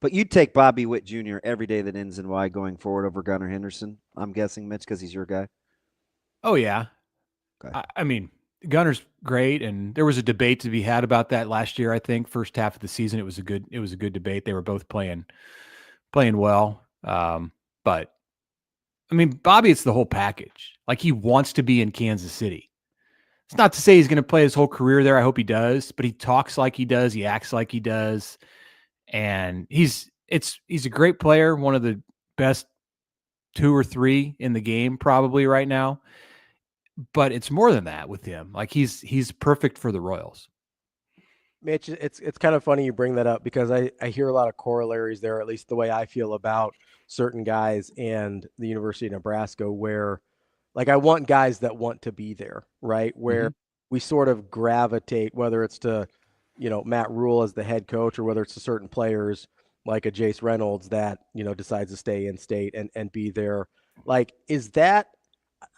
But you'd take Bobby Witt Jr. every day that ends in Y going forward over Gunnar Henderson, I'm guessing, Mitch, because he's your guy. Oh, yeah. Okay. I mean, Gunner's great, and there was a debate to be had about that last year. I think first half of the season, it was a good debate. They were both playing well. But I mean, Bobby, it's the whole package. Like, he wants to be in Kansas City. It's not to say he's going to play his whole career there. I hope he does, but he talks like he does. He acts like he does. And he's a great player. One of the best 2 or 3 in the game probably right now. But it's more than that with him. Like, he's perfect for the Royals. Mitch, it's kind of funny you bring that up because I hear a lot of corollaries there, at least the way I feel about certain guys and the University of Nebraska, where like I want guys that want to be there, right? Where we sort of gravitate, whether it's to, Matt Rule as the head coach or whether it's to certain players like a Jace Reynolds that, decides to stay in state and be there. Like, is that,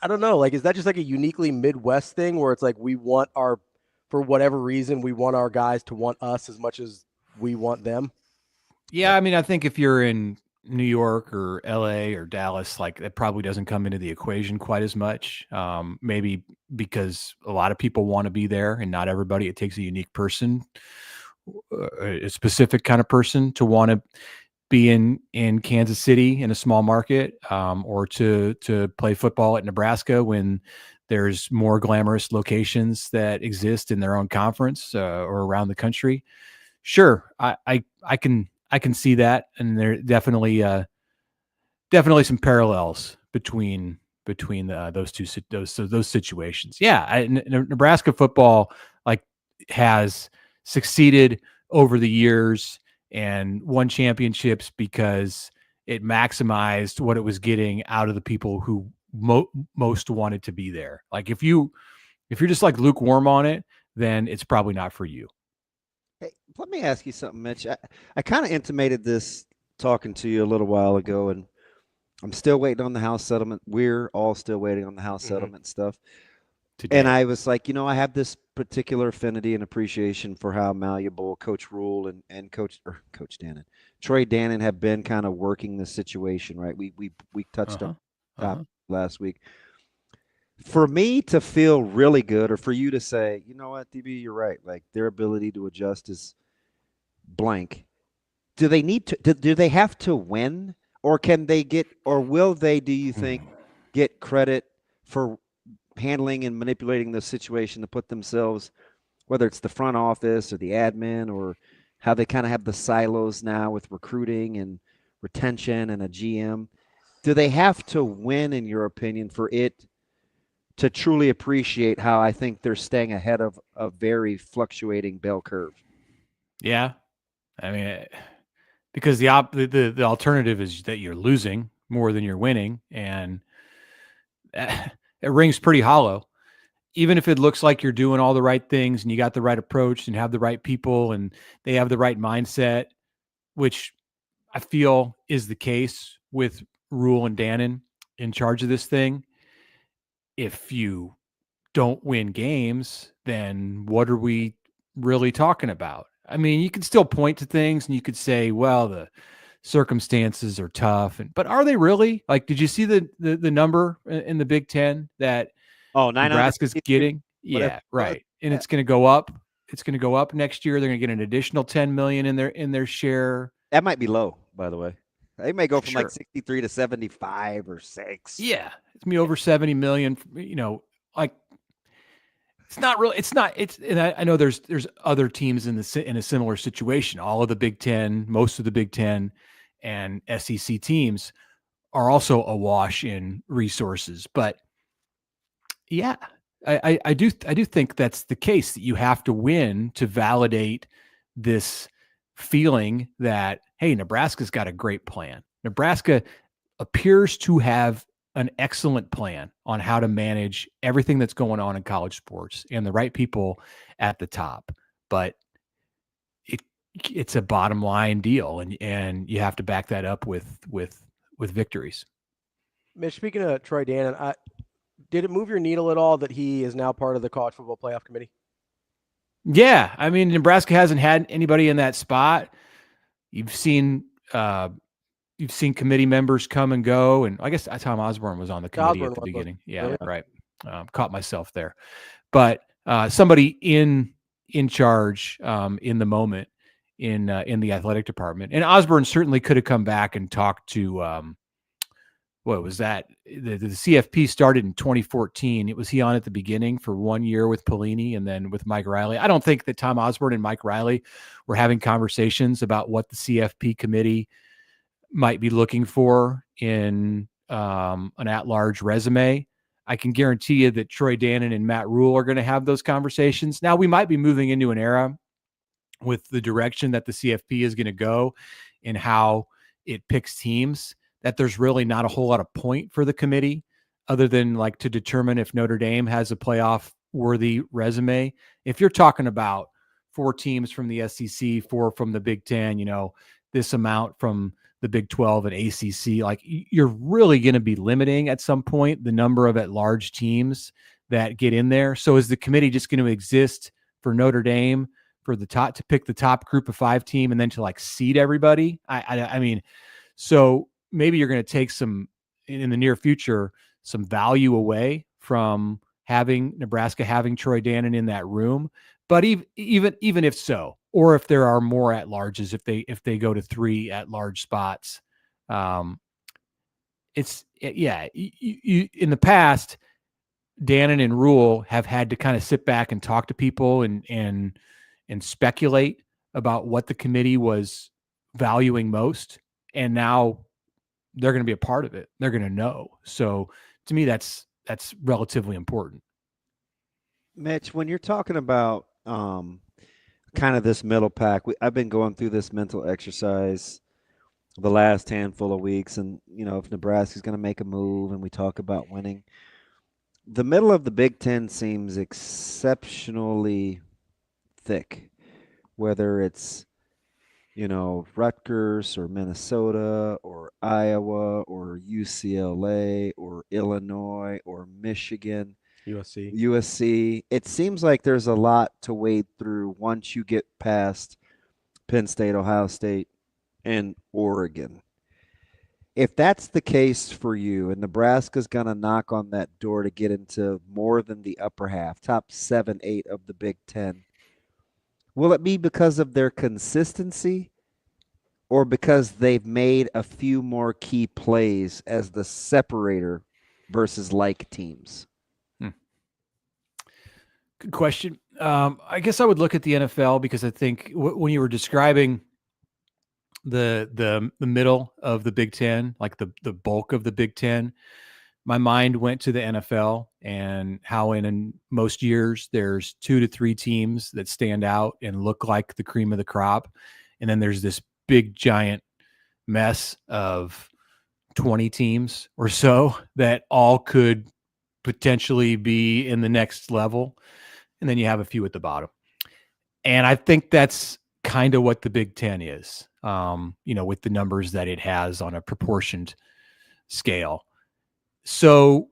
I don't know, like, is that just like a uniquely Midwest thing where it's like we want for whatever reason, we want our guys to want us as much as we want them? Yeah, I mean, I think if you're in New York or LA or Dallas, like, that probably doesn't come into the equation quite as much. Maybe because a lot of people want to be there and not everybody. It takes a unique person, a specific kind of person to want to be in Kansas City in a small market, or to play football at Nebraska when there's more glamorous locations that exist in their own conference or around the country. Sure, I can see that, and there definitely some parallels between those situations. Yeah, Nebraska football has succeeded over the years and won championships because it maximized what it was getting out of the people who most wanted to be there. Like, if you're just like lukewarm on it, then it's probably not for you. Hey, let me ask you something, Mitch. I kind of intimated this talking to you a little while ago, and I'm still waiting on the House settlement. We're all still waiting on the House settlement stuff. Today. And I was like, I have this particular affinity and appreciation for how malleable Coach Rule and Coach Dannen, Troy Dannen have been kind of working the situation, right? We touched on top last week. For me to feel really good, or for you to say, you know what, DB, you're right. Like, their ability to adjust is blank. Do they need to? Do they have to win, or can they get, or will they? Do you think get credit for handling and manipulating the situation to put themselves, whether it's the front office or the admin, or how they kind of have the silos now with recruiting and retention and a GM? Do they have to win, in your opinion, for it to truly appreciate how I think they're staying ahead of a very fluctuating bell curve? Yeah. I mean, because the alternative is that you're losing more than you're winning, and it rings pretty hollow. Even if it looks like you're doing all the right things and you got the right approach and have the right people and they have the right mindset, which I feel is the case with Rule and Dannen in charge of this thing. If you don't win games, then what are we really talking about? I mean, you can still point to things and you could say, well, the circumstances are tough, but are they really? Like, did you see the number in the Big Ten that Nebraska's getting? Yeah, right. And it's going to go up. It's going to go up next year. They're going to get an additional $10 million in their share. That might be low, by the way. They may go from like 63 to 75 or 6. Yeah, it's me over 70 million. Like, it's not really. It's not. It's. And I know there's other teams in a similar situation. All of the Big Ten, most of the Big Ten, and SEC teams are also awash in resources. But yeah, I do think that's the case, that you have to win to validate this feeling that, hey, Nebraska's got a great plan. Nebraska appears to have an excellent plan on how to manage everything that's going on in college sports and the right people at the top. But it's a bottom line deal, and you have to back that up with victories. Mitch, speaking of Troy Dannen, did it move your needle at all that he is now part of the College Football Playoff Committee? Yeah, I mean, Nebraska hasn't had anybody in that spot. You've seen committee members come and go, and I guess Tom Osborne was on the committee at the beginning. Yeah, right. Caught myself there, but somebody in charge in the moment in the athletic department, and Osborne certainly could have come back and talked to. What was that? The CFP started in 2014. Was he on at the beginning for 1 year with Pelini and then with Mike Riley? I don't think that Tom Osborne and Mike Riley were having conversations about what the CFP committee might be looking for in an at-large resume. I can guarantee you that Troy Dannen and Matt Rule are going to have those conversations. Now, we might be moving into an era with the direction that the CFP is going to go and how it picks teams, that there's really not a whole lot of point for the committee other than like to determine if Notre Dame has a playoff worthy resume. If you're talking about 4 teams from the SEC, 4 from the Big Ten, this amount from the Big 12 and ACC, like you're really going to be limiting at some point the number of at-large teams that get in there. So is the committee just going to exist for Notre Dame for the top, to pick the top group of 5 team and then to like seed everybody? I mean, so maybe you're going to take some in the near future, some value away from having Nebraska, having Troy Dannen in that room. But even if so, or if there are more at-larges, if they go to 3 at-large spots, in the past, Dannen and Rule have had to kind of sit back and talk to people and speculate about what the committee was valuing most, and now they're going to be a part of it. They're going to know. So to me, that's relatively important. Mitch, when you're talking about kind of this middle pack, I've been going through this mental exercise the last handful of weeks, and if Nebraska's going to make a move and we talk about winning, the middle of the Big Ten seems exceptionally thick, whether it's Rutgers or Minnesota or Iowa or UCLA or Illinois or Michigan, USC. It seems like there's a lot to wade through once you get past Penn State, Ohio State, and Oregon. If that's the case for you, and Nebraska's going to knock on that door to get into more than the upper half, top 7, 8 of the Big Ten, will it be because of their consistency or because they've made a few more key plays as the separator versus like teams? Good question. I guess I would look at the NFL because I think when you were describing the middle of the Big Ten, like the bulk of the Big Ten, my mind went to the NFL and how in most years there's 2 to 3 teams that stand out and look like the cream of the crop. And then there's this big giant mess of 20 teams or so that all could potentially be in the next level. And then you have a few at the bottom. And I think that's kind of what the Big Ten is, with the numbers that it has on a proportioned scale. So,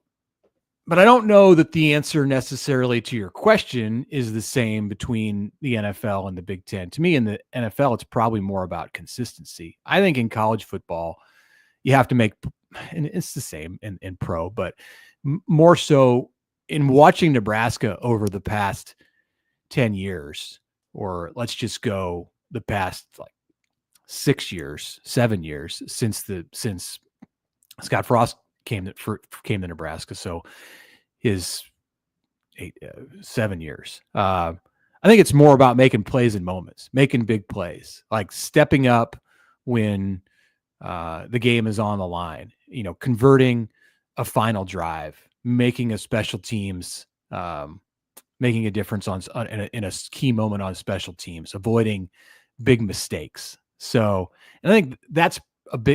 but I don't know that the answer necessarily to your question is the same between the NFL and the Big Ten. To me, in the NFL, it's probably more about consistency. I think in college football, you have to make, and it's the same in pro, but more so in watching Nebraska over the past 10 years, or let's just go the past like 6 years, 7 years since Scott Frost came to Nebraska. So his 7 years. I think it's more about making plays in moments, making big plays, like stepping up when the game is on the line, converting a final drive, making a special teams, making a difference in a key moment on special teams, avoiding big mistakes. So, and I think that's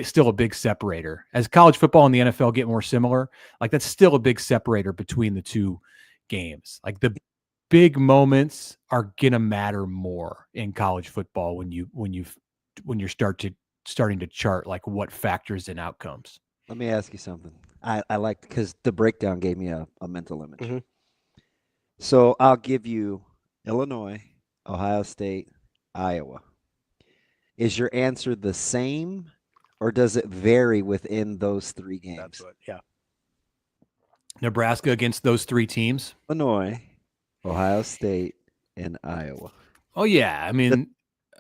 still a big separator. As college football and the NFL get more similar, like that's still a big separator between the two games. Like the big moments are gonna matter more in college football when you're starting to chart like what factors in outcomes. Let me ask you something. I like, because the breakdown gave me a mental image. Mm-hmm. So I'll give you Illinois, Ohio State, Iowa. Is your answer the same, or does it vary within those 3 games? That's what, yeah. Nebraska against those 3 teams. Illinois, Ohio State, and Iowa. Oh yeah, I mean,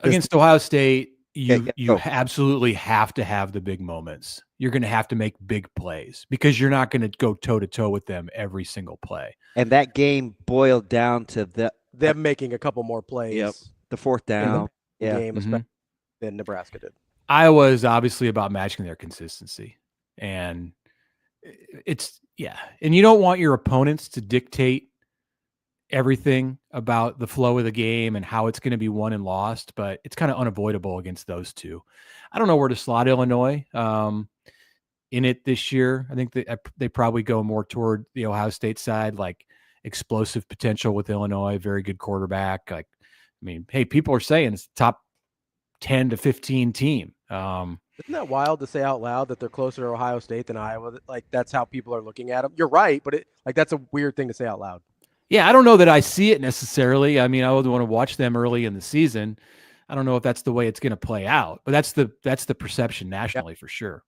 against Ohio State, you absolutely have to have the big moments. You're going to have to make big plays because you're not going to go toe to toe with them every single play. And that game boiled down to them making a couple more plays. Yep. The 4th down game than Nebraska did. Iowa is obviously about matching their consistency, and and you don't want your opponents to dictate everything about the flow of the game and how it's going to be won and lost, but it's kind of unavoidable against those 2. I don't know where to slot Illinois in it this year. I think they probably go more toward the Ohio State side, like explosive potential with Illinois, very good quarterback. Like, I mean, hey, people are saying it's top 10 to 15 team. Isn't that wild to say out loud that they're closer to Ohio State than Iowa? Like, that's how people are looking at them. You're right, but that's a weird thing to say out loud. Yeah, I don't know that I see it necessarily. I mean, I would want to watch them early in the season. I don't know if that's the way it's going to play out, but that's the perception nationally for sure.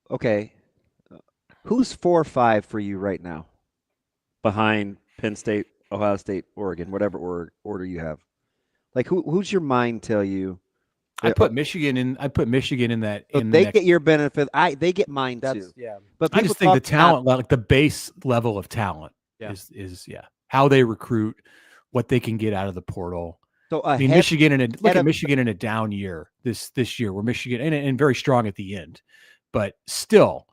Okay, who's 4 or 5 for you right now? Behind Penn State, Ohio State, Oregon, whatever order you have. Like who's your mind tell you? I put Michigan in that. Get your benefit. They get mine too. Yeah, but I just think the talent, like the base level of talent, is how they recruit, what they can get out of the portal. So I mean, Michigan Michigan in a down year this year, where Michigan and very strong at the end, but still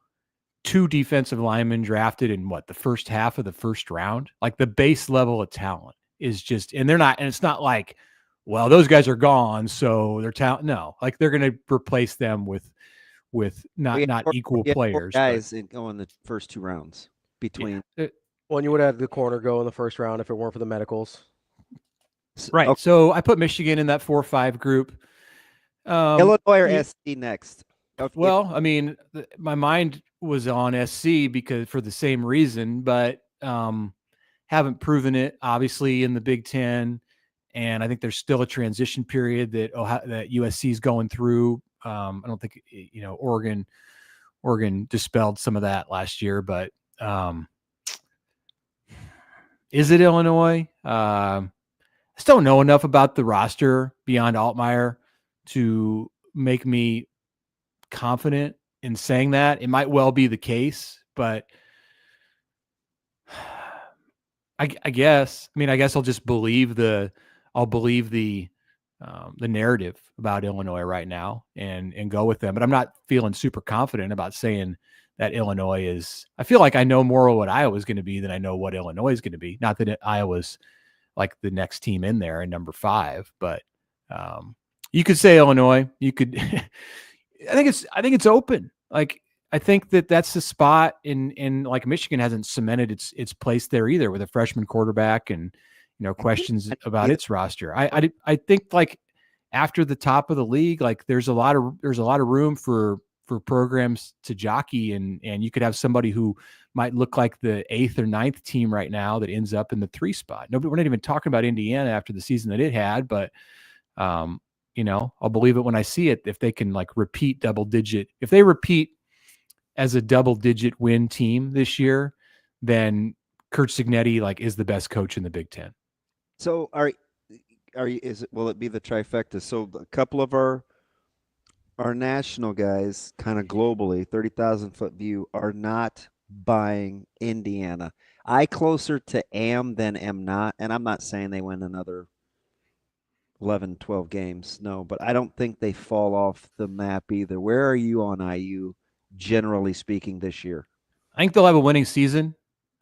2 defensive linemen drafted in the first half of the first round. Like the base level of talent is just, and it's not like, well, those guys are gone, so their talent. No, like they're going to replace them with not equal players. 4 guys go in the first 2 rounds between. Well, and you would have the corner go in the first round if it weren't for the medicals. Right. Okay. So I put Michigan in that 4 or 5 group. Illinois or SC next? Well, I mean, my mind was on SC because for the same reason, but haven't proven it, obviously, in the Big Ten. And I think there's still a transition period that USC is going through. I don't think, Oregon dispelled some of that last year, but is it Illinois? I still don't know enough about the roster beyond Altmaier to make me confident in saying that. It might well be the case, but I guess I'll just believe the narrative about Illinois right now and go with them. But I'm not feeling super confident about saying that Illinois is. I feel like I know more of what Iowa is going to be than I know what Illinois is going to be. Not that Iowa's like the next team in there in number 5, but you could say Illinois. You could. I think it's open. Like I think that's the spot in like Michigan hasn't cemented its place there either with a freshman quarterback and questions about its roster. I think like after the top of the league, like there's a lot of room for programs to jockey and you could have somebody who might look like the 8th or 9th team right now that ends up in the 3 spot. We're not even talking about Indiana after the season that it had, but I'll believe it when I see it. If they can like repeat if they repeat as a double-digit win team this year, then Curt Cignetti like is the best coach in the Big Ten. So will it be the trifecta? So a couple of our national guys, kind of globally, 30,000-foot view, are not buying Indiana. I closer to am than am not, and I'm not saying they win another 11, 12 games. No, but I don't think they fall off the map either. Where are you on IU, generally speaking, this year? I think they'll have a winning season,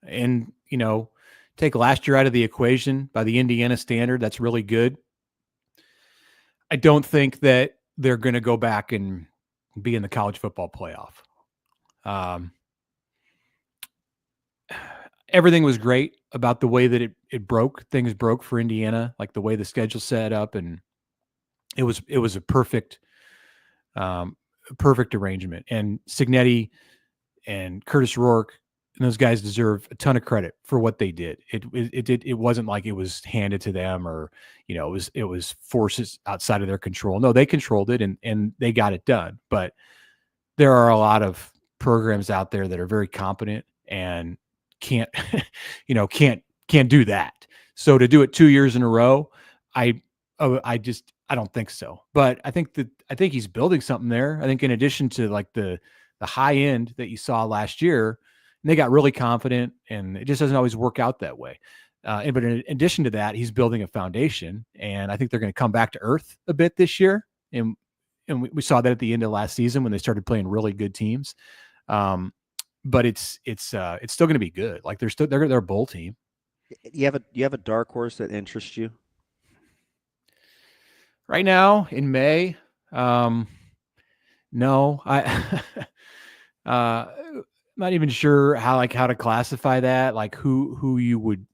and take last year out of the equation by the Indiana standard. That's really good. I don't think that they're going to go back and be in the college football playoff. Everything was great about the way that it broke. Things broke for Indiana, like the way the schedule set up, and it was a perfect arrangement. And Cignetti and Curtis Rourke, and those guys deserve a ton of credit for what they did. It wasn't like it was handed to them, or it was forces outside of their control. No, they controlled it and they got it done. But there are a lot of programs out there that are very competent and can't can't do that. So to do it 2 years in a row, I don't think so. But I think he's building something there. I think in addition to like the high end that you saw last year, and they got really confident, and it just doesn't always work out that way. But in addition to that, he's building a foundation, and I think they're going to come back to earth a bit this year. And we saw that at the end of last season when they started playing really good teams. But it's still going to be good. Like they're a bowl team. You have a dark horse that interests you right now in May? No, not even sure how to classify that. Like who you would.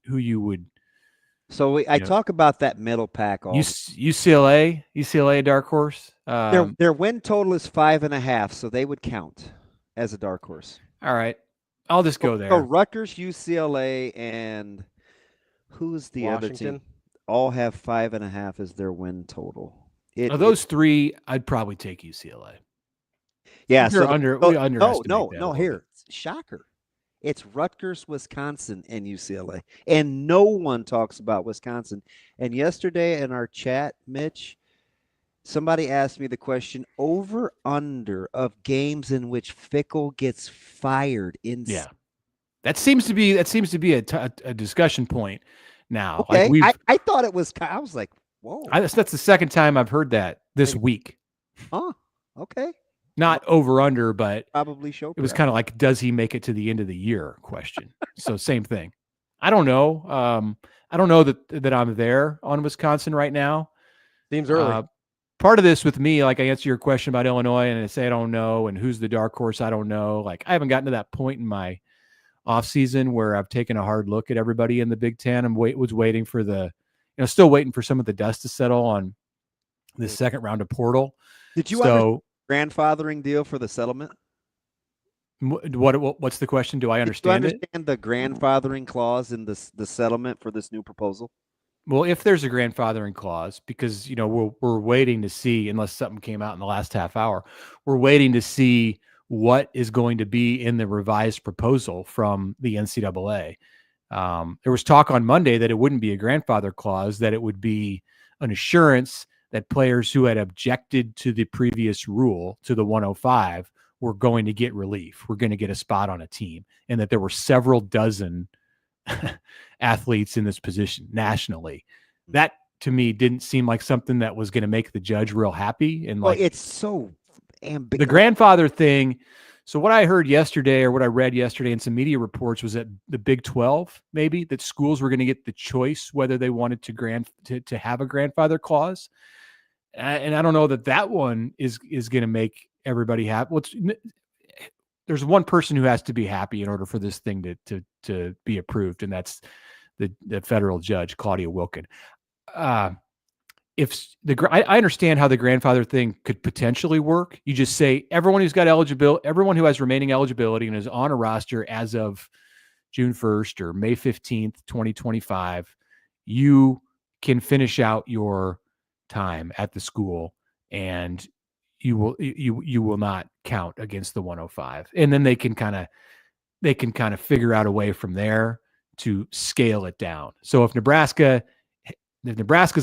So I talk about that middle pack. UCLA a dark horse. Their win total is 5.5, so they would count as a dark horse. All right, I'll just go there. So Rutgers, UCLA, and who's the other team? All have 5.5 as their win total. Of those three, I'd probably take UCLA. Yeah, so we underestimate no. Here, shocker. It's Rutgers, Wisconsin, and UCLA, and no one talks about Wisconsin. And yesterday in our chat, Mitch, somebody asked me the question: over under of games in which Fickell gets fired in. Yeah, that seems to be a discussion point now. Okay, like I thought it was. I was like, whoa. That's the second time I've heard that this week. Huh. Okay. Not over under, but probably show. It was kind of like, does he make it to the end of the year question? So same thing. I don't know. I don't know that I'm there on Wisconsin right now. Seems early. Part of this with me, like I answer your question about Illinois and I say I don't know, and who's the dark horse, I don't know. Like I haven't gotten to that point in my off season where I've taken a hard look at everybody in the Big Ten. Was waiting for still waiting for some of the dust to settle on the second round of portal. Did you grandfathering deal for the settlement? What's the question? Do I understand it? Do you understand the grandfathering clause in the settlement for this new proposal? Well, if there's a grandfathering clause, because we're waiting to see, unless something came out in the last half hour, we're waiting to see what is going to be in the revised proposal from the NCAA. There was talk on Monday that it wouldn't be a grandfather clause, that it would be an assurance that players who had objected to the previous rule, to the 105, were going to get relief. We're going to get a spot on a team, and that there were several dozen athletes in this position nationally. That to me didn't seem like something that was going to make the judge real happy. And it's so ambiguous. The grandfather thing. So what I heard yesterday, or what I read yesterday in some media reports, was that the Big 12, maybe, that schools were going to get the choice whether they wanted to have a grandfather clause. And I don't know that one is going to make everybody happy. There's one person who has to be happy in order for this thing to be approved, and that's the federal judge, Claudia Wilken. I understand how the grandfather thing could potentially work. You just say everyone who has remaining eligibility and is on a roster as of June 1st or May 15th, 2025, you can finish out your time at the school, and you will not count against the 105. And then they can kind of figure out a way from there to scale it down. So if Nebraska's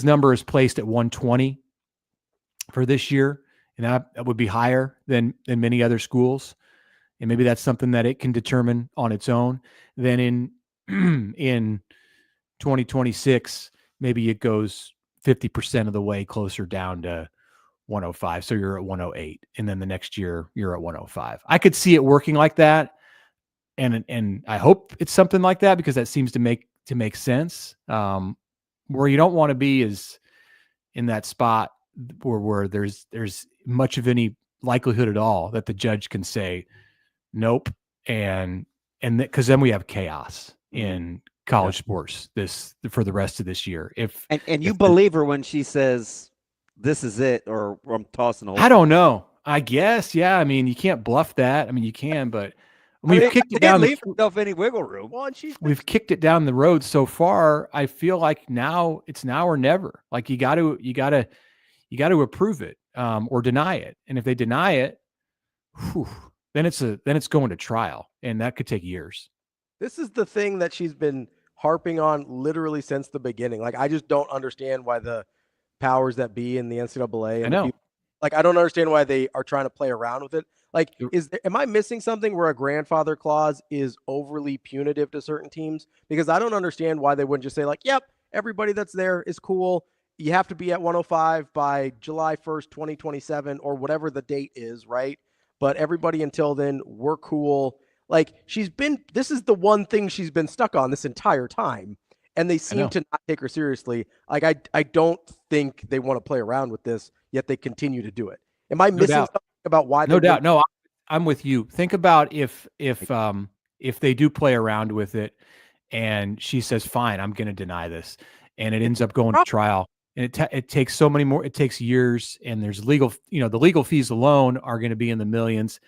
number is placed at 120 for this year, and that would be higher than many other schools, and maybe that's something that it can determine on its own, then in 2026, maybe it goes 50% of the way closer down to 105. So you're at 108. And then the next year you're at 105. I could see it working like that. And I hope it's something like that, because that seems to make sense. Where you don't want to be is in that spot where there's much of any likelihood at all that the judge can say nope, and because then we have chaos in college sports for the rest of this year. If you believe her when she says this is it, or I'm tossing a whole. I don't know. I guess, yeah. I mean, you can't bluff that. I mean, you can, but We've kicked it down. Leave himself any wiggle room. Well, and we've kicked it down the road so far. I feel like now it's now or never. Like you got to approve it or deny it. And if they deny it, then it's going to trial, and that could take years. This is the thing that she's been harping on literally since the beginning. Like, I just don't understand why the powers that be in the NCAA and I know. I don't understand why they are trying to play around with it. Like, am I missing something where a grandfather clause is overly punitive to certain teams? Because I don't understand why they wouldn't just say, like, yep, everybody that's there is cool. You have to be at 105 by July 1st, 2027, or whatever the date is, right? But everybody until then, we're cool. Like, this is the one thing she's been stuck on this entire time. And they seem to not take her seriously. Like, I don't think they want to play around with this, yet they continue to do it. Am I missing something about why? No doubt. No, I'm with you. Think about if they do play around with it and she says, fine, I'm going to deny this. And it ends up going to trial. And it takes so many more, it takes years, and there's legal, the legal fees alone are going to be in the millions.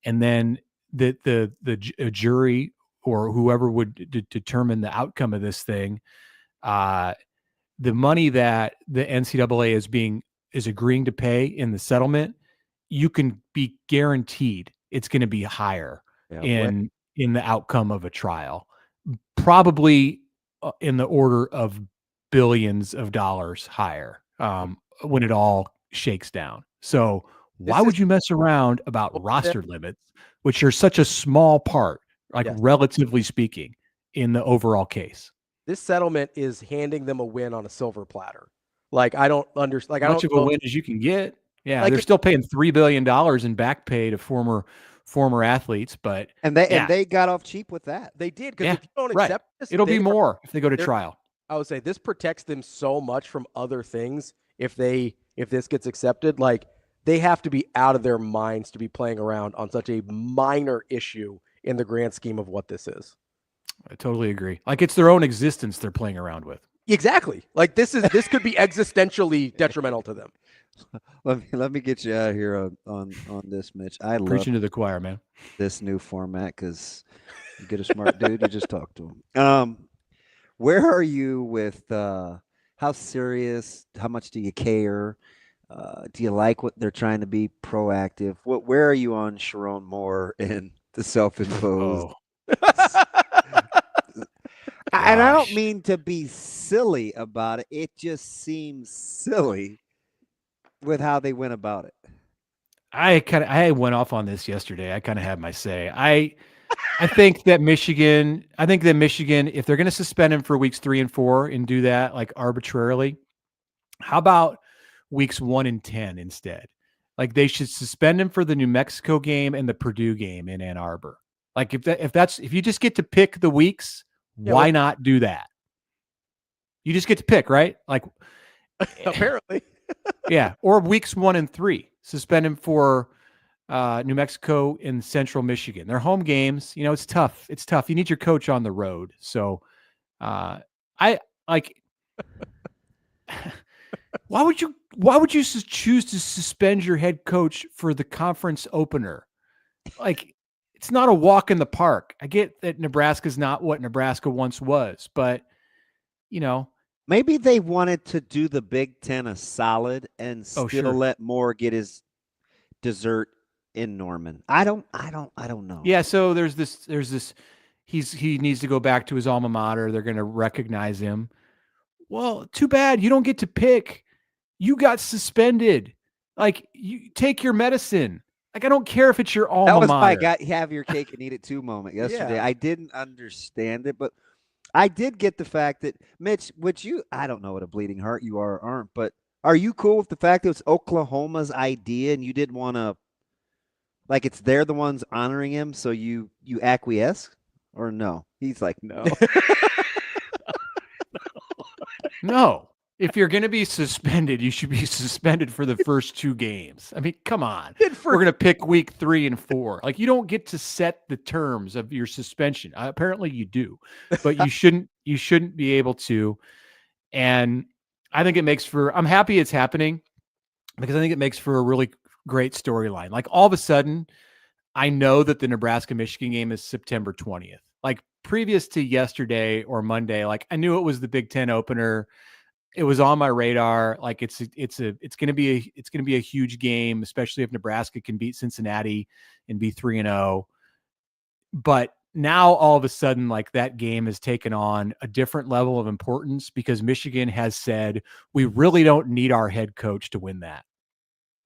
And then the jury or whoever would determine the outcome of this thing, the money that the NCAA is agreeing to pay in the settlement, you can be guaranteed it's going to be higher in the outcome of a trial, probably in the order of billions of dollars higher when it all shakes down. So why would you mess around about roster limits, which are such a small part, relatively speaking, in the overall case? This settlement is handing them a win on a silver platter. Like, I don't understand. Like, much of a win as you can get. Yeah, they're still paying $3 billion in back pay to former athletes, but they got off cheap with that. They did, because if you don't accept this, it'll be more if they go to trial. I would say this protects them so much from other things. If this gets accepted, like, they have to be out of their minds to be playing around on such a minor issue in the grand scheme of what this is. I totally agree. Like, it's their own existence they're playing around with. Exactly. Like, this could be existentially detrimental to them. Let me get you out of here on this, Mitch. I love preaching to the choir, man. This new format, because you get a smart dude, you just talk to him. Where are you with how serious? How much do you care? Do you like what they're trying to be proactive? Where are you on Sharon Moore and the self-imposed? And I don't mean to be silly about it. It just seems silly with how they went about it. I went off on this yesterday. I kind of had my say. I think that Michigan, if they're going to suspend him for weeks 3 and 4 and do that like arbitrarily, how about weeks 1 and 10 instead? Like, they should suspend him for the New Mexico game and the Purdue game in Ann Arbor. Like, if you just get to pick the weeks, why not do that? You just get to pick, right? Like, apparently. Yeah. Or weeks 1 and 3, suspend him for New Mexico and Central Michigan. They're home games. It's tough. It's tough. You need your coach on the road. So I like, why would you choose to suspend your head coach for the conference opener? Like, it's not a walk in the park. I get that Nebraska's not what Nebraska once was, but maybe they wanted to do the Big Ten a solid and still let Moore get his dessert in Norman. I don't know. Yeah. So there's this, he needs to go back to his alma mater. They're going to recognize him. Well, too bad you don't get to pick. You got suspended. Like, you take your medicine. Like, I don't care if it's your alma mater. That was my have your cake and eat it too moment yesterday. Yeah. I didn't understand it, but I did get the fact that, Mitch, I don't know what a bleeding heart you are or aren't, but are you cool with the fact that it's Oklahoma's idea and you didn't want to, like, it's they're the ones honoring him, so you acquiesce? Or no? He's like, no. No. If you're going to be suspended, you should be suspended for the first 2 games. I mean, come on. We're going to pick week 3 and 4. Like, you don't get to set the terms of your suspension. Apparently you do, but you shouldn't be able to. And I think I'm happy it's happening, because I think it makes for a really great storyline. Like, all of a sudden, I know that the Nebraska-Michigan game is September 20th. Like previous to yesterday or Monday, like I knew it was the Big Ten opener. It was on my radar. Like it's going to be a huge game, especially if Nebraska can beat Cincinnati and be 3-0. But now all of a sudden, like that game has taken on a different level of importance because Michigan has said, we really don't need our head coach to win that.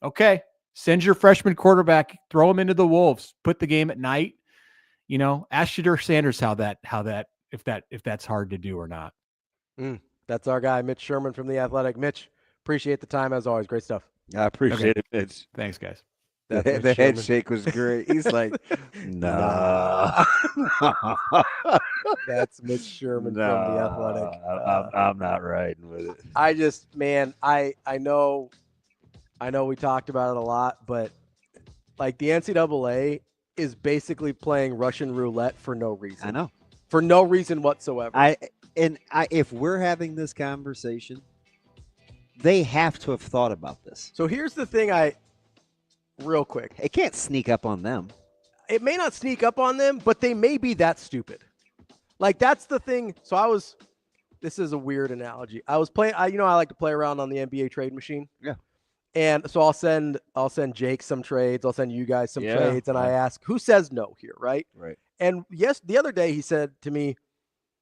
Okay. Send your freshman quarterback, throw him into the Wolves, put the game at night. You know, ask Shedeur Sanders if that's hard to do or not. That's our guy, Mitch Sherman from The Athletic. Mitch, appreciate the time as always. Great stuff. I appreciate it, Mitch. Thanks, guys. The head shake was great. He's like, nah. That's Mitch Sherman from The Athletic. I'm not riding with it. I just, man, I know we talked about it a lot, but like the NCAA is basically playing Russian roulette for no reason. I know. For no reason whatsoever. If we're having this conversation, they have to have thought about this. So here's the thing real quick. It can't sneak up on them. It may not sneak up on them, but they may be that stupid. Like that's the thing. So this is a weird analogy. I was playing, I like to play around on the NBA trade machine. Yeah. And so I'll send Jake some trades. I'll send you guys some trades. And I ask, who says no here, right? Right. And yes, the other day he said to me,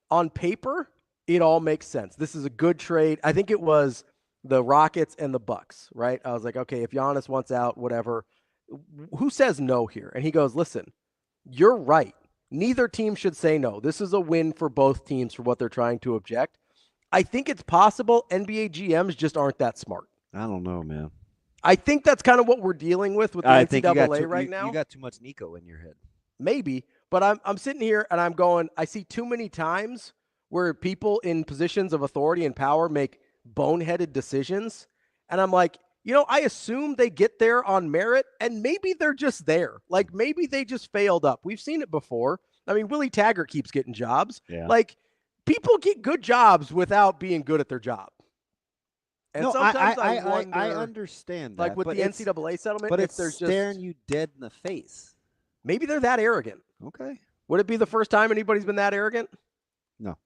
on paper, it all makes sense. This is a good trade. I think it was the Rockets and the Bucks, right? I was like, okay, if Giannis wants out, whatever. Who says no here? And he goes, listen, you're right. Neither team should say no. This is a win for both teams for what they're trying to object. I think it's possible NBA GMs just aren't that smart. I don't know, man. I think that's kind of what we're dealing with the NCAA right now. You got too much Nico in your head. Maybe, but I'm sitting here and I'm going, I see too many times where people in positions of authority and power make boneheaded decisions. And I'm like, I assume they get there on merit and maybe they're just there. Like maybe they just failed up. We've seen it before. I mean, Willie Taggart keeps getting jobs. Yeah. Like people get good jobs without being good at their job. And sometimes I wonder, I understand that. Like with the NCAA settlement, but if it's there's staring you dead in the face. Maybe they're that arrogant. Okay. Would it be the first time anybody's been that arrogant? No.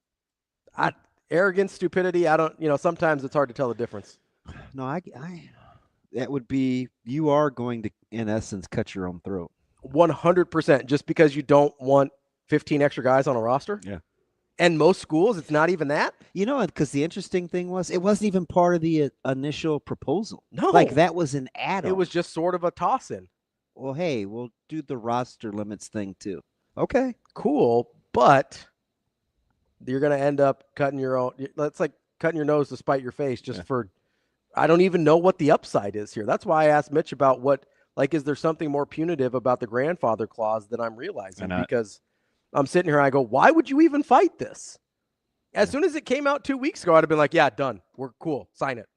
Arrogance, stupidity. I don't. Sometimes it's hard to tell the difference. No, that would be, you are going to, in essence, cut your own throat. 100%. Just because you don't want 15 extra guys on a roster. Yeah. And most schools, it's not even that. Because the interesting thing was, it wasn't even part of the initial proposal. No. Like that was an add-on. It was just sort of a toss-in. Well, hey, we'll do the roster limits thing too. Okay. Cool. But you're going to end up cutting your own. That's like cutting your nose to spite your face for, I don't even know what the upside is here. That's why I asked Mitch about is there something more punitive about the grandfather clause than I'm realizing? Because I'm sitting here and I go, why would you even fight this? As soon as it came out 2 weeks ago, I'd have been like, yeah, done. We're cool. Sign it.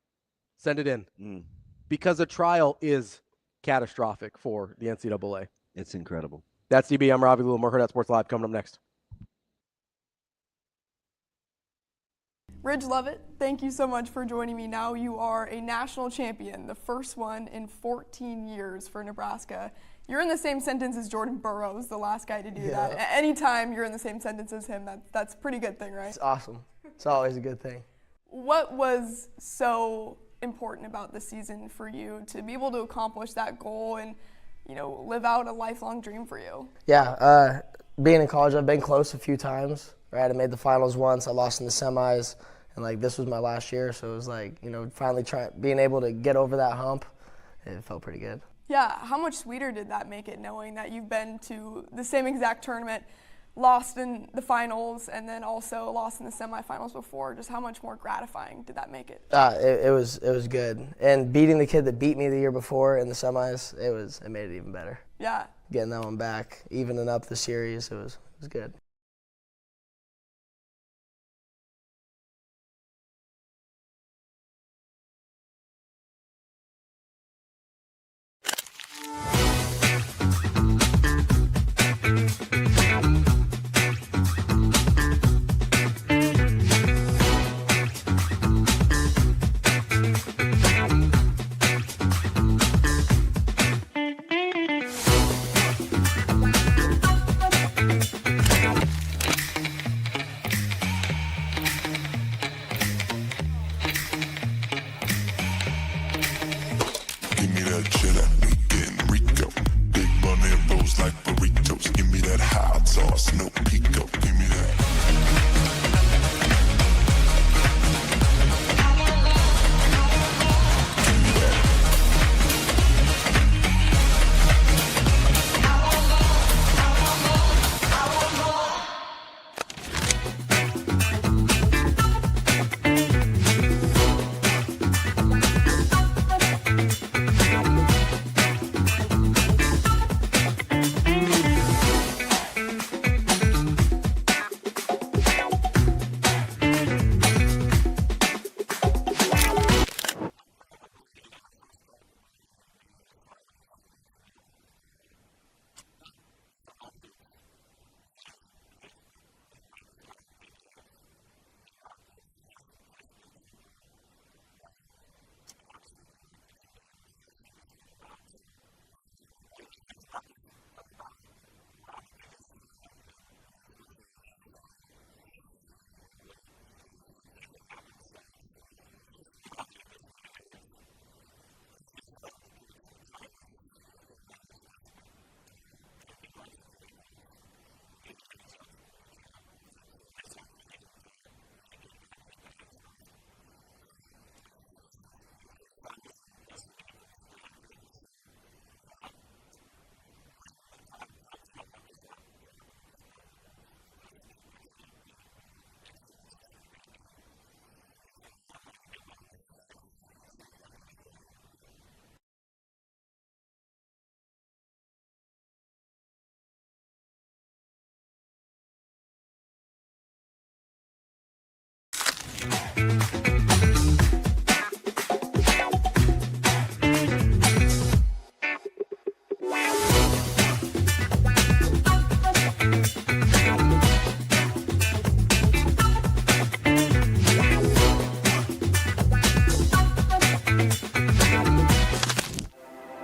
Send it in. Because a trial is catastrophic for the NCAA. It's incredible. That's DB. I'm Ravi. Lulla. More Hurrdat Sports Live coming up next. Ridge Lovett, thank you so much for joining me. Now you are a national champion, the first one in 14 years for Nebraska. You're in the same sentence as Jordan Burroughs, the last guy to do that. Anytime you're in the same sentence as him, that's a pretty good thing, right? It's awesome. It's always a good thing. What was so important about the season for you to be able to accomplish that goal and, live out a lifelong dream for you? Yeah, being in college, I've been close a few times. Right, I made the finals once. I lost in the semis, and this was my last year. So it was finally being able to get over that hump. It felt pretty good. Yeah, how much sweeter did that make it, knowing that you've been to the same exact tournament, lost in the finals, and then also lost in the semifinals before? Just how much more gratifying did that make it? It was good, and beating the kid that beat me the year before in the semis, it made it even better. Yeah. Getting that one back, evening up the series, it was good. cheddar, we getting Rico. Big money rolls like burritos. Give me that hot sauce, no pico. Give me that.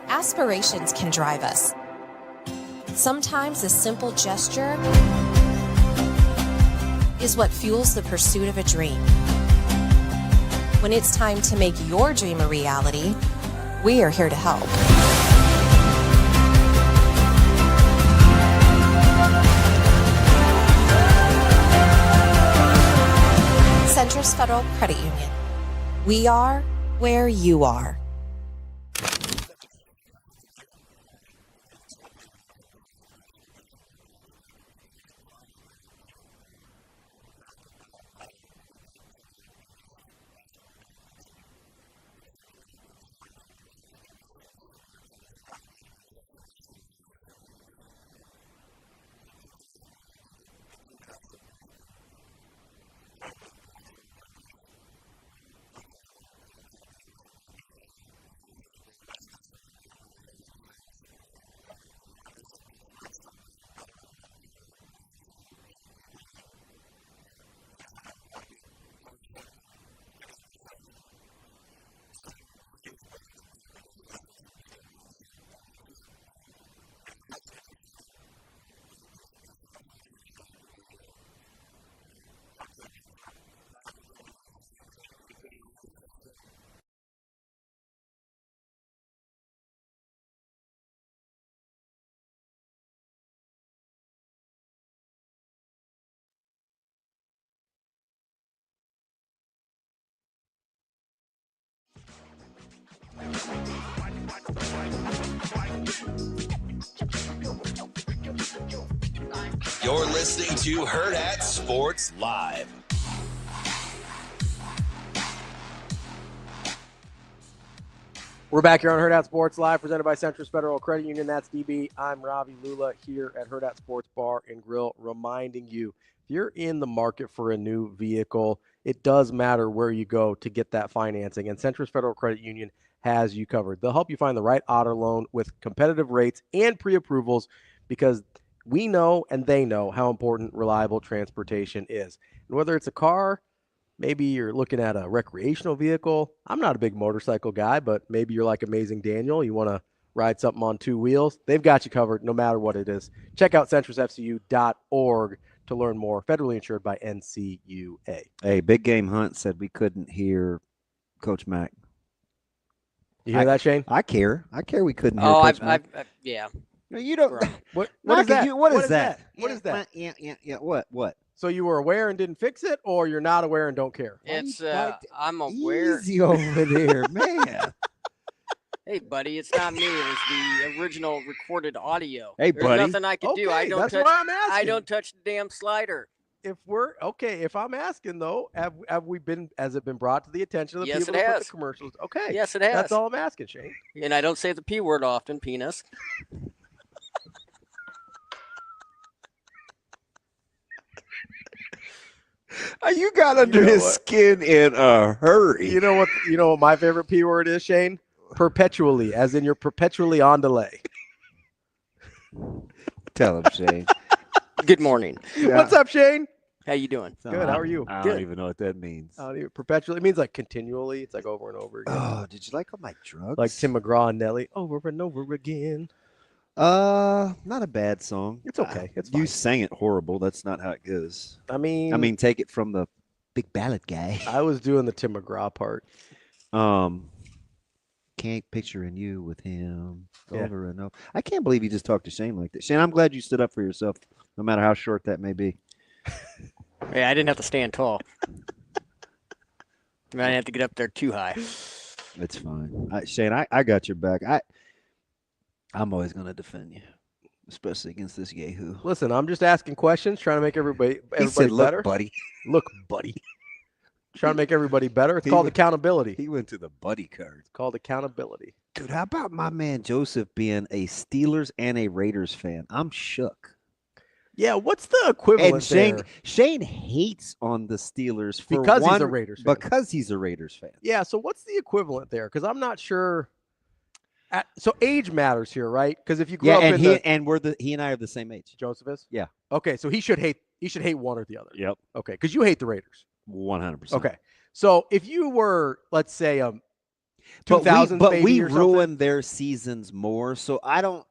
Aspirations can drive us. Sometimes a simple gesture is what fuels the pursuit of a dream. When it's time to make your dream a reality, we are here to help. Centris Federal Credit Union. We are where you are. You're listening to Hurrdat Sports Live. We're back here on Hurrdat Sports Live, presented by Centris Federal Credit Union. That's DB. I'm Ravi, Lulla here at Hurrdat Sports Bar and Grill, reminding you, if you're in the market for a new vehicle, it does matter where you go to get that financing, and Centris Federal Credit Union has you covered. They'll help you find the right auto loan with competitive rates and pre-approvals, because we know and they know how important reliable transportation is. And whether it's a car, maybe you're looking at a recreational vehicle. I'm not a big motorcycle guy, but maybe you're like Amazing Daniel. You want to ride something on two wheels. They've got you covered no matter what it is. Check out centrisfcu.org to learn more. Federally insured by NCUA. Hey, Big Game Hunt said we couldn't hear Coach Mack. You hear that, Shane? I care. I care. We couldn't hear. Oh, Coach Mike. yeah. No, you don't. What Knock is that? it, what is that? What is that? Yeah. What? So you were aware and didn't fix it, or you're not aware and don't care? It's I'm aware. Easy over there, man. Hey, buddy, it's not me. It was the original recorded audio. Hey, There's buddy. nothing I can do. I don't that's touch. why I'm asking. I don't touch the damn slider. If I'm asking though, has it been brought to the attention of the Yes, people it that put has. the commercials? Okay. Yes, it has. That's all I'm asking, Shane. And I don't say the P word often, penis. You got under his skin in a hurry. You know what my favorite P word is, Shane? Perpetually, as in you're perpetually on delay. Tell him, Shane. Good morning. Yeah. What's up, Shane? How you doing? Good. How are you? I Good. don't even know what that means. Perpetually. It means like continually. It's like over and over again. Oh, did you like all my drugs? Like Tim McGraw and Nelly, over and over again. Not a bad song. It's okay. It's you fine. sang it horrible. That's not how it goes. I mean, take it from the big ballad guy. I was doing the Tim McGraw part. Can't picturing you with him Yeah. over and over. I can't believe you just talked to Shane like that. Shane, I'm glad you stood up for yourself, no matter how short that may be. Yeah, I didn't have to stand tall. I didn't have to get up there too high. It's fine. Shane, I got your back. I'm always going to defend you, especially against this yahoo. Listen, I'm just asking questions, trying to make everybody said, "Look, better. buddy." Look, buddy. Trying to make everybody better. It's called accountability. He went to the buddy card. It's called accountability. Dude, how about my man Joseph being a Steelers and a Raiders fan? I'm shook. Yeah, what's the equivalent And there? Shane hates on the Steelers for Because he's a Raiders fan. Because he's a Raiders fan. Yeah, so what's the equivalent there? Because I'm not sure. So age matters here, right? Because if you grew up and in he and I are the same age. Joseph is? Yeah. Okay, so he should hate one or the other. Yep. Okay, because you hate the Raiders. 100%. Okay, so if you were, let's say, 2000s but baby we or something, ruin their seasons more. So I don't.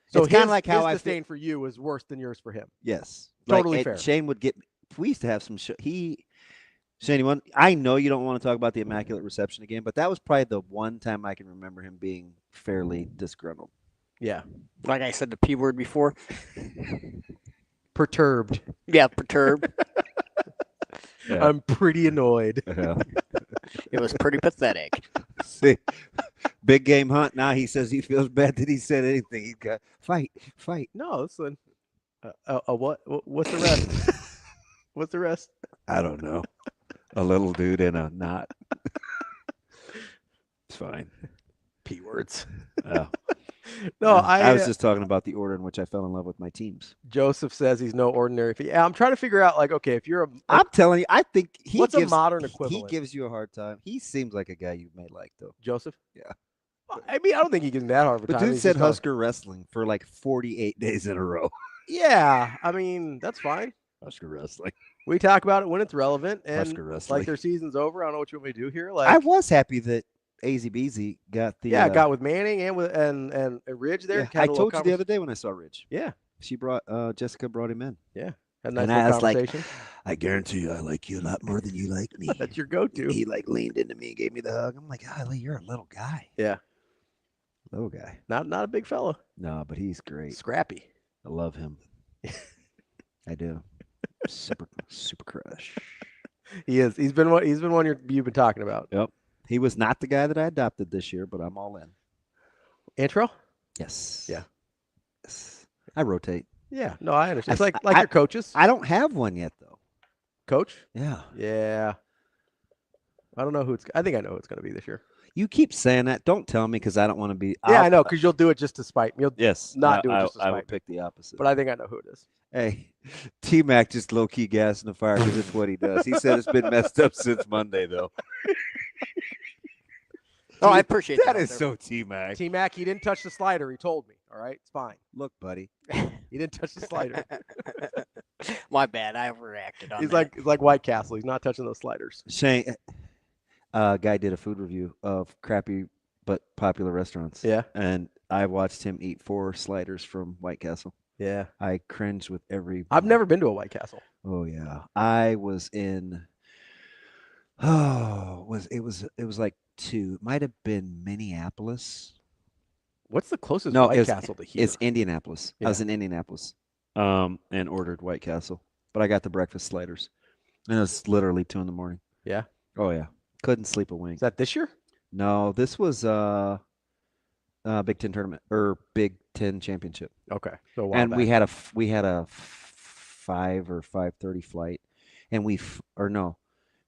so it's kind of his- like how his I disdain for you is worse than yours for him. Yes. Totally Like, fair. Shane would get. We used to have some. Shane, I know you don't want to talk about the Immaculate Reception again, but that was probably the one time I can remember him being fairly disgruntled. Yeah. Like I said the P word before. Perturbed. Yeah, perturbed. Yeah. I'm pretty annoyed. Yeah. It was pretty pathetic. See, big game hunt. Now he says he feels bad that he said anything. He got fight. No, listen. What? What's the rest? What's the rest? I don't know. A little dude in a knot. It's fine. P words. Oh. No, I was just talking about the order in which I fell in love with my teams. Joseph says he's no ordinary. Yeah, I'm trying to figure out, like, okay, if you're a, I'm telling you, I think what's a modern equivalent? He gives you a hard time. He seems like a guy you may like, though. Joseph? Yeah. I mean, I don't think he gives me that hard of a The time. dude He's said just a- Husker wrestling for like 48 days in a row. Yeah, I mean, that's fine. Husker wrestling. We talk about it when it's relevant, and Husker wrestling. like their season's over. I don't know what you want me to do here. Like, I was happy that AZ Beezy got the. yeah, got with Manning and with and Ridge there. Yeah, Had I a little told you the other day when I saw Ridge. Yeah, she brought Jessica brought him in. Yeah, had a nice And little I was like, conversation. I guarantee you, I like you a lot more than you like me. That's your go-to. He like leaned into me and gave me the hug. I'm like, golly, you're a little guy. Yeah, Little guy. not a big fella. No, but he's great. Scrappy. I love him. I do. Super crush. He is. He's been one you've been talking about. Yep. He was not the guy that I adopted this year, but I'm all in. Intro? Yes. Yeah. Yes. I rotate. Yeah. No, I understand. It's like your coaches. I don't have one yet, though. Coach? Yeah. Yeah. I don't know who it's. I think I know who it's going to be this year. You keep saying that. Don't tell me because I don't want to be. Yeah, I know, because you'll do it just to spite me. You'll Yes. not do it just to I spite will me. pick the opposite. But I think I know who it is. Hey, T-Mac just low-key gas in the fire because it's what he does. He said it's been messed up since Monday, though. Oh, I appreciate that. That is so T-Mac. T-Mac, he didn't touch the slider. He told me. All right, it's fine. Look, buddy. He didn't touch the slider. My bad. I overreacted on He's that. like White Castle. He's not touching those sliders. Shane, guy did a food review of crappy but popular restaurants. Yeah. And I watched him eat 4 sliders from White Castle. Yeah. I cringed with every. I've never been to a White Castle. Oh, yeah. I was in Oh, it was like 2. It might have been Minneapolis. What's the closest No, White Castle to here? It's Indianapolis. I was in Indianapolis, and ordered White Castle, but I got the breakfast sliders, and it was literally 2 in the morning. Yeah. Oh yeah, couldn't sleep a wink. Is that this year? No, this was Big Ten tournament or Big Ten championship. Okay, so a while and we back. had a 5 or 5:30 flight, and we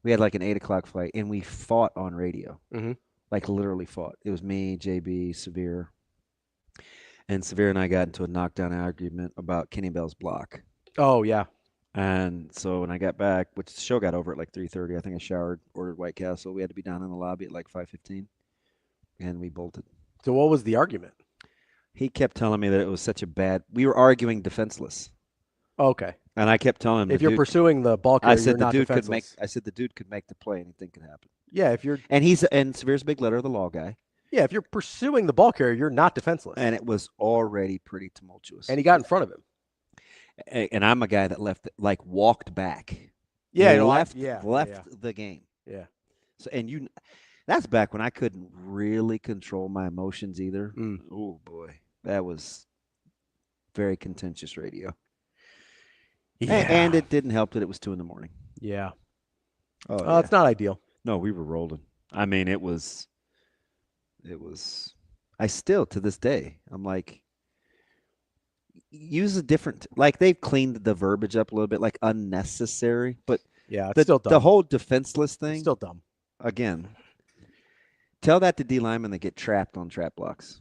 had like an 8 o'clock flight, and we fought on radio. Mm-hmm. Like literally fought. It was me, JB, Severe. And Severe and I got into a knockdown argument about Kenny Bell's block. Oh, yeah. And so when I got back, which the show got over at like 3:30, I think I showered, ordered White Castle. We had to be down in the lobby at like 5:15, and we bolted. So what was the argument? He kept telling me that it was such a bad – we were arguing defenseless. Okay. And I kept telling him – if you're pursuing the ball carrier, you're not defenseless. I said the dude could make the play, anything could happen. Yeah, if you're – and Severe's a big letter of the law guy. Yeah, if you're pursuing the ball carrier, you're not defenseless. And it was already pretty tumultuous. And he got in front of him. And I'm a guy that walked back. Yeah, left yeah. the game. Yeah. So that's back when I couldn't really control my emotions either. Oh boy, that was very contentious radio. Yeah. And it didn't help that it was 2 in the morning. Yeah. Oh, it's not ideal. No, we were rolling. I mean, it was. I still to this day, I'm like, use a different. Like they've cleaned the verbiage up a little bit, like unnecessary, but yeah, it's still dumb. The whole defenseless thing, it's still dumb. Again, tell that to D linemen that get trapped on trap blocks.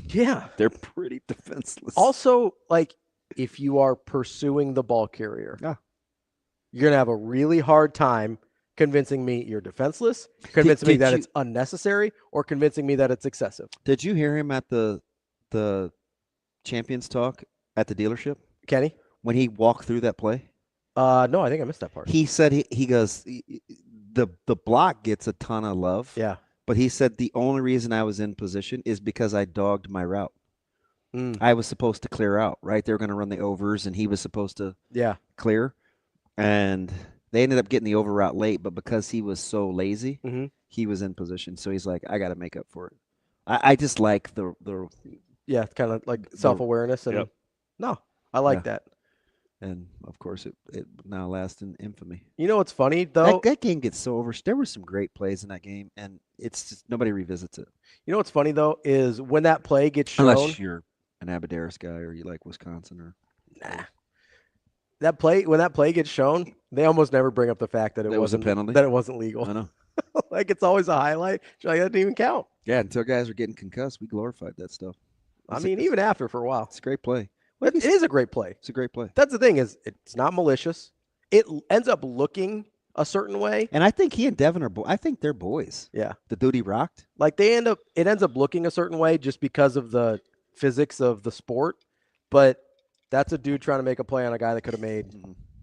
Yeah, they're pretty defenseless. Also, like if you are pursuing the ball carrier, you're gonna have a really hard time convincing me you're defenseless, convincing me that it's unnecessary, or convincing me that it's excessive. Did you hear him at the champions talk at the dealership? Kenny? When he walked through that play? No, I think I missed that part. He said he goes, the block gets a ton of love. Yeah. But he said the only reason I was in position is because I dogged my route. I was supposed to clear out, right? They were going to run the overs, and he was supposed to clear. And they ended up getting the over route late, but because he was so lazy, he was in position. So he's like, I got to make up for it. I just like the kind of like self-awareness. And no, I like that. And of course, it now lasts in infamy. You know what's funny though? That game gets so over. There were some great plays in that game, and it's just nobody revisits it. You know what's funny though is when that play gets shown. Unless you're an Aberdaris guy or you like Wisconsin or when that play gets shown, they almost never bring up the fact that it wasn't a penalty, that it wasn't legal. I know. Like it's always a highlight. Like that didn't even count. Yeah, until guys were getting concussed, we glorified that stuff. Even after for a while, it's a great play. It is a great play. It's a great play. That's the thing is it's not malicious. It ends up looking a certain way. And I think he and Devin are I think they're boys. Yeah. The dude he rocked. Like it ends up looking a certain way just because of the physics of the sport. But that's a dude trying to make a play on a guy that could have made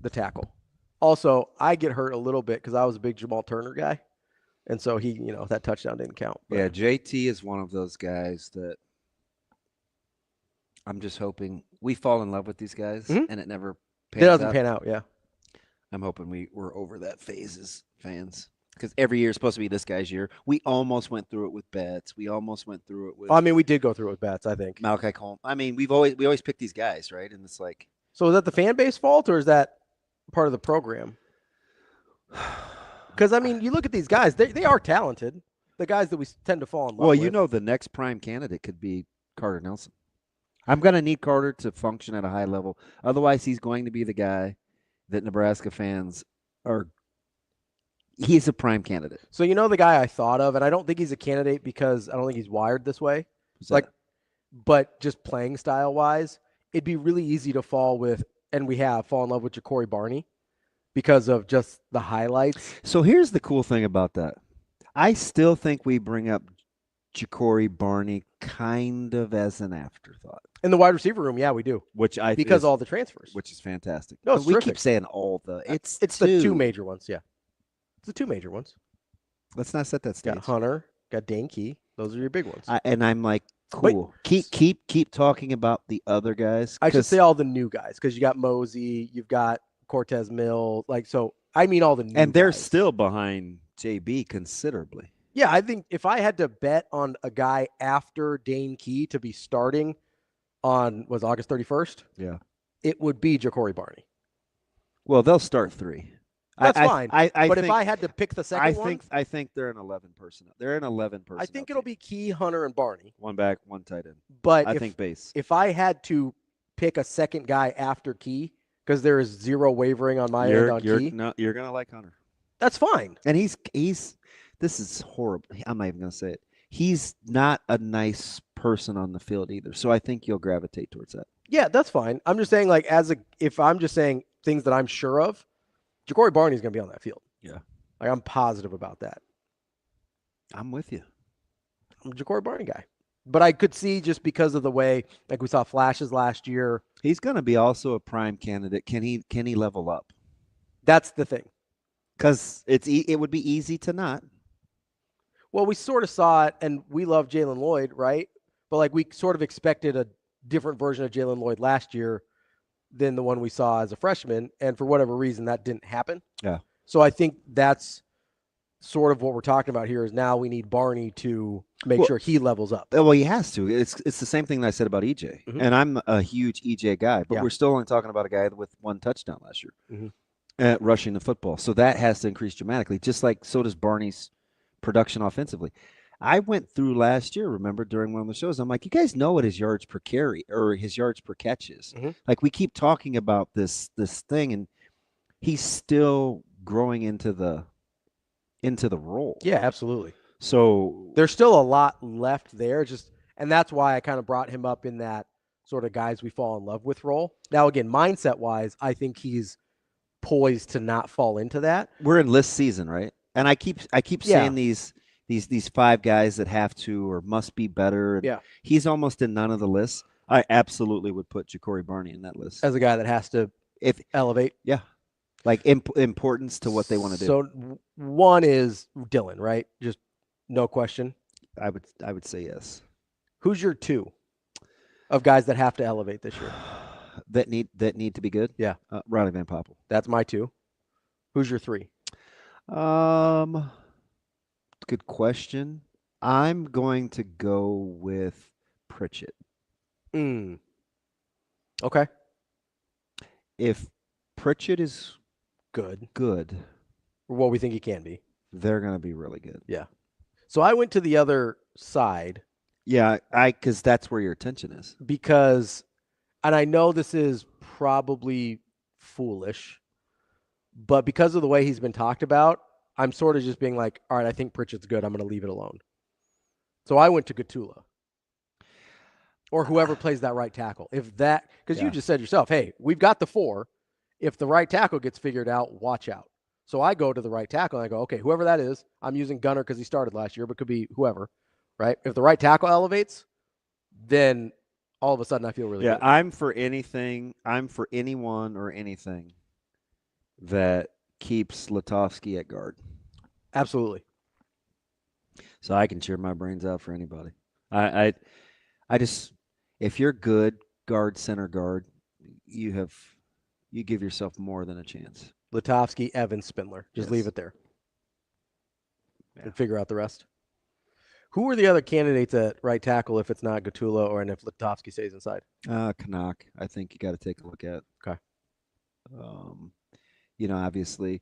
the tackle. Also, I get hurt a little bit because I was a big Jamal Turner guy. And so that touchdown didn't count. But. Yeah, JT is one of those guys that I'm just hoping we fall in love with these guys and it never pans out. It doesn't pan out, yeah. I'm hoping we're over that phase as fans. Because every year is supposed to be this guy's year. We almost went through it with Betts. We almost went through it with we did go through it with Betts, I think. Malachi Coleman. I mean, we always pick these guys, right? And it's like, so is that the fan base fault or is that part of the program? Because you look at these guys, they are talented. The guys that we tend to fall in love with. Well, the next prime candidate could be Carter Nelson. I'm going to need Carter to function at a high level. Otherwise, he's going to be the guy that Nebraska fans are. He's a prime candidate. So the guy I thought of, and I don't think he's a candidate because I don't think he's wired this way. But just playing style wise, it'd be really easy to fall in love with Ja'Cory Barney because of just the highlights. So here's the cool thing about that. I still think we bring up Ja'Cory Barney kind of as an afterthought. In the wide receiver room, yeah, we do. Because all the transfers. Which is fantastic. No, it's we terrific. keep saying all the it's the two major ones, yeah. It's the two major ones. Let's not set that stage. Got Hunter, got Dane Key. Those are your big ones. And I'm like, cool. Keep talking about the other guys. I should say all the new guys because you got Mosey, you've got Cortez Mill, all the new and they're guys. still behind JB considerably. Yeah, I think if I had to bet on a guy after Dane Key to be starting on August 31st, Yeah, it would be Ja'Cory Barney. Well, they'll start 3. That's fine. I but think, if I had to pick the second one, I think they're an 11 personnel. They're an 11 personnel. I think it'll be Key, Hunter, and Barney. One back, one tight end. But I think base. If I had to pick a second guy after Key, because there is zero wavering on my end on Key. No, you're gonna like Hunter. That's fine. And he's. This is horrible. I'm not even gonna say it. He's not a nice person on the field either. So I think you'll gravitate towards that. Yeah, that's fine. I'm just saying, like, if I'm just saying things that I'm sure of, Ja'Cory Barney's going to be on that field. Yeah. Like, I'm positive about that. I'm with you. I'm a Ja'Cory Barney guy. But I could see, just because of the way, like we saw flashes last year. He's going to be also a prime candidate. Can he level up? That's the thing. Because it would be easy to not. Well, we sort of saw it, and we love Jalen Lloyd, right? But, like, we sort of expected a different version of Jalen Lloyd last year than the one we saw as a freshman, and for whatever reason, that didn't happen. Yeah. So I think that's sort of what we're talking about here is now we need Barney to make sure he levels up. Well, he has to. It's the same thing that I said about EJ. Mm-hmm. And I'm a huge EJ guy, but we're still only talking about a guy with 1 touchdown last year at rushing the football. So that has to increase dramatically, just like so does Barney's production offensively. I went through last year, remember, during one of the shows, I'm like, you guys know what his yards per carry or his yards per catch is. Like, we keep talking about this thing, and he's still growing into the role. Yeah, absolutely. So there's still a lot left there, and that's why I kind of brought him up in that sort of guys we fall in love with role. Now, again, mindset-wise, I think he's poised to not fall into that. We're in list season, right? And I keep saying these 5 guys that have to or must be better. And he's almost in none of the lists. I absolutely would put Ja'Cory Barney in that list as a guy that has to elevate. Yeah, like importance to what they want to do. So one is Dylan, right? Just no question. I would say yes. Who's your 2 of guys that have to elevate this year? that need to be good. Yeah, Riley Van Poppel. That's my 2. Who's your 3? Good question. I'm going to go with Pritchett. Okay. If Pritchett is good, or what we think he can be, they're going to be really good. Yeah. So I went to the other side. Yeah, because that's where your attention is. Because, and I know this is probably foolish, but because of the way he's been talked about, I'm sort of just being like, all right, I think Pritchett's good. I'm going to leave it alone. So I went to Gatula. Or whoever plays that right tackle. Because you just said yourself, hey, we've got the 4. If the right tackle gets figured out, watch out. So I go to the right tackle and I go, okay, whoever that is, I'm using Gunner because he started last year, but could be whoever, right? If the right tackle elevates, then all of a sudden I feel really good. I'm for anything. I'm for anyone or anything that keeps Lutovsky at guard. Absolutely. So I can cheer my brains out for anybody. I just, if you're good guard, center guard, you give yourself more than a chance. Lutovsky, Evans, Spindler. Just leave it there. And figure out the rest. Who are the other candidates at right tackle if it's not Gatula or if Lutovsky stays inside? Canuck, I think you got to take a look at. Okay. Obviously,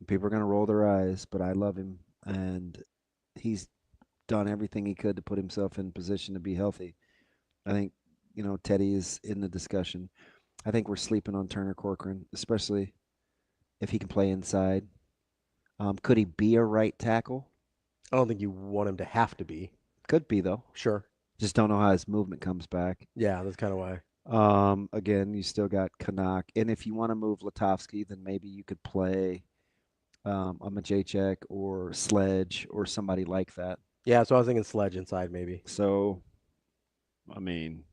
people are going to roll their eyes, but I love him, and he's done everything he could to put himself in position to be healthy. I think, Teddy is in the discussion. I think we're sleeping on Turner Corcoran, especially if he can play inside. Could he be a right tackle? I don't think you want him to have to be. Could be, though. Sure. Just don't know how his movement comes back. Yeah, that's kind of why. Again, you still got Canuck. And if you want to move Lutovsky, then maybe you could play a Majacek or Sledge or somebody like that. Yeah, so I was thinking Sledge inside maybe. So, I mean,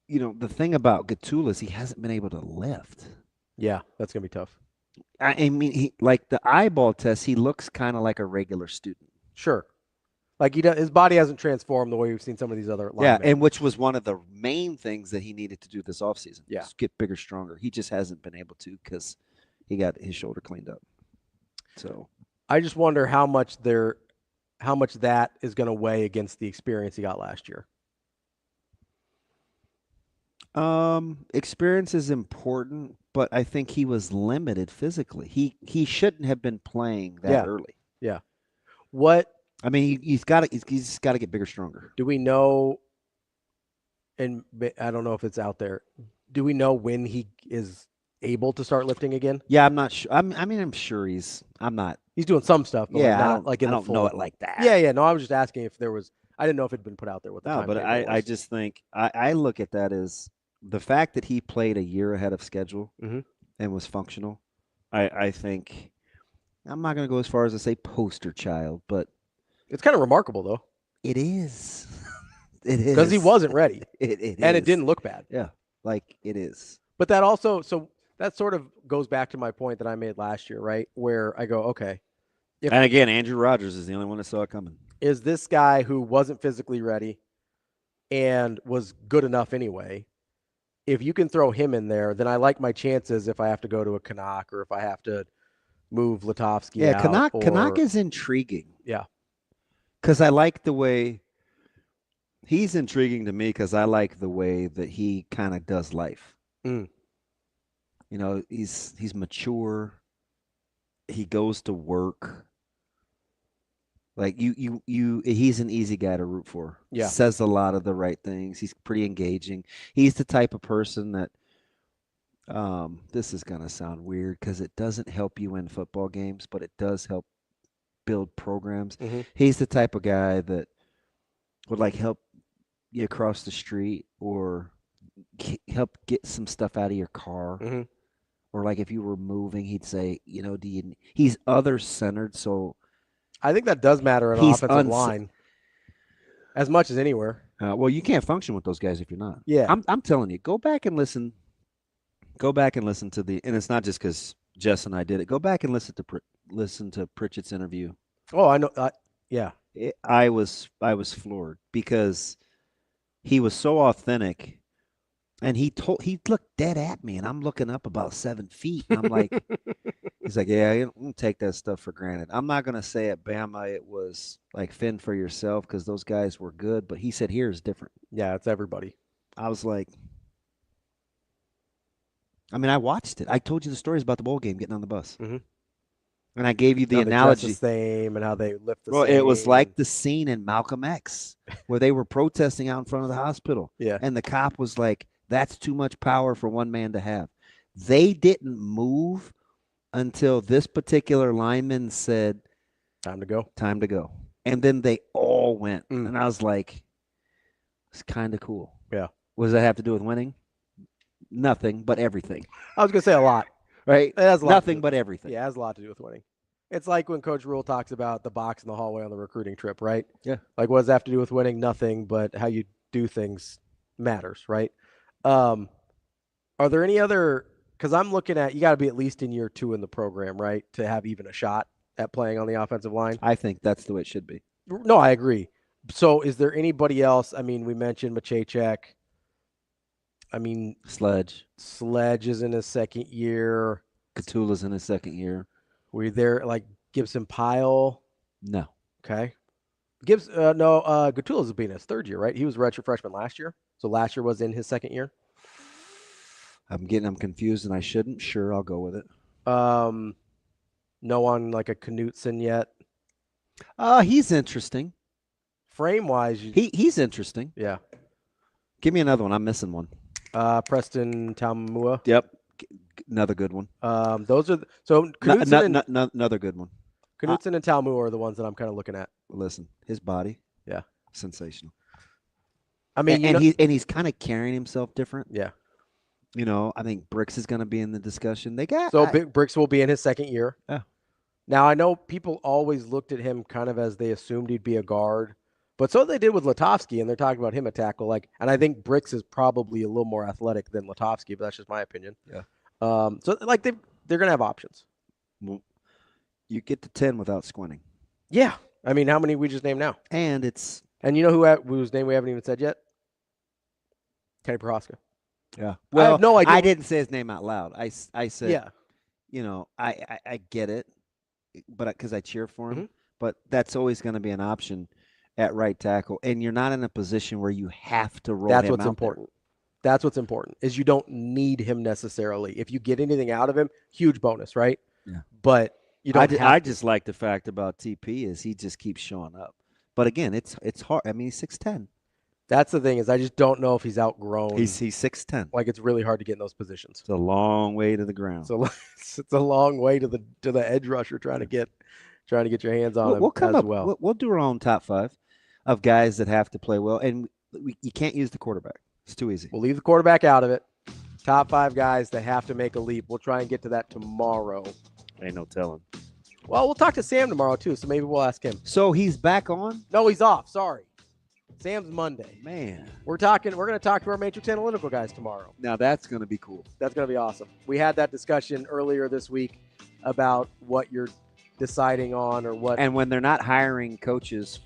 the thing about Gatula is he hasn't been able to lift. Yeah, that's going to be tough. I mean, he, like the eyeball test, he looks kind of like a regular student. Sure. Like his body hasn't transformed the way we've seen some of these other linemen. Yeah, and which was one of the main things that he needed to do this offseason. Yeah. Get bigger, stronger. He just hasn't been able to because he got his shoulder cleaned up. So I just wonder how much that is going to weigh against the experience he got last year. Experience is important, but I think he was limited physically. He shouldn't have been playing that early. Yeah. What? I mean, he's got to get bigger, stronger. Do we know? And I don't know if it's out there. Do we know when he is able to start lifting again? Yeah, I'm not sure. I'm sure he's. I'm not. He's doing some stuff, but Yeah, not like in I the don't full. know it like that. Yeah. No, I was just asking if there was. I didn't know if it had been put out there. What the No, but timetable I was. just think I look at that as the fact that he played a year ahead of schedule and was functional. I think I'm not going to go as far as to say poster child, but it's kind of remarkable though. It is. It is because he wasn't ready. It and is. it didn't look bad. Yeah, like it is. But that also, so that sort of goes back to my point that I made last year, right? Where I go, okay. And again, Andrew Rogers is the only one that saw it coming. Is this guy who wasn't physically ready and was good enough anyway? If you can throw him in there, then I like my chances if I have to go to a Canuck or if I have to move Lutovsky out. Yeah, Canuck is intriguing. Yeah. Because I like the way he's intriguing to me because I like the way that he kind of does life. Mm. You know, he's mature. He goes to work. Like he's an easy guy to root for. Yeah. Says a lot of the right things. He's pretty engaging. He's the type of person that this is going to sound weird because it doesn't help you win football games, but it does help build programs. Mm-hmm. He's the type of guy that would like help you across the street or help get some stuff out of your car. Mm-hmm. Or like if you were moving, he'd say, you know, he's other-centered, so I think that does matter in an offensive line as much as anywhere. Well, you can't function with those guys if you're not. Yeah. I'm telling you, go back and listen to the, and it's not just because Jess and I did it. Go back and listen to Pritchett's interview. Oh, I know. Yeah. I was floored because he was so authentic. And he looked dead at me, and I'm looking up about 7 feet. And I'm like, he's like, yeah, I don't take that stuff for granted. I'm not going to say at Bama it was like fend for yourself because those guys were good. But he said here is different. Yeah, it's everybody. I was like, I mean, I watched it. I told you the stories about the bowl game getting on the bus. Mm-hmm. And I gave you the how analogy. The same and how they lift the well, same. It was like the scene in Malcolm X where they were protesting out in front of the hospital. Yeah. And the cop was like, that's too much power for one man to have. They didn't move until this particular lineman said, time to go. Time to go. And then they all went. And I was like, it's kind of cool. Yeah. What does that have to do with winning? Nothing, but everything. I was going to say a lot. Right? It has a lot Nothing but everything. Yeah, it has a lot to do with winning. It's like when Coach Rule talks about the box in the hallway on the recruiting trip, right? Yeah. Like, what does that have to do with winning? Nothing, but how you do things matters, right? Are there any other, because I'm looking at, you got to be at least in year 2 in the program, right? To have even a shot at playing on the offensive line. I think that's the way it should be. No, I agree. So is there anybody else? I mean, we mentioned Machacek. I mean, Sledge is in his second year. Catula's in his second year. Were you there like Gibson Pyle? No. Okay. Gatula's being his third year, right? He was a redshirt freshman last year. So last year was in his second year. I'm confused and I shouldn't. Sure, I'll go with it. No one like a Knutson yet. He's interesting. Frame wise, he's interesting. Yeah. Give me another one. I'm missing one. Preston Taumua. Yep. Another good one. Those are Knutson another good one. Knutson and Taumua are the ones that I'm kind of looking at. Listen, his body. Yeah. Sensational. I mean, he's kind of carrying himself different. Yeah. You know, I think Bricks is going to be in the discussion. Bricks will be in his second year. Yeah. Now I know people always looked at him kind of as they assumed he'd be a guard, but so they did with Lutovsky, and they're talking about him at tackle. And I think Bricks is probably a little more athletic than Lutovsky, but that's just my opinion. Yeah. So they're going to have options. Well, you get to 10 without squinting. Yeah. I mean, how many we just named now? And you know whose name we haven't even said yet? Kenny Prohaska. Yeah. Well, I have no idea. I didn't say his name out loud. I said, yeah. You know, I get it. because I cheer for him. But that's always going to be an option at right tackle, and you're not in a position where you have to roll. That's him what's out important. That's what's important is you don't need him necessarily. If you get anything out of him, huge bonus, right? Yeah. But you don't. I just like the fact about TP is he just keeps showing up. But again, it's hard. I mean, he's 6'10". That's the thing is I just don't know if he's outgrown. He's 6'10". Like it's really hard to get in those positions. It's a long way to the ground. So it's a long way to the edge rusher trying to get your hands on him. We'll come as up. well. We'll do our own top 5 of guys that have to play well, and you can't use the quarterback. It's too easy. We'll leave the quarterback out of it. Top 5 guys that have to make a leap. We'll try and get to that tomorrow. Ain't no telling. Well, we'll talk to Sam tomorrow too, so maybe we'll ask him. So he's back on? No, he's off. Sorry. Sam's Monday. Man. We're going to talk to our Matrix Analytical guys tomorrow. Now that's going to be cool. That's going to be awesome. We had that discussion earlier this week about what you're deciding on or what. And when they're not hiring coaches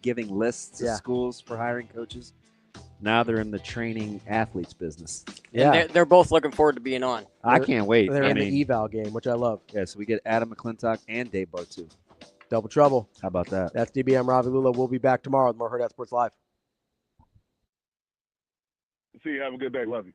giving lists of schools for hiring coaches, now they're in the training athletes business. Yeah. And they're both looking forward to being on. I can't wait. They're in the eval game, which I love. Yeah, so we get Adam McClintock and Dave Bartu. Double trouble. How about that? That's DB. I'm Ravi Lulla. We'll be back tomorrow with more Hurrdat Sports Live. See you. Have a good day. Love you.